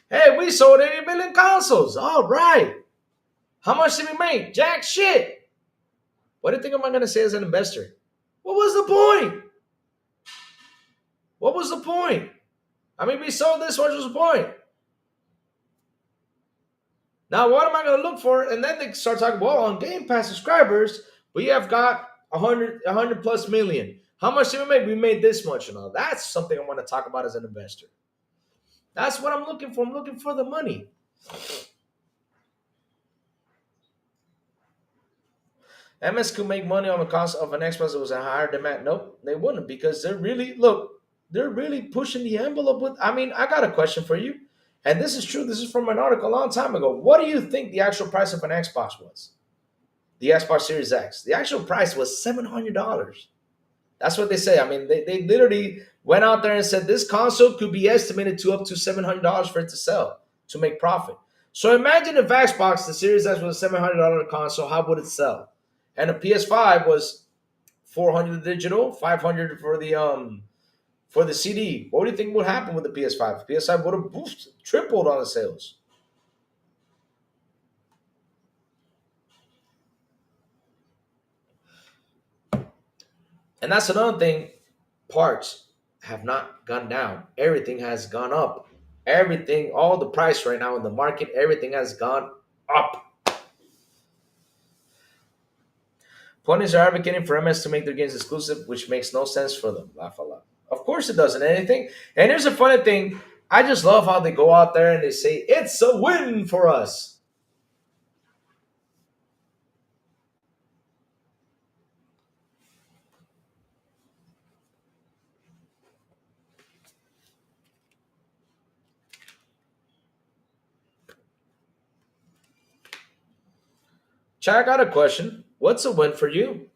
Hey, we sold 80 million consoles. All right. How much did we make? Jack shit. What do you think am I going to say as an investor? What was the point? What was the point? I mean, we sold this. What was the point? Now, what am I going to look for? And then they start talking, well, on Game Pass subscribers, we have got 100 plus million. How much did we make? We made this much and all. That's something I want to talk about as an investor. That's what I'm looking for. I'm looking for the money. MS could make money on the cost of an Xbox that was a higher demand. Nope, they wouldn't because they're really pushing the envelope with. I mean, I got a question for you. And this is true. This is from an article a long time ago. What do you think the actual price of an Xbox was? The Xbox Series X. The actual price was $700. That's what they say. I mean, they literally went out there and said this console could be estimated to up to $700 for it to sell, to make profit. So imagine if Xbox, the Series X, was a $700 console, how would it sell? And the PS5 was 400 digital, 500 for the CD. What do you think would happen with the PS5? The PS5 would have tripled on the sales. And that's another thing. Parts have not gone down. Everything has gone up. Everything, all the price right now in the market, everything has gone up. Ponies are advocating for MS to make their games exclusive, which makes no sense for them. Laugh a lot. Of course it doesn't. Anything. And here's a funny thing. I just love how they go out there and they say, it's a win for us. Chad, I got a question. What's a win for you?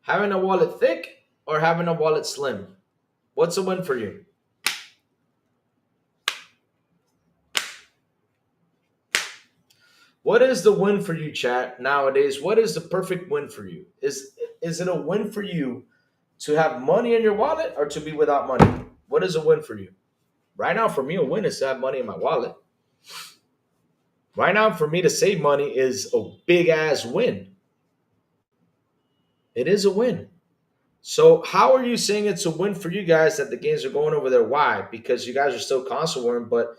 Having a wallet thick or having a wallet slim? What's a win for you? What is the win for you, chat, nowadays? What is the perfect win for you? Is it a win for you to have money in your wallet or to be without money? What is a win for you? Right now, for me, a win is to have money in my wallet. Right now, for me to save money is a big ass win. It is a win. So, how are you saying it's a win for you guys that the games are going over there? Why? Because you guys are still console warring, but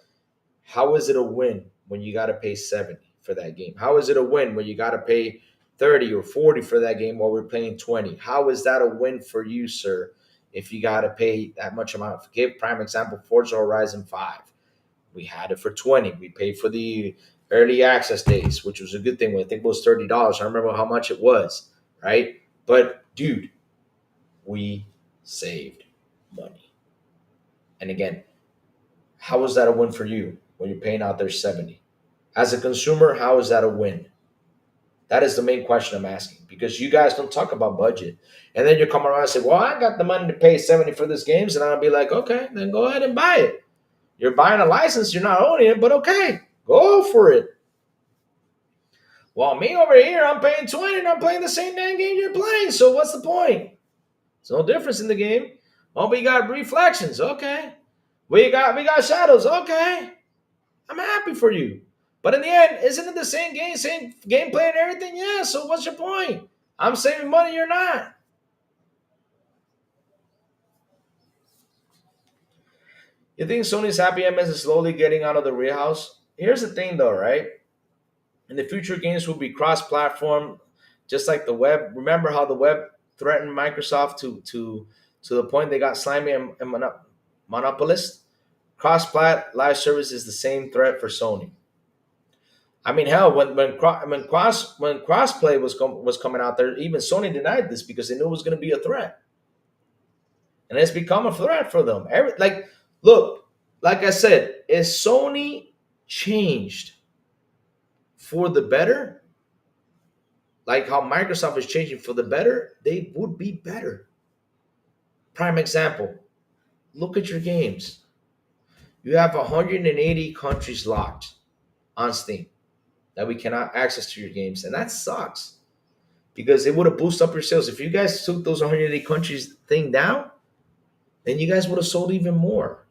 how is it a win when you got to pay 70 for that game? How is it a win when you got to pay 30 or 40 for that game while we're paying 20? How is that a win for you, sir, if you got to pay that much amount? Give prime example, Forza Horizon 5. We had it for 20. We paid for the early access days, which was a good thing. I think it was $30. I remember how much it was, right? But, dude, we saved money. And again, how is that a win for you when you're paying out there 70? As a consumer, how is that a win? That is the main question I'm asking, because you guys don't talk about budget. And then you come around and say, well, I got the money to pay 70 for this games. And I'll be like, okay, then go ahead and buy it. You're buying a license, you're not owning it, but okay, go for it. Well, me over here, I'm paying 20 and I'm playing the same damn game you're playing. So what's the point? There's no difference in the game. Oh, we got reflections. Okay. We got shadows. Okay. I'm happy for you. But in the end, isn't it the same game, same gameplay and everything? Yeah, so what's your point? I'm saving money, you're not. You think Sony's happy MS is slowly getting out of the real house? Here's the thing though, right? In the future, games will be cross-platform, just like the web. Remember how the web threatened Microsoft to the point they got slimy and monopolist? Cross-plat live service is the same threat for Sony. I mean, hell, when crossplay was coming out there, even Sony denied this because they knew it was going to be a threat, and it's become a threat for them. Look, like I said, is Sony changed for the better? Like how Microsoft is changing for the better, they would be better. Prime example, look at your games. You have 180 countries locked on Steam that we cannot access to your games, and that sucks because it would have boosted up your sales. If you guys took those 180 countries thing down, then you guys would have sold even more.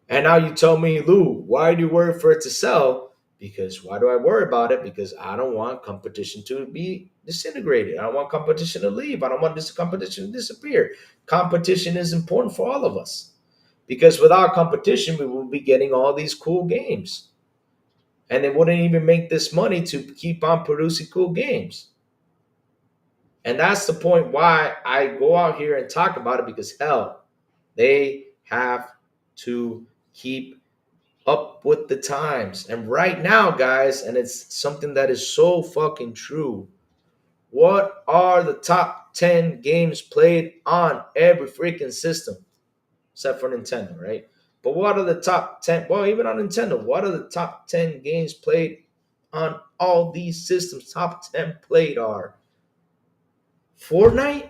And now you tell me, Lou, why do you worry for it to sell? Because why do I worry about it? Because I don't want competition to be disintegrated. I don't want competition to leave. I don't want this competition to disappear. Competition is important for all of us because without competition, we will be getting all these cool games. And they wouldn't even make this money to keep on producing cool games. And that's the point why I go out here and talk about it, because hell, they have to keep up with the times. And right now, guys, and it's something that is so fucking true. What are the top 10 games played on every freaking system? Except for Nintendo, right? But what are the top 10? Well, even on Nintendo, what are the top 10 games played on all these systems? Top 10 played are Fortnite,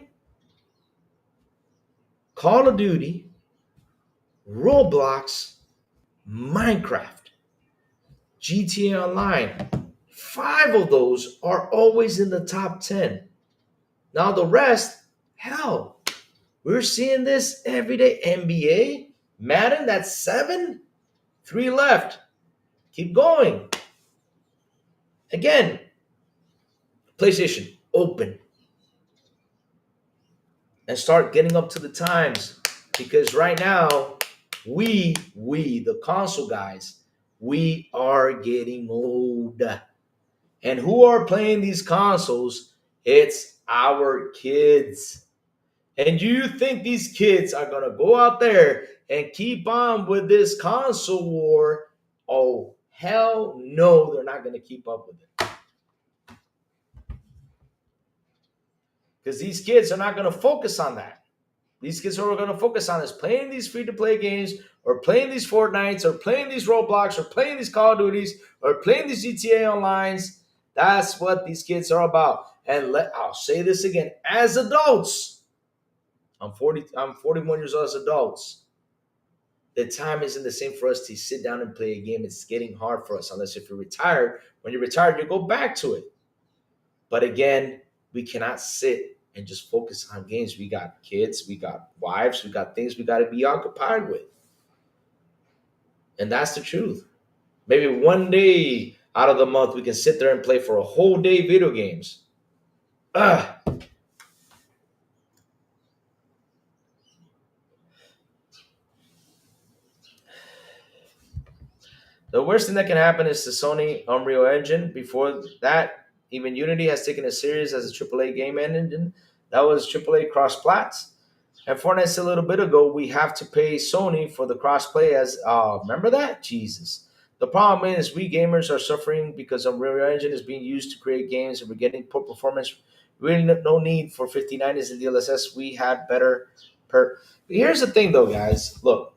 Call of Duty, Roblox, Minecraft, GTA Online. 5 of those are always in the top 10. Now, the rest, hell, we're seeing this every day. NBA, Madden, that's 7. 3 left. Keep going. Again, PlayStation, open and start getting up to the times, because right now the console guys, we are getting old. And who are playing these consoles? It's our kids. And you think these kids are going to go out there and keep on with this console war? Oh, hell no, they're not going to keep up with it. Because these kids are not going to focus on that. These kids are going to focus on is playing these free-to-play games, or playing these Fortnites, or playing these Roblox, or playing these Call of Duties, or playing these GTA Onlines. That's what these kids are about. And I'll say this again. As adults, I'm 41 years old. As adults, the time isn't the same for us to sit down and play a game. It's getting hard for us, unless if you're retired. When you're retired, you go back to it. But again, we cannot sit and just focus on games. We got kids, we got wives, we got things we got to be occupied with. And that's the truth. Maybe one day out of the month, we can sit there and play for a whole day video games. Ugh. The worst thing that can happen is the Sony Unreal Engine. Before that, even Unity has taken it serious as a AAA game engine. That was AAA cross-plats. And Fortnite a little bit ago, we have to pay Sony for the cross-play as, remember that? Jesus. The problem is we gamers are suffering because Unreal Engine is being used to create games and we're getting poor performance. Really no need for 5090s and DLSS. We had better Here's the thing though, guys. Look.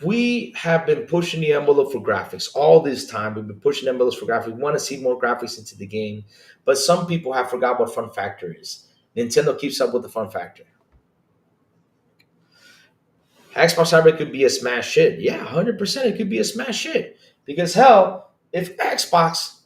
We have been pushing the envelope for graphics all this time. We've been pushing envelopes for graphics. We want to see more graphics into the game. But some people have forgot what fun factor is. Nintendo keeps up with the fun factor. Xbox Hybrid could be a smash hit. Yeah, 100% it could be a smash hit. Because hell, if Xbox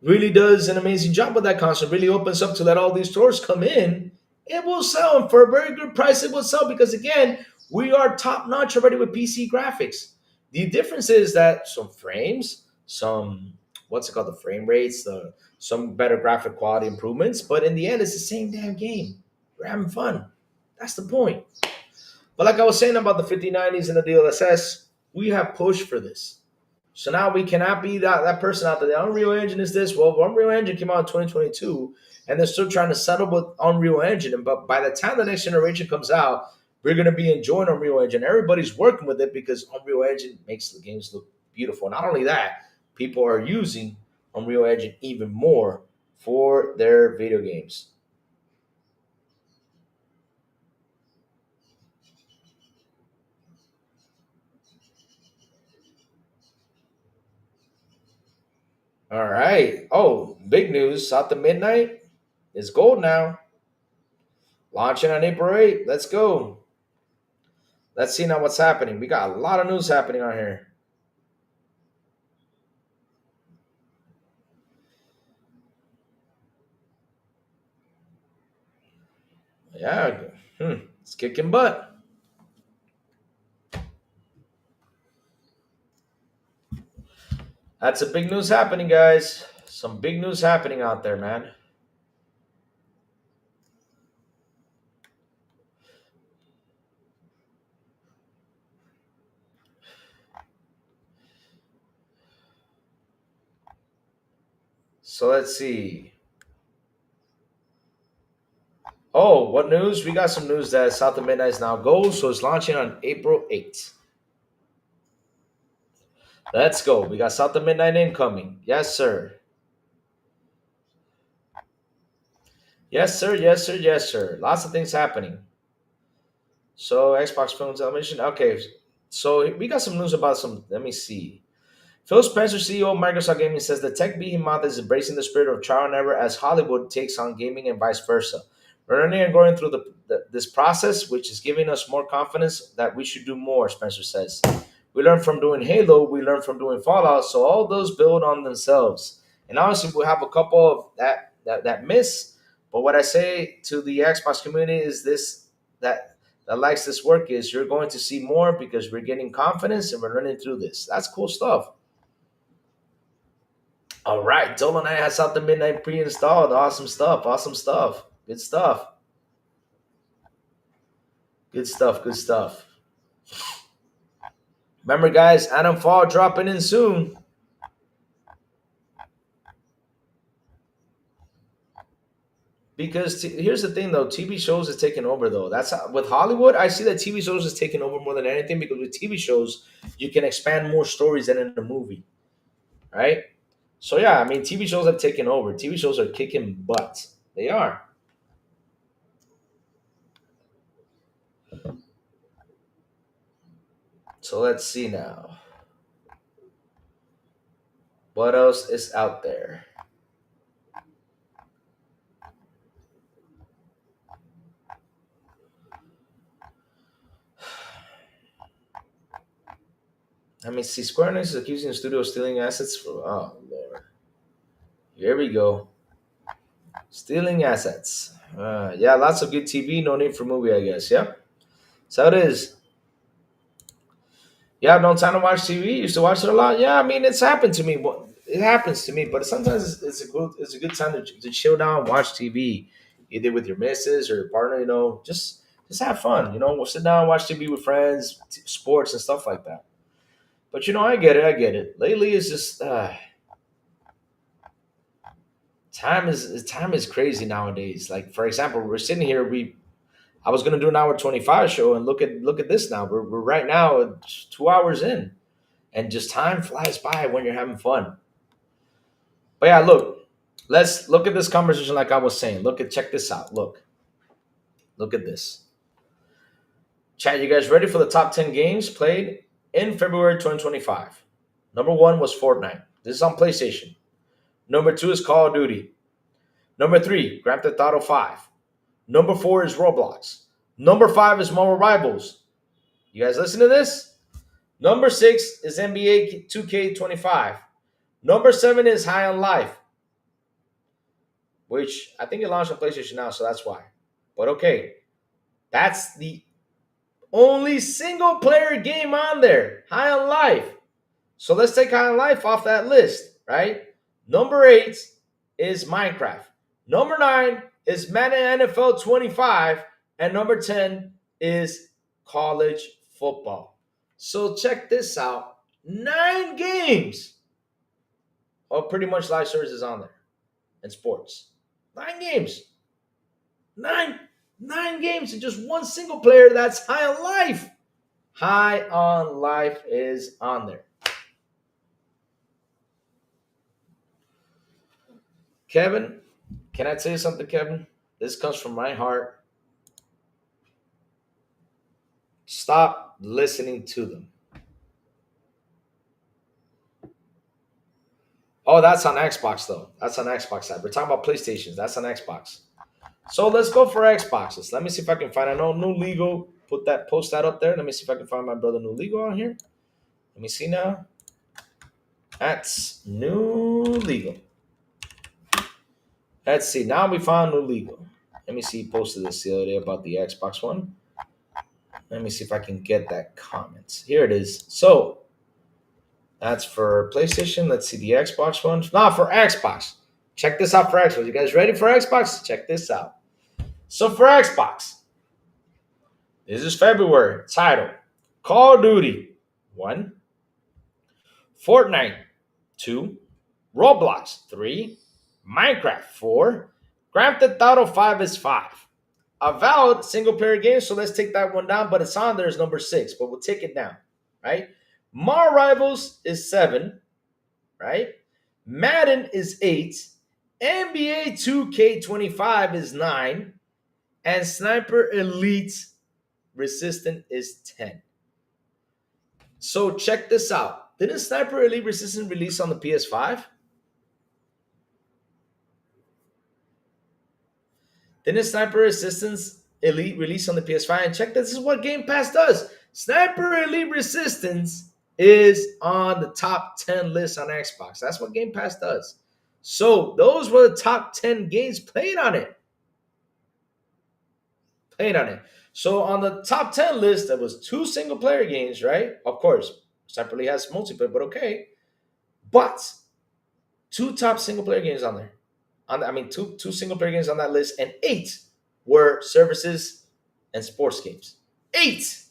really does an amazing job with that console, really opens up to let all these stores come in, it will sell. And for a very good price, it will sell. Because again, we are top notch already with PC graphics. The difference is that some frames, some what's it called, the frame rates, some better graphic quality improvements, but in the end, it's the same damn game. We're having fun. That's the point. But like I was saying about the 5090s and the DLSS, we have pushed for this. So now we cannot be that person out there. The Unreal Engine is this. Well, Unreal Engine came out in 2022, and they're still trying to settle with Unreal Engine. But by the time the next generation comes out, we're going to be enjoying Unreal Engine. Everybody's working with it because Unreal Engine makes the games look beautiful. Not only that, people are using Unreal Engine even more for their video games. All right. Oh, big news. South to Midnight is gold now. Launching on April 8th. Let's go. Let's see now what's happening. We got a lot of news happening on here. Yeah. It's kicking butt. That's a big news happening, guys. Some big news happening out there, man. So let's see. Oh, what news? We got some news that South of Midnight is now gold, so it's launching on April 8th. Let's go. We got South of Midnight incoming. Yes, sir. Yes, sir. Yes, sir. Yes, sir. Lots of things happening. So Xbox Film Television. Okay, so we got some news about some. Let me see. Phil Spencer, CEO of Microsoft Gaming, says the tech behemoth is embracing the spirit of trial and error as Hollywood takes on gaming and vice versa. We're learning and going through this process, which is giving us more confidence that we should do more, Spencer says. We learn from doing Halo, we learn from doing Fallout, so all those build on themselves. And obviously, we have a couple of that miss. But what I say to the Xbox community is this: that likes this work is you're going to see more because we're getting confidence and we're learning through this. That's cool stuff. All right, Dolan has something midnight pre-installed. Awesome stuff. Awesome stuff. Good stuff. Good stuff. Good stuff. Remember, guys, Adam Fall dropping in soon. Because here's the thing, though, TV shows is taking over, though. That's with Hollywood. I see that TV shows is taking over more than anything because with TV shows you can expand more stories than in a movie, right? So yeah, I mean, TV shows have taken over. TV shows are kicking butt. They are. So let's see now. What else is out there? Let me see. Square Enix is accusing the studio of stealing assets from. Oh, Lord. Here we go. Stealing assets. Yeah, lots of good TV. No need for movie, I guess. Yeah. So it is. You have no time to watch TV. You used to watch it a lot. Yeah, I mean, it's happened to me. It happens to me, but sometimes it's a good time to chill down, watch TV, either with your missus or your partner. Just have fun. We'll sit down, watch TV with friends, sports and stuff like that. But I get it. I get it. Lately, it's just time is crazy nowadays. Like for example, we're sitting here. I was gonna do an hour 25 show, and look at this now. We're right now 2 hours in, and just time flies by when you're having fun. But yeah, look, let's look at this conversation. Like I was saying, check this out. Look at this. Chat, you guys ready for the top 10 games played in February 2025? Number one was Fortnite. This is on PlayStation. Number two is Call of Duty. Number three, Grand Theft Auto 5. Number four is Roblox. Number five is Marvel Rivals. You guys listen to this? Number six is NBA 2K25. Number seven is High on Life, which I think it launched on PlayStation now, so that's why. But okay, that's the only single player game on there, High on Life. So let's take High on Life off that list, right? Number eight is Minecraft. Number nine is Madden NFL 25. And number 10 is college football. So check this out. 9 games of pretty much live services on there and sports. 9 games. Nine games and just one single player. That's High on Life. High on Life is on there. Kevin, can I tell you something, Kevin? This comes from my heart. Stop listening to them. Oh, that's on Xbox, though. That's on Xbox side. We're talking about PlayStations. That's on Xbox. So let's go for Xboxes. Let me see if I can find. I know New Legal post that up there. Let me see if I can find my brother New Legal on here. Let me see now. That's New Legal. Let's see. Now we found New Legal. Let me see. He posted this the other day about the Xbox One. Let me see if I can get that comment. Here it is. So that's for PlayStation. Let's see the Xbox One. Not for Xbox. Check this out for Xbox. You guys ready for Xbox? Check this out. So for Xbox, this is February. Title: Call of Duty 1, Fortnite 2, Roblox 3, Minecraft 4, Grand Theft Auto 5 is 5. Avowed single player game, so let's take that one down, but it's on there as number 6, but we'll take it down, right? Mar Rivals is 7, right? Madden is 8, NBA 2K25 is 9, and Sniper Elite Resistant is 10. So check this out. Didn't Sniper Elite Resistant release on the PS5? Didn't Sniper Resistance Elite release on the PS5? And check this is what Game Pass does. Sniper Elite Resistance is on the top 10 list on Xbox. That's what Game Pass does. So those were the top 10 games played on it. Played on it. So on the top 10 list, there was 2 single player games, right? Of course, separately has multiplayer, but okay. But 2 top single player games on there. Two single player games on that list, and 8 were services and sports games. 8.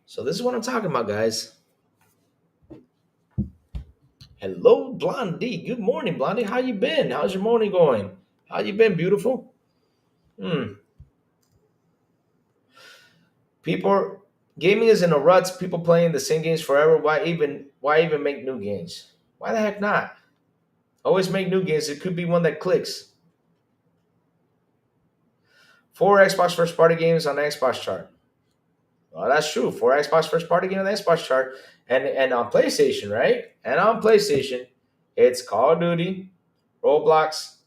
So this is what I'm talking about, guys. Hello, Blondie. Good morning, Blondie. How you been? How's your morning going? How you been, beautiful? People gaming is in a rut. People playing the same games forever. Why even make new games? Why the heck not? Always make new games. It could be one that clicks. 4 Xbox first party games on the Xbox chart. Well, that's true. 4 Xbox first party game on the Xbox chart. And on PlayStation, right? And on PlayStation, it's Call of Duty, Roblox,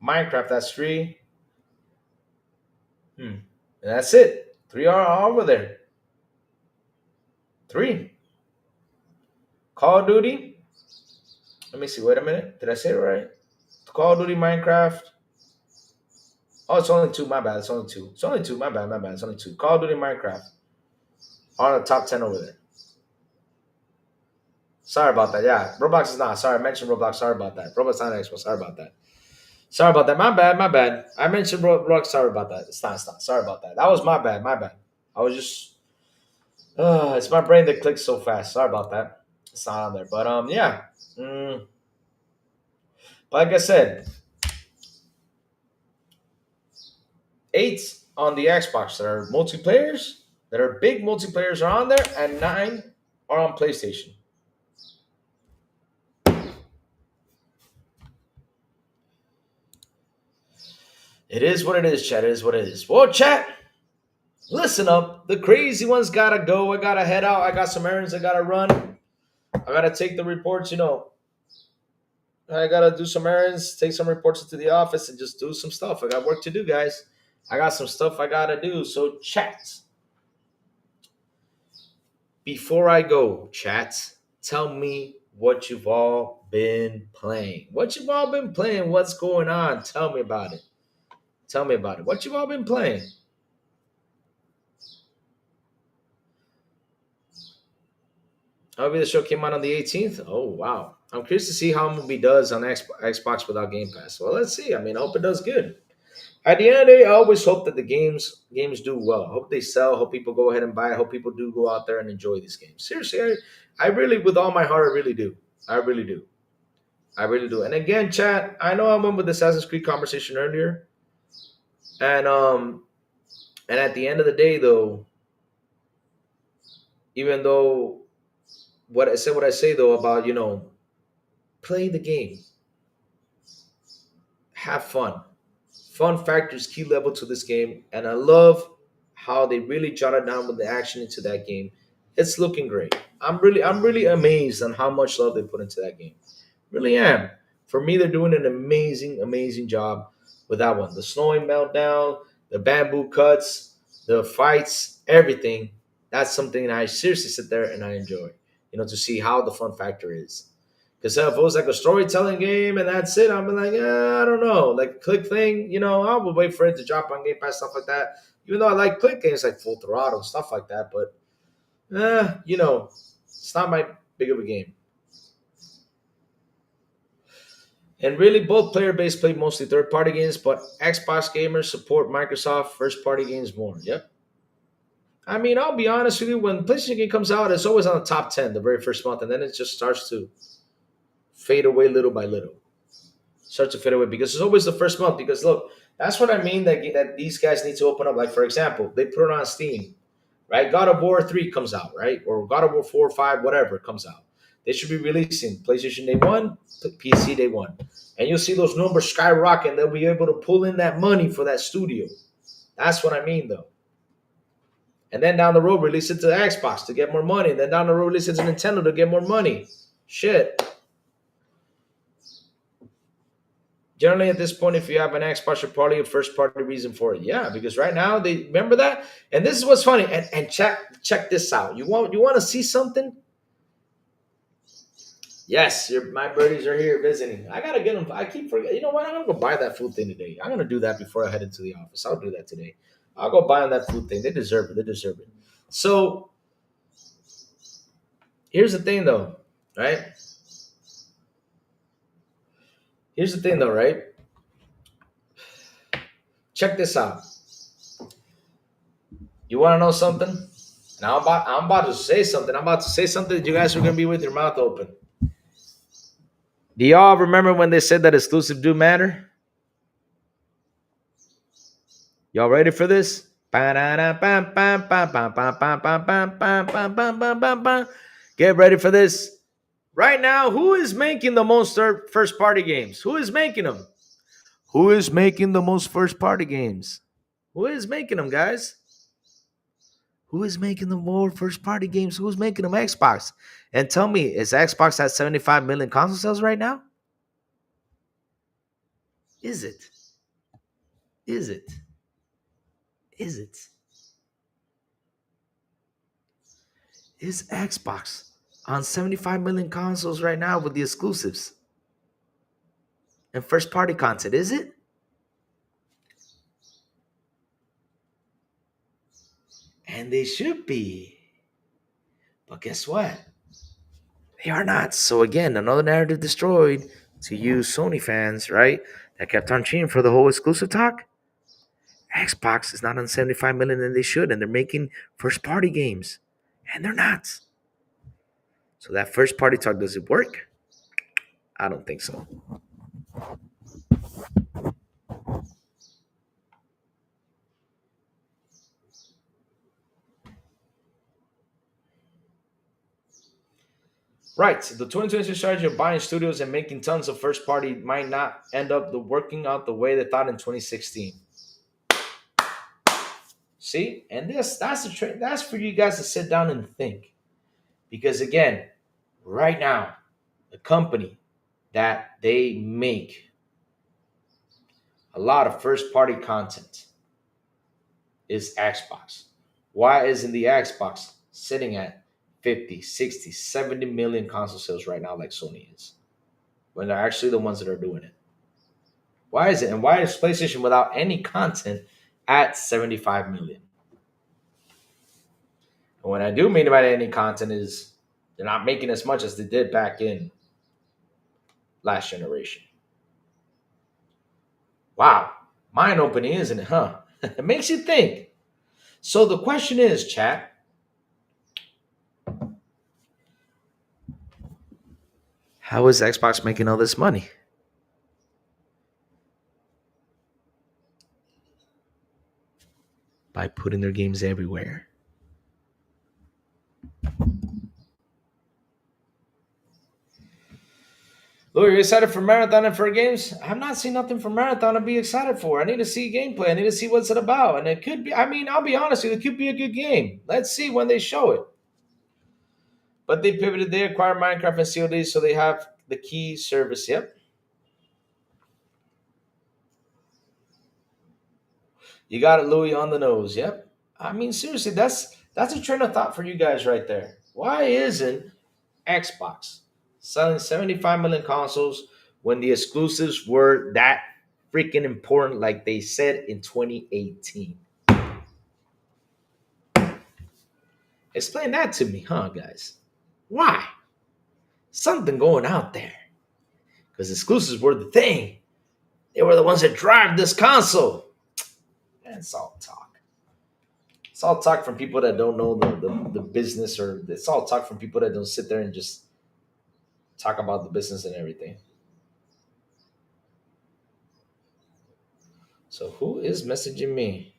Minecraft, that's 3. And that's it. 3 are over there. 3. Call of Duty. Let me see. Wait a minute. Did I say it right? Call of Duty, Minecraft. Oh, it's only 2. My bad. It's only 2. It's only 2. My bad. It's only 2. Call of Duty, Minecraft are the top 10 over there. Sorry about that. Yeah, Roblox is not. Sorry, I mentioned Roblox. Sorry about that. Roblox not Xbox. Sorry about that. Sorry about that. My bad. I mentioned Roblox. Sorry about that. It's not. Sorry about that. That was my bad. I was just. It's my brain that clicks so fast. Sorry about that. It's not on there. But yeah. But like I said, 8 on the Xbox that are multiplayers, that are big multiplayers are on there, and 9 are on PlayStation. It is what it is, chat. It is what it is. Well, chat, listen up. The crazy ones gotta go. I gotta head out. I got some errands I gotta run. I gotta take the reports, I gotta do some errands, take some reports into the office, and just do some stuff. I got work to do, guys. I got some stuff I gotta do. So, chat. Before I go, chat, tell me what you've all been playing. What you've all been playing? What's going on? Tell me about it. Tell me about it. What you've all been playing? The show came out on the 18th. Oh, wow. I'm curious to see how a movie does on Xbox without Game Pass. Well, let's see. I hope it does good. At the end of the day, I always hope that the games do well. I hope they sell. I hope people go ahead and buy. I hope people do go out there and enjoy these games. Seriously, I really, with all my heart, I really do. I really do. I really do. And again, chat, I know I went with the Assassin's Creed conversation earlier. And at the end of the day, though, even though what I say though about play the game, have fun. Fun factor is key level to this game, and I love how they really jotted down with the action into that game. It's looking great. I'm really amazed on how much love they put into that game. Really am. For me, they're doing an amazing job with that one. The snowing meltdown, the bamboo cuts, the fights, everything. That's something that I seriously sit there and I enjoy. To see how the fun factor is. Because if it was like a storytelling game and that's it, I'd be like, I don't know. Like click thing, I would wait for it to drop on Game Pass, stuff like that. Even though I like click games like Full Throttle and stuff like that, but it's not my big of a game. And really, both player-based play mostly third-party games, but Xbox gamers support Microsoft first-party games more. Yep. I'll be honest with you. When PlayStation game comes out, it's always on the top 10 the very first month, and then it just starts to fade away little by little. Starts to fade away because it's always the first month. Because look, that's what I mean that these guys need to open up. Like, for example, they put it on Steam, right? God of War 3 comes out, right? Or God of War 4 or 5, whatever comes out. They should be releasing PlayStation Day 1, PC Day 1. And you'll see those numbers skyrocket, and they'll be able to pull in that money for that studio. That's what I mean, though. And then down the road, release it to Xbox to get more money. And then down the road, release it to Nintendo to get more money. Shit. Generally, at this point, if you have an Xbox, you're probably a first-party reason for it. Yeah, because right now, they remember that? And this is what's funny. And check this out. You want to see something? Yes, my birdies are here visiting. I gotta get them. I keep forgetting. You know what? I'm gonna go buy that food thing today. I'm gonna do that before I head into the office. I'll do that today. I'll go buy them that food thing. They deserve it. They deserve it. So here's the thing, though, right? Here's the thing, though, right? Check this out. You want to know something? Now I'm about to say something. I'm about to say something that you guys are gonna be with your mouth open. Do y'all remember when they said that exclusive do matter? Y'all ready for this? Get ready for this. Right now, who is making the most first-party games? Who is making them? Who is making the most first-party games? Who is making them, guys? Who is making the more first-party games? Who's making them? Xbox. And tell me, is Xbox at 75 million console sales right now? Is it? Is it? Is it? Is Xbox on 75 million consoles right now with the exclusives and first party content? Is it? And they should be. But guess what? They are not. So again, another narrative destroyed to you Sony fans, right? That kept on cheering for the whole exclusive talk. Xbox is not on 75 million and they should, and they're making first party games. And they're not. So that first party talk, does it work? I don't think so. Right. The 2022 strategy of buying studios and making tons of first party might not end up working out the way they thought in 2016. See? And that's for you guys to sit down and think. Because again, right now, the company that they make a lot of first party content is Xbox. Why isn't the Xbox sitting at 50, 60, 70 million console sales right now like Sony is? When they're actually the ones that are doing it. Why is it? And why is PlayStation without any content at 75 million? And when I do mean about any content is they're not making as much as they did back in last generation. Wow. Mind opening, isn't it, huh? It makes you think. So the question is, chat, how is Xbox making all this money? By putting their games everywhere. Look, you're excited for Marathon and for games? I've not seen nothing for Marathon to be excited for. I need to see gameplay. I need to see what's it about. And it could be, I'll be honest with you, it could be a good game. Let's see when they show it. But they pivoted, they acquired Minecraft and COD, so they have the key service. Yep. You got it, Louis, on the nose. Yep. I mean, seriously, that's a train of thought for you guys right there. Why isn't Xbox selling 75 million consoles when the exclusives were that freaking important like they said in 2018? Explain that to me, huh, guys? Why? Something going out there. Because exclusives were the thing. They were the ones that drive this console. And it's all talk. It's all talk from people that don't know the business, or it's all talk from people that don't sit there and just talk about the business and everything. So who is messaging me?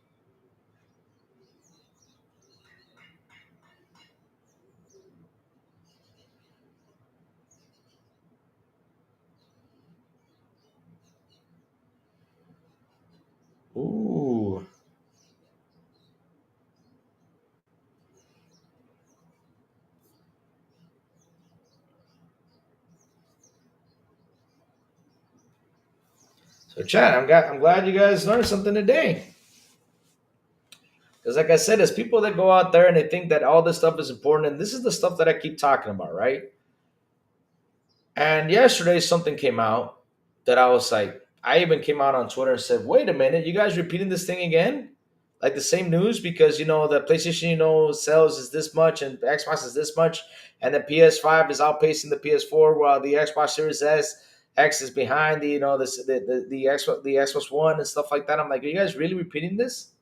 Ooh. So, chat, I'm glad you guys learned something today. Because, like I said, there's people that go out there and they think that all this stuff is important, and this is the stuff that I keep talking about, right? And yesterday, something came out that I was like, I even came out on Twitter and said, "Wait a minute, you guys repeating this thing again? Like the same news? Because the PlayStation, sales is this much, and the Xbox is this much, and the PS5 is outpacing the PS4, while the Xbox Series X is behind the Xbox One and stuff like that." I'm like, are you guys really repeating this?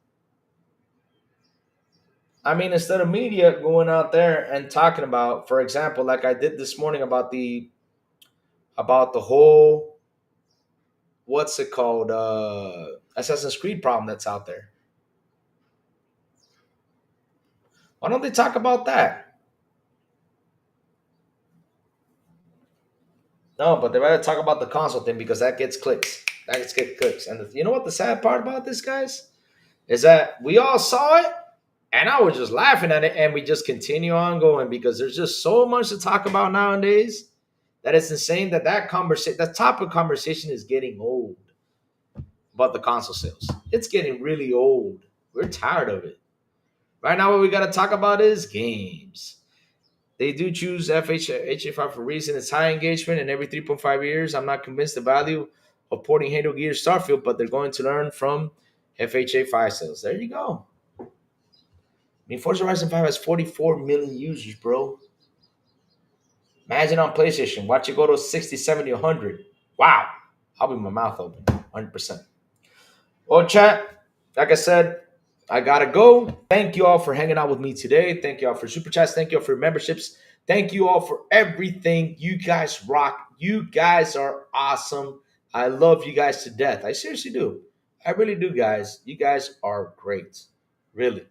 I mean, instead of media going out there and talking about, for example, like I did this morning about the whole, what's it called, Assassin's Creed problem that's out there. Why don't they talk about that? No, but they rather talk about the console thing because that gets clicks. That gets clicks. And you know what the sad part about this, guys, is that we all saw it, and I was just laughing at it, and we just continue on going because there's just so much to talk about nowadays that it's insane that topic of conversation is getting old about the console sales. It's getting really old. We're tired of it. Right now, what we got to talk about is games. They do choose HA5 for a reason. It's high engagement, and every 3.5 years, I'm not convinced the value of porting Halo Gear Starfield, but they're going to learn from FHA5 sales. There you go. I mean, Forza Horizon 5 has 44 million users, bro. Imagine on PlayStation. Watch it go to 60, 70, 100. Wow. I'll be my mouth open. 100%. Well, chat, like I said, I gotta go. Thank you all for hanging out with me today. Thank you all for super chats. Thank you all for memberships. Thank you all for everything. You guys rock. You guys are awesome. I love you guys to death. I seriously do. I really do, guys. You guys are great. Really.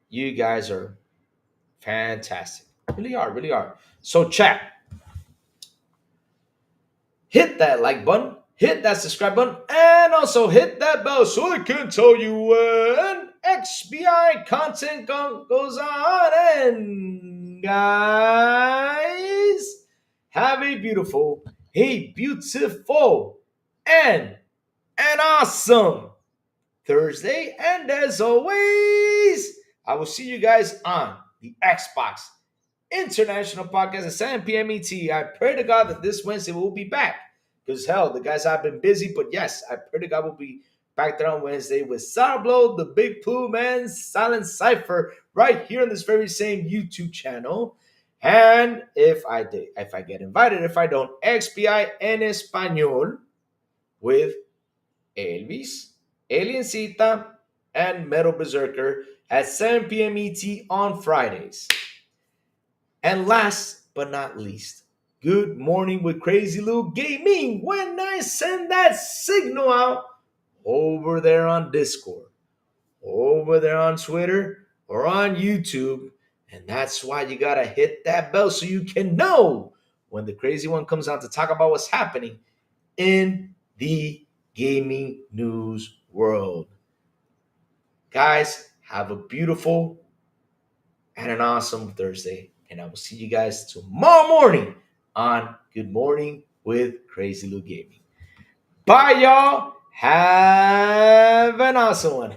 You guys are fantastic. Really are, really are. So, chat, hit that like button, hit that subscribe button, and also hit that bell so I can tell you when XBI content goes on. And guys, have a beautiful, and an awesome Thursday. And as always, I will see you guys on the Xbox International Podcast at 7 p.m. ET. I pray to God that this Wednesday we'll be back. Because hell, the guys have been busy, but yes, I pray to God we'll be back there on Wednesday with Sourblow, the Big Plume, and Silent Cypher right here on this very same YouTube channel. And if I get invited, if I don't, XPI en Español with Elvis, Aliencita, and Metal Berserker at 7 p.m. ET on Fridays. And last but not least, good morning with Crazy Lou Gaming when I send that signal out over there on Discord, over there on Twitter, or on YouTube. And that's why you got to hit that bell so you can know when the crazy one comes out to talk about what's happening in the gaming news world. Guys, have a beautiful and an awesome Thursday. And I will see you guys tomorrow morning on Good Morning with Crazy Lou Gaming. Bye, y'all. Have an awesome one.